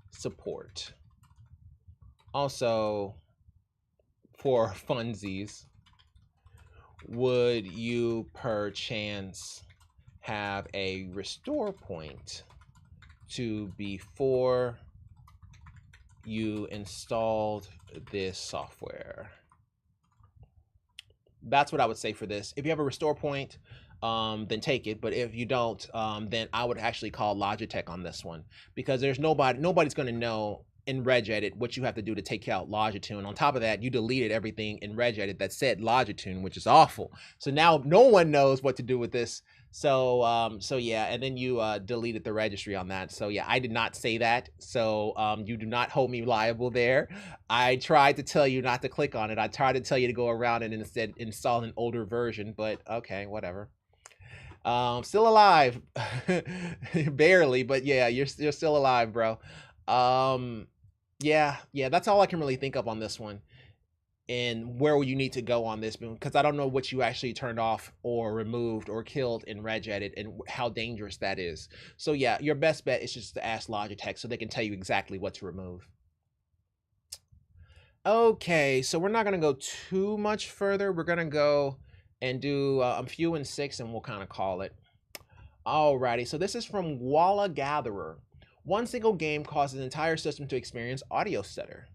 support. Also, for funsies, would you perchance have a restore point to before you installed this software? That's what I would say for this. If you have a restore point, then take it. But if you don't, then I would actually call Logitech on this one, because there's nobody's going to know in regedit what you have to do to take out Logitune. On top of that, you deleted everything in regedit that said Logitune, which is awful. So now no one knows what to do with this. So yeah, and then you deleted the registry on that. So yeah, I did not say that. So you do not hold me liable there. I tried to tell you not to click on it. I tried to tell you to go around and instead install an older version, but okay, whatever. Still alive, barely, but yeah, you're still alive, bro. Yeah, that's all I can really think of on this one. And where you need to go on this, because I don't know what you actually turned off or removed or killed in regedit and how dangerous that is. So yeah, your best bet is just to ask Logitech so they can tell you exactly what to remove. Okay, so we're not gonna go too much further. We're gonna go and do a few and 6, and we'll kind of call it. Alrighty, so this is from Walla Gatherer. One single game causes an entire system to experience audio stutter.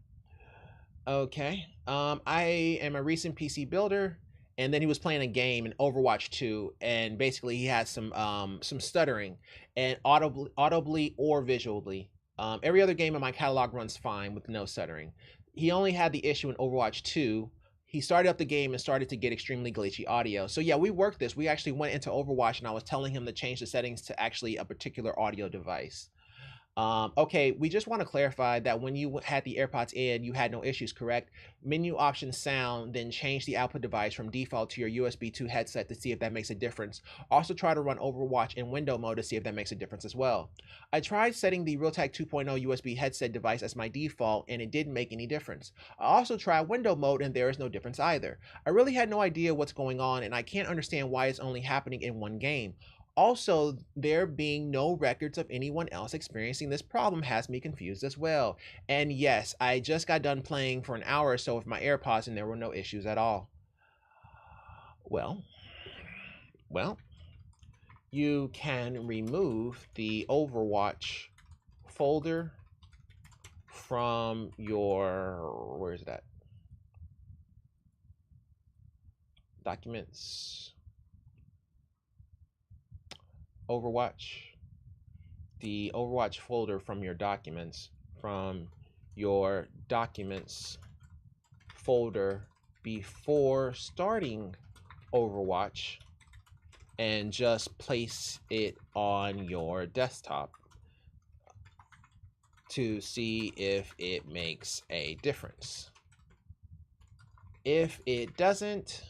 Okay, I am a recent PC builder, and then he was playing a game in Overwatch 2, and basically he had some stuttering, and audibly or visually. Every other game in my catalog runs fine with no stuttering. He only had the issue in Overwatch 2. He started up the game and started to get extremely glitchy audio. So yeah, we worked this. We actually went into Overwatch, and I was telling him to change the settings to actually a particular audio device. Okay, we just want to clarify that when you had the AirPods in, you had no issues, correct? Menu option sound, then change the output device from default to your USB 2 headset to see if that makes a difference. Also try to run Overwatch in window mode to see if that makes a difference as well. I tried setting the Realtek 2.0 USB headset device as my default, and it didn't make any difference. I also tried window mode, and there is no difference either. I really had no idea what's going on, and I can't understand why it's only happening in one game. Also, there being no records of anyone else experiencing this problem has me confused as well. And yes, I just got done playing for an hour or so with my AirPods, and there were no issues at all. Well, you can remove the Overwatch folder from your, where is that? Documents. Overwatch. The Overwatch folder from your documents, folder before starting Overwatch, and just place it on your desktop to see if it makes a difference. If it doesn't,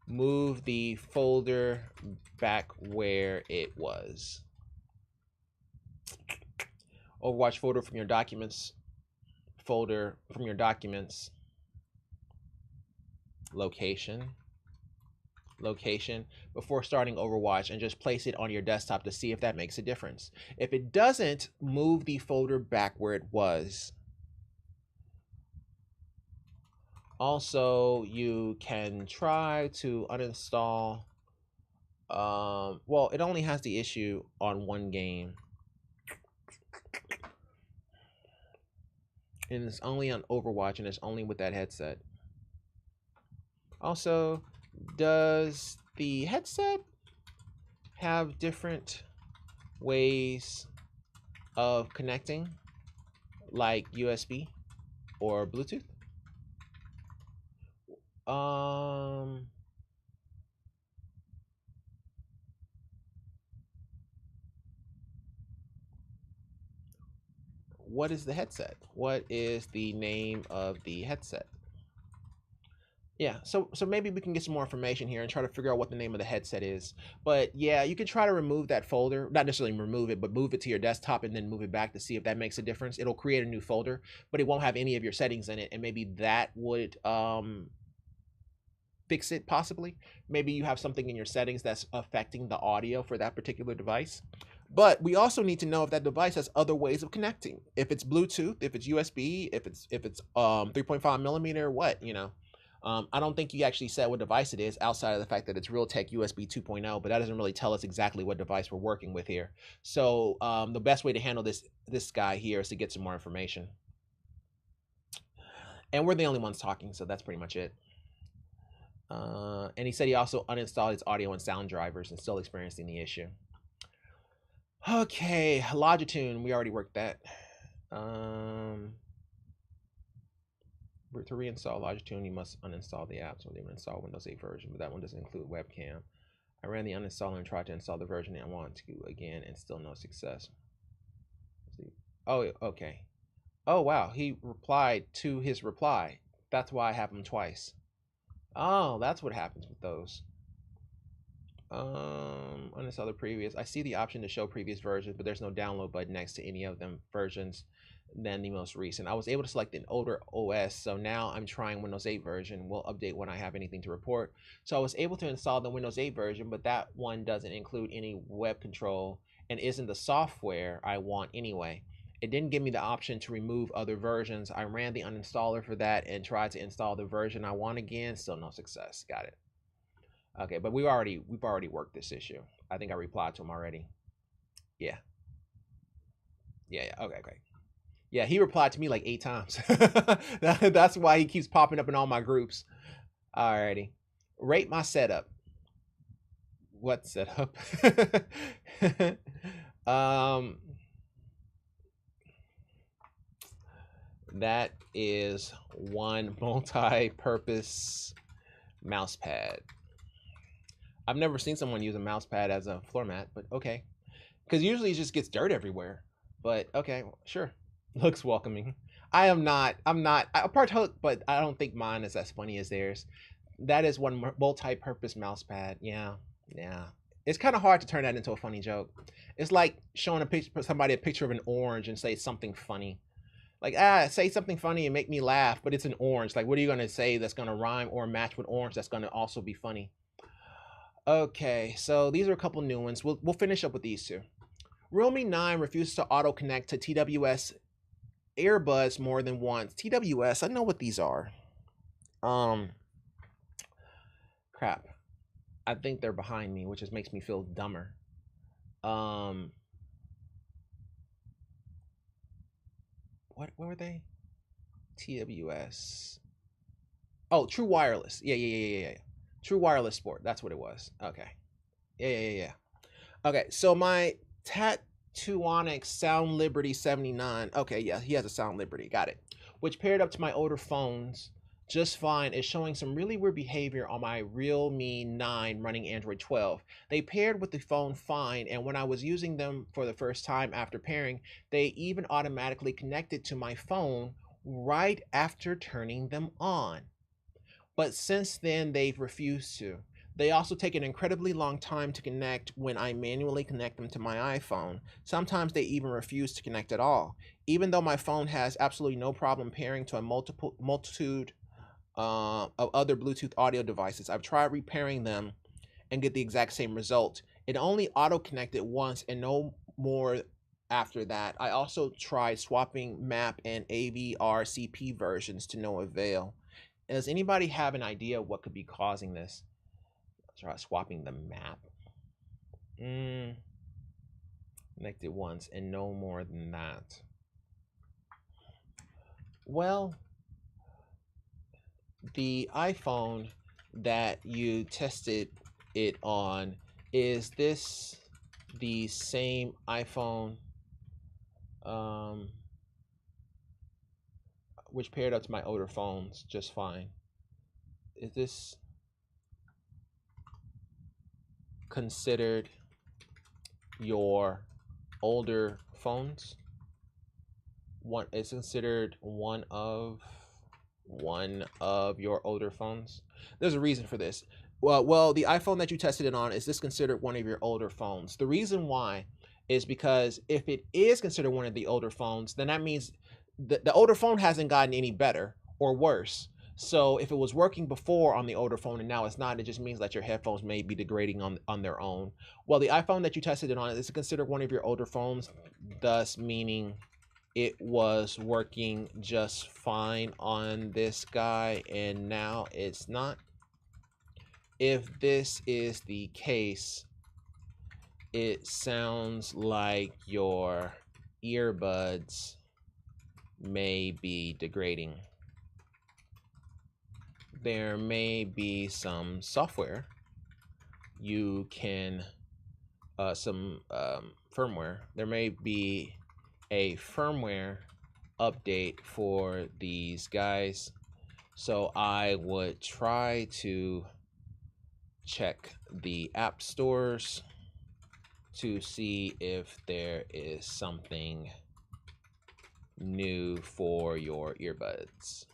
move the folder back where it was. Overwatch folder from your documents, location before starting Overwatch, and just place it on your desktop to see if that makes a difference. If it doesn't, move the folder back where it was. Also, you can try to uninstall, well, it only has the issue on one game. And it's only on Overwatch, and it's only with that headset. Also, does the headset have different ways of connecting, like USB or Bluetooth? What is the headset? What is the name of the headset? Yeah, so maybe we can get some more information here and try to figure out what the name of the headset is. But yeah, you can try to remove that folder, not necessarily remove it, but move it to your desktop and then move it back to see if that makes a difference. It'll create a new folder, but it won't have any of your settings in it, and maybe that would fix it possibly. Maybe you have something in your settings that's affecting the audio for that particular device. But we also need to know if that device has other ways of connecting. If it's Bluetooth, if it's USB, if it's 3.5 millimeter, what, you know. I don't think you actually said what device it is outside of the fact that it's Realtek USB 2.0, but that doesn't really tell us exactly what device we're working with here. So the best way to handle this guy here is to get some more information. And we're the only ones talking, so that's pretty much it. And he said he also uninstalled his audio and sound drivers and still experiencing the issue. Okay, Logitune, we already worked that. To reinstall Logitune, you must uninstall the apps or even install Windows 8 version, but that one doesn't include webcam. I ran the uninstaller and tried to install the version I want to again, and still no success. Oh, okay. Oh, wow. He replied to his reply. That's why I have them twice. Oh, that's what happens with those. Uninstall the previous. I see the option to show previous versions, but there's no download button next to any of them versions than the most recent. I was able to select an older OS, so now I'm trying Windows 8 version. We'll update when I have anything to report. So I was able to install the Windows 8 version, but that one doesn't include any web control and isn't the software I want anyway. It didn't give me the option to remove other versions. I ran the uninstaller for that and tried to install the version I want again. Still no success. Got it. Okay, but we've already worked this issue. I think I replied to him already. Yeah. Okay. Yeah, he replied to me like 8 times. That's why he keeps popping up in all my groups. Alrighty. Rate my setup. What setup? That is one multi-purpose mouse pad. I've never seen someone use a mouse pad as a floor mat, but okay. Because usually it just gets dirt everywhere. But okay, sure. Looks welcoming. I'm not. I partook, but I don't think mine is as funny as theirs. That is one multi-purpose mouse pad. Yeah. It's kind of hard to turn that into a funny joke. It's like showing somebody a picture of an orange and say something funny. Like, say something funny and make me laugh, but it's an orange. Like, what are you going to say that's going to rhyme or match with orange that's going to also be funny? Okay, so these are a couple new ones. We'll finish up with these two. Realme 9 refuses to auto-connect to TWS earbuds more than once. TWS, I know what these are. Crap. I think they're behind me, which just makes me feel dumber. What were they? TWS. Oh, True Wireless. Yeah. True Wireless Sport. That's what it was. Okay. Yeah. Okay, so my Tattooonics Sound Liberty 79. Okay, yeah, he has a Sound Liberty. Got it. Which paired up to my older phones just fine is showing some really weird behavior on my Realme 9 running Android 12. They paired with the phone fine, and when I was using them for the first time after pairing, they even automatically connected to my phone right after turning them on. But since then, they've refused to. They also take an incredibly long time to connect when I manually connect them to my iPhone. Sometimes they even refuse to connect at all. Even though my phone has absolutely no problem pairing to a multitude of other Bluetooth audio devices, I've tried repairing them and get the exact same result. It only auto-connected once and no more after that. I also tried swapping map and AVRCP versions to no avail. Does anybody have an idea what could be causing this? Try swapping the map. Connected once and no more than that. Well, the iPhone that you tested it on, is this the same iPhone which paired up to my older phones just fine? Is this considered your older phones? One is considered one of your older phones. There's a reason for this. Well, the iPhone that you tested it on, is this considered one of your older phones? The reason why is because if it is considered one of the older phones, then that means the older phone hasn't gotten any better or worse. So if it was working before on the older phone and now it's not, it just means that your headphones may be degrading on their own. Well, the iPhone that you tested it on, is considered one of your older phones, thus meaning it was working just fine on this guy and now it's not. If this is the case, it sounds like your earbuds may be degrading. there may be some software you can, some firmware. There may be a firmware update for these guys. So I would try to check the app stores to see if there is something new for your earbuds.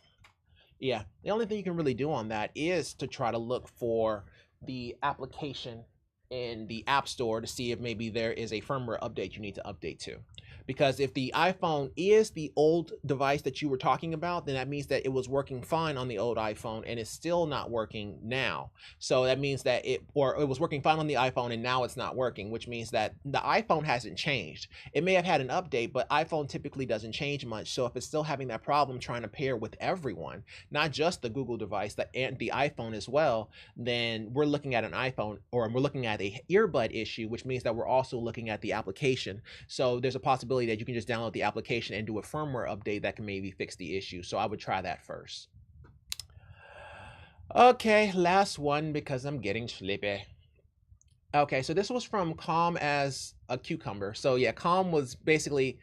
Yeah, the only thing you can really do on that is to try to look for the application in the App Store to see if maybe there is a firmware update you need to update to. Because if the iPhone is the old device that you were talking about, then that means that it was working fine on the old iPhone and it's still not working now. So that means that it was working fine on the iPhone and now it's not working, which means that the iPhone hasn't changed. It may have had an update, but iPhone typically doesn't change much. So if it's still having that problem trying to pair with everyone, not just the Google device, and the iPhone as well, then we're looking at an iPhone, or we're looking at a earbud issue, which means that we're also looking at the application. So there's a possibility that you can just download the application and do a firmware update that can maybe fix the issue. So I would try that first. Okay, last one because I'm getting sleepy. Okay, so this was from Calm as a Cucumber. So yeah, Calm was basically,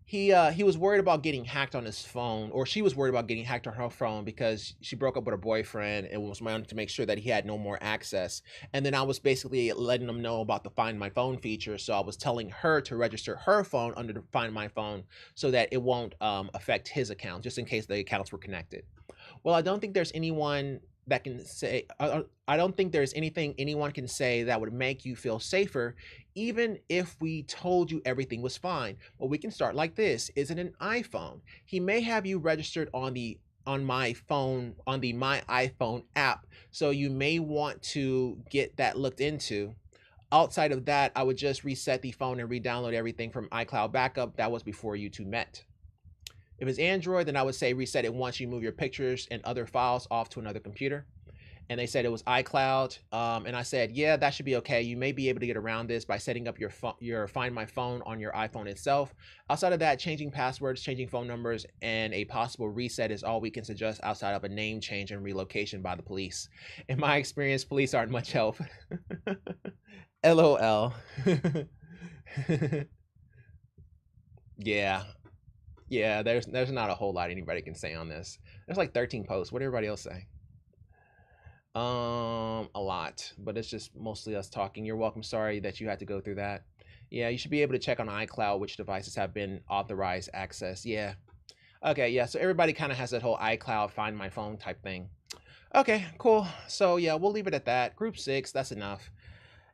he was worried about getting hacked on his phone, or she was worried about getting hacked on her phone because she broke up with her boyfriend and was wanting to make sure that he had no more access. And then I was basically letting them know about the Find My Phone feature. So I was telling her to register her phone under the Find My Phone so that it won't affect his account, just in case the accounts were connected. Well, I don't think there's anyone that can say, I don't think there's anything anyone can say that would make you feel safer, even if we told you everything was fine. But we can start like this. Is it an iPhone? He may have you registered on my phone, on the My iPhone app. So you may want to get that looked into. Outside of that, I would just reset the phone and re-download everything from iCloud backup. That was before you two met. If it's Android, then I would say reset it once you move your pictures and other files off to another computer. And they said it was iCloud. And I said, yeah, that should be okay. You may be able to get around this by setting up your Find My Phone on your iPhone itself. Outside of that, changing passwords, changing phone numbers, and a possible reset is all we can suggest outside of a name change and relocation by the police. In my experience, police aren't much help. LOL. Yeah. Yeah, there's not a whole lot anybody can say on this. There's like 13 posts. What did everybody else say? A lot, but it's just mostly us talking. You're welcome. Sorry that you had to go through that. Yeah, you should be able to check on iCloud which devices have been authorized access. Yeah. Okay, yeah, so everybody kind of has that whole iCloud Find My Phone type thing. Okay, cool. So yeah, we'll leave it at that. Group 6, that's enough.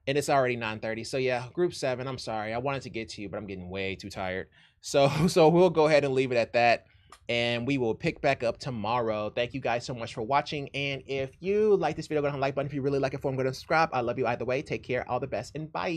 And it's already 9:30. So yeah, group 7, I'm sorry. I wanted to get to you, but I'm getting way too tired. So we'll go ahead and leave it at that. And we will pick back up tomorrow. Thank you guys so much for watching. And if you like this video, go ahead and like button. If you really like it, go ahead and subscribe. I love you either way. Take care. All the best and bye.